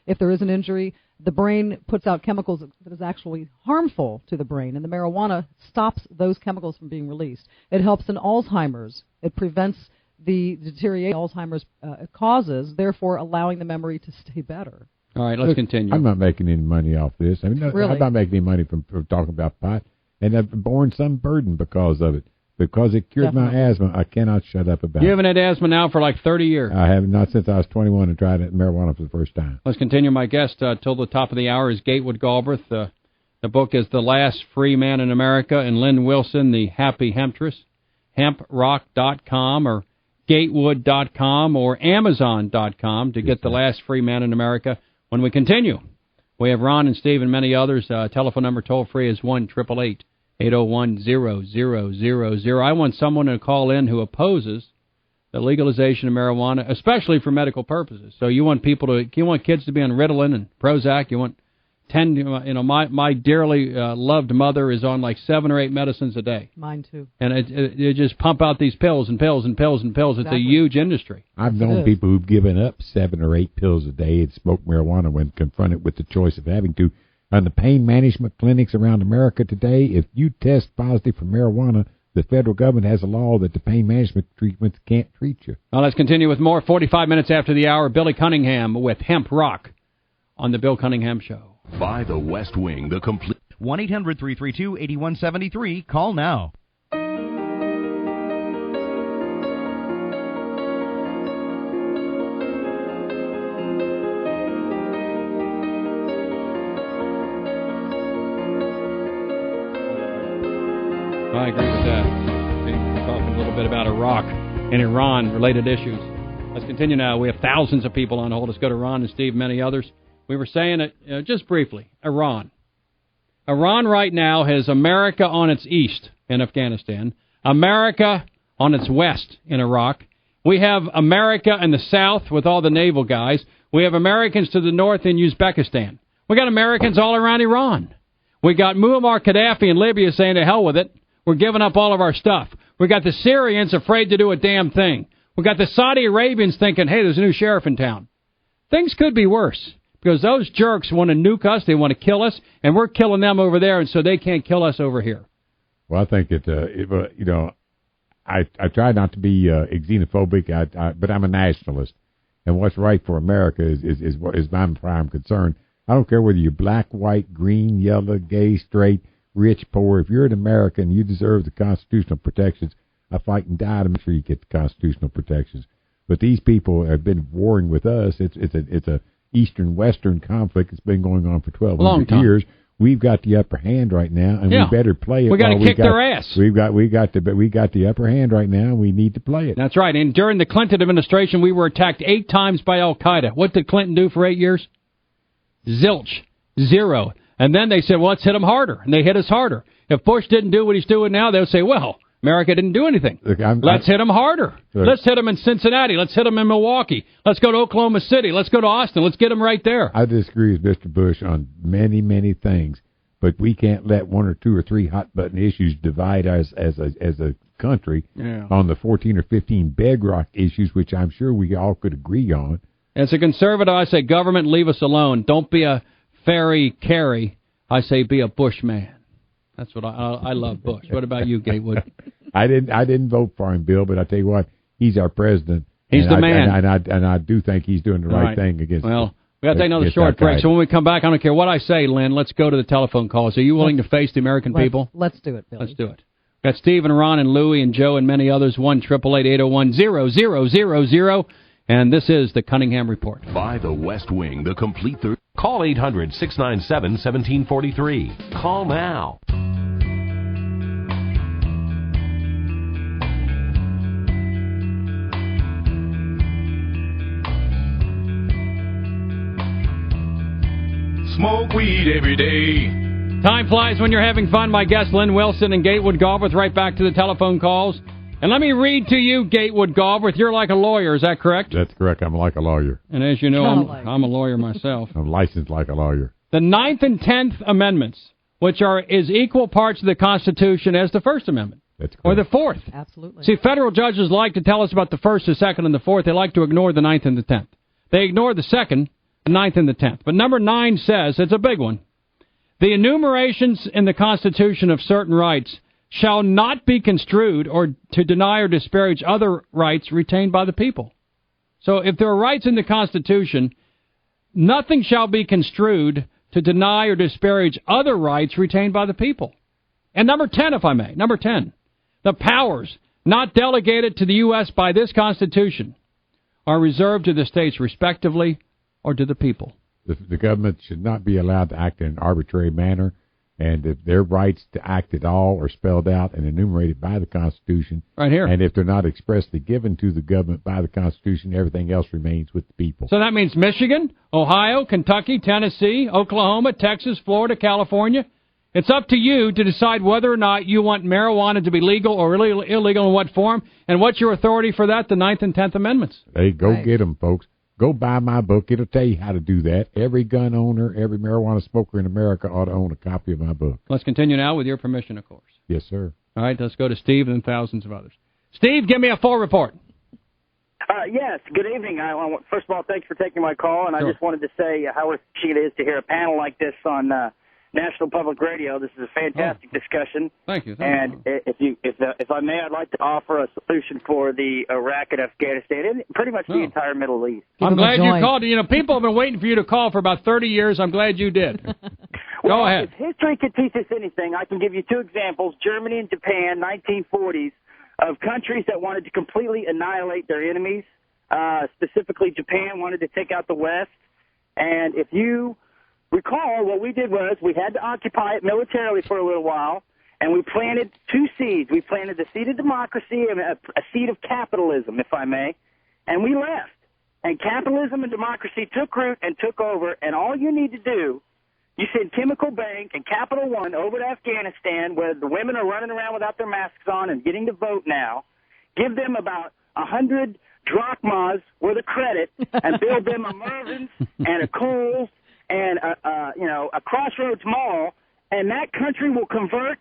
if there is an injury. The brain puts out chemicals that is actually harmful to the brain, and the marijuana stops those chemicals from being released. It helps in Alzheimer's. It prevents the deterioration Alzheimer's causes, therefore allowing the memory to stay better. All right, let's continue. I'm not making any money off this. I mean, really? I'm not making any money from talking about pot, and I've borne some burden because of it. Because it cured my asthma, I cannot shut up about it. You haven't had asthma now for like 30 years. I have not since I was 21 and tried marijuana for the first time. Let's continue. My guest till the top of the hour is Gatewood Galbraith. The book is The Last Free Man in America, and Lynn Wilson, The Happy Hemptress. Hemprock.com or Gatewood.com or Amazon.com to get The Last Free Man in America. When we continue, we have Ron and Steve and many others. Telephone number toll free is 1-888-801-0000. I want someone to call in who opposes the legalization of marijuana, especially for medical purposes. So you want kids to be on Ritalin and Prozac. You want 10. My dearly loved mother is on like 7 or 8 medicines a day. Mine too. And it just pump out these pills and pills and pills and pills. Exactly. It's a huge industry. I've known people who've given up 7 or 8 pills a day and smoked marijuana when confronted with the choice of having to. On the pain management clinics around America today, if you test positive for marijuana, the federal government has a law that the pain management treatments can't treat you. Now let's continue with more. 45 minutes after the hour, Billy Cunningham with Hemp Rock on the Bill Cunningham Show. By the West Wing, the complete 1-800-332-8173. Call now. I agree with that. We're talking a little bit about Iraq and Iran-related issues. Let's continue now. We have thousands of people on hold. Let's go to Ron and Steve, many others. We were saying it just briefly. Iran. Iran right now has America on its east in Afghanistan, America on its west in Iraq. We have America in the south with all the naval guys. We have Americans to the north in Uzbekistan. We got Americans all around Iran. We got Muammar Gaddafi in Libya saying to hell with it. We're giving up all of our stuff. We got the Syrians afraid to do a damn thing. We got the Saudi Arabians thinking, hey, there's a new sheriff in town. Things could be worse. Because those jerks want to nuke us, they want to kill us, and we're killing them over there, and so they can't kill us over here. Well, I think I try not to be xenophobic, but I'm a nationalist, and what's right for America is my prime concern. I don't care whether you're black, white, green, yellow, gay, straight, rich, poor. If you're an American, you deserve the constitutional protections. I fight and die to make sure you get the constitutional protections. But these people have been warring with us. It's a Eastern-Western conflict. It's been going on for 12 years. we've got the upper hand right now, and we better play it. We got to kick their ass. We got the upper hand right now, and we need to play it. That's right. And during the Clinton administration, we were attacked 8 times by Al-Qaeda. What did Clinton do for 8 years? Zilch. 0. And then they said, well, let's hit them harder. And they hit us harder. If Bush didn't do what he's doing now, they'll say, well, America didn't do anything. Look, let's hit them harder. Look. Let's hit them in Cincinnati. Let's hit them in Milwaukee. Let's go to Oklahoma City. Let's go to Austin. Let's get them right there. I disagree with Mr. Bush on many, many things, but we can't let 1 or 2 or 3 hot-button issues divide us as a country on the 14 or 15 bedrock issues, which I'm sure we all could agree on. As a conservative, I say, government, leave us alone. Don't be a fairy Carey. I say, be a Bush man. That's what I love Bush. What about you, Gatewood? I didn't vote for him, Bill, but I tell you what, he's our president. He's the man. And I do think he's doing the right thing against. Well, we got to take another short break. So when we come back, I don't care what I say, Lynn. Let's go to the telephone calls. Are you willing to face the American people? Let's do it, Billy. Let's do it. We got Steve and Ron and Louie and Joe and many others. 1-888-801-0000. And this is the Cunningham Report. By the West Wing, the complete third. Call 800-697-1743. Call now. Smoke weed every day. Time flies when you're having fun. My guests, Lynn Wilson and Gatewood Galbraith, right back to the telephone calls. And let me read to you, Gatewood Galbraith. You're like a lawyer, is that correct? That's correct. I'm like a lawyer. And as you know, I'm a lawyer myself. I'm licensed like a lawyer. The 9th and 10th Amendments, which is equal parts of the Constitution as the First Amendment. That's correct. Or the 4th. Absolutely. See, federal judges like to tell us about the 1st, the 2nd, and the 4th. They like to ignore the 9th and the 10th. They ignore the 2nd, the 9th, and the 10th. But number 9 says, it's a big one, the enumerations in the Constitution of certain rights shall not be construed or to deny or disparage other rights retained by the people. So if there are rights in the Constitution, nothing shall be construed to deny or disparage other rights retained by the people. And number 10, if I may, number 10, the powers not delegated to the U.S. by this Constitution are reserved to the states respectively or to the people. The government should not be allowed to act in an arbitrary manner, and if their rights to act at all are spelled out and enumerated by the Constitution, right here, and if they're not expressly given to the government by the Constitution, everything else remains with the people. So that means Michigan, Ohio, Kentucky, Tennessee, Oklahoma, Texas, Florida, California. It's up to you to decide whether or not you want marijuana to be legal or illegal in what form, and what's your authority for that, the 9th and 10th Amendments. Hey, go get them, folks. Go buy my book. It'll tell you how to do that. Every gun owner, every marijuana smoker in America ought to own a copy of my book. Let's continue now with your permission, of course. Yes, sir. All right, let's go to Steve and thousands of others. Steve, give me a full report. Yes, good evening. First of all, thanks for taking my call, and sure. I just wanted to say how appreciated it is to hear a panel like this on National Public Radio. This is a fantastic discussion. Thank you. And if I may, I'd like to offer a solution for the Iraq and Afghanistan and pretty much the entire Middle East. I'm glad you called. You know, people have been waiting for you to call for about 30 years. I'm glad you did. Go ahead. If history could teach us anything, I can give you 2 examples, Germany and Japan, 1940s, of countries that wanted to completely annihilate their enemies. Specifically, Japan wanted to take out the West. And if you recall, what we did was we had to occupy it militarily for a little while, and we planted 2 seeds. We planted the seed of democracy and a seed of capitalism, if I may, and we left. And capitalism and democracy took root and took over, and all you need to do, you send Chemical Bank and Capital One over to Afghanistan, where the women are running around without their masks on and getting to vote now, give them about 100 drachmas worth of credit, and build them a Mervyn's and a Kohl's and a Crossroads Mall, and that country will convert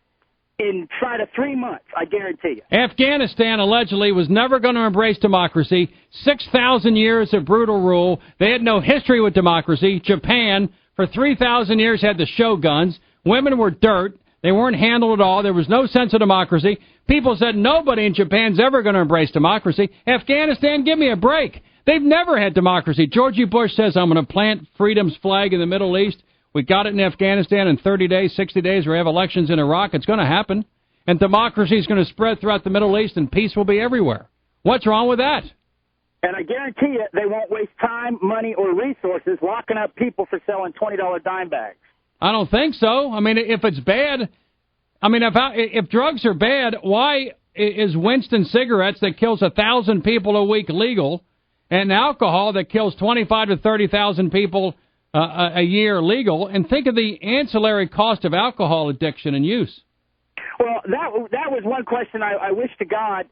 inside of 3 months, I guarantee you. Afghanistan allegedly was never going to embrace democracy. 6,000 years of brutal rule. They had no history with democracy. Japan, for 3,000 years, had the shoguns. Women were dirt. They weren't handled at all. There was no sense of democracy. People said nobody in Japan's ever going to embrace democracy. Afghanistan, give me a break. They've never had democracy. Georgie Bush says, I'm going to plant freedom's flag in the Middle East. We got it in Afghanistan in 30 days, 60 days. We have elections in Iraq. It's going to happen. And democracy is going to spread throughout the Middle East, and peace will be everywhere. What's wrong with that? And I guarantee you they won't waste time, money, or resources locking up people for selling $20 dime bags. I don't think so. I mean, if it's bad, I mean, if drugs are bad, why is Winston cigarettes that kills 1,000 people a week legal, and alcohol that kills 25 to 30,000 people a year legal? And think of the ancillary cost of alcohol addiction and use. Well, that was one question I wish to God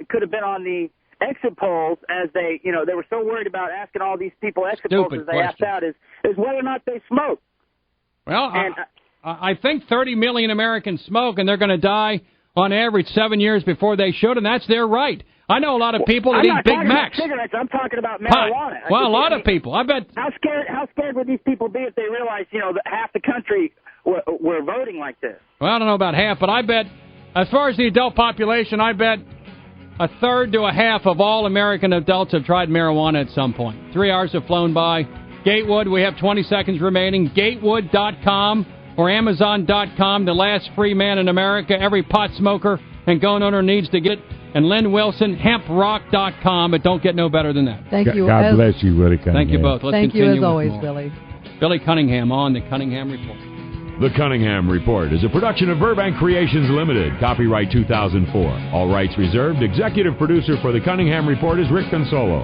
could have been on the exit polls, as they were so worried about asking all these people exit polls as they asked out, is whether or not they smoke. Well, I think 30 million Americans smoke, and they're going to die on average 7 years before they should, and that's their right. I know a lot of people that eat Big Macs. I'm not talking about cigarettes. I'm talking about marijuana. Well, a lot of people. I bet. How scared would these people be if they realized, that half the country were voting like this? Well, I don't know about half, but I bet, as far as the adult population, I bet a third to a half of all American adults have tried marijuana at some point. 3 hours have flown by. Gatewood, we have 20 seconds remaining. Gatewood.com or Amazon.com, the last free man in America. Every pot smoker and gun owner needs to get it. And Lynn Wilson, hemprock.com, but don't get no better than that. Thank you. God bless you, Willie Cunningham. Thank you both. Let's Thank you continue as always, more. Billy. Billy Cunningham on The Cunningham Report. The Cunningham Report is a production of Burbank Creations Limited. Copyright 2004. All rights reserved. Executive producer for The Cunningham Report is Rick Consolo.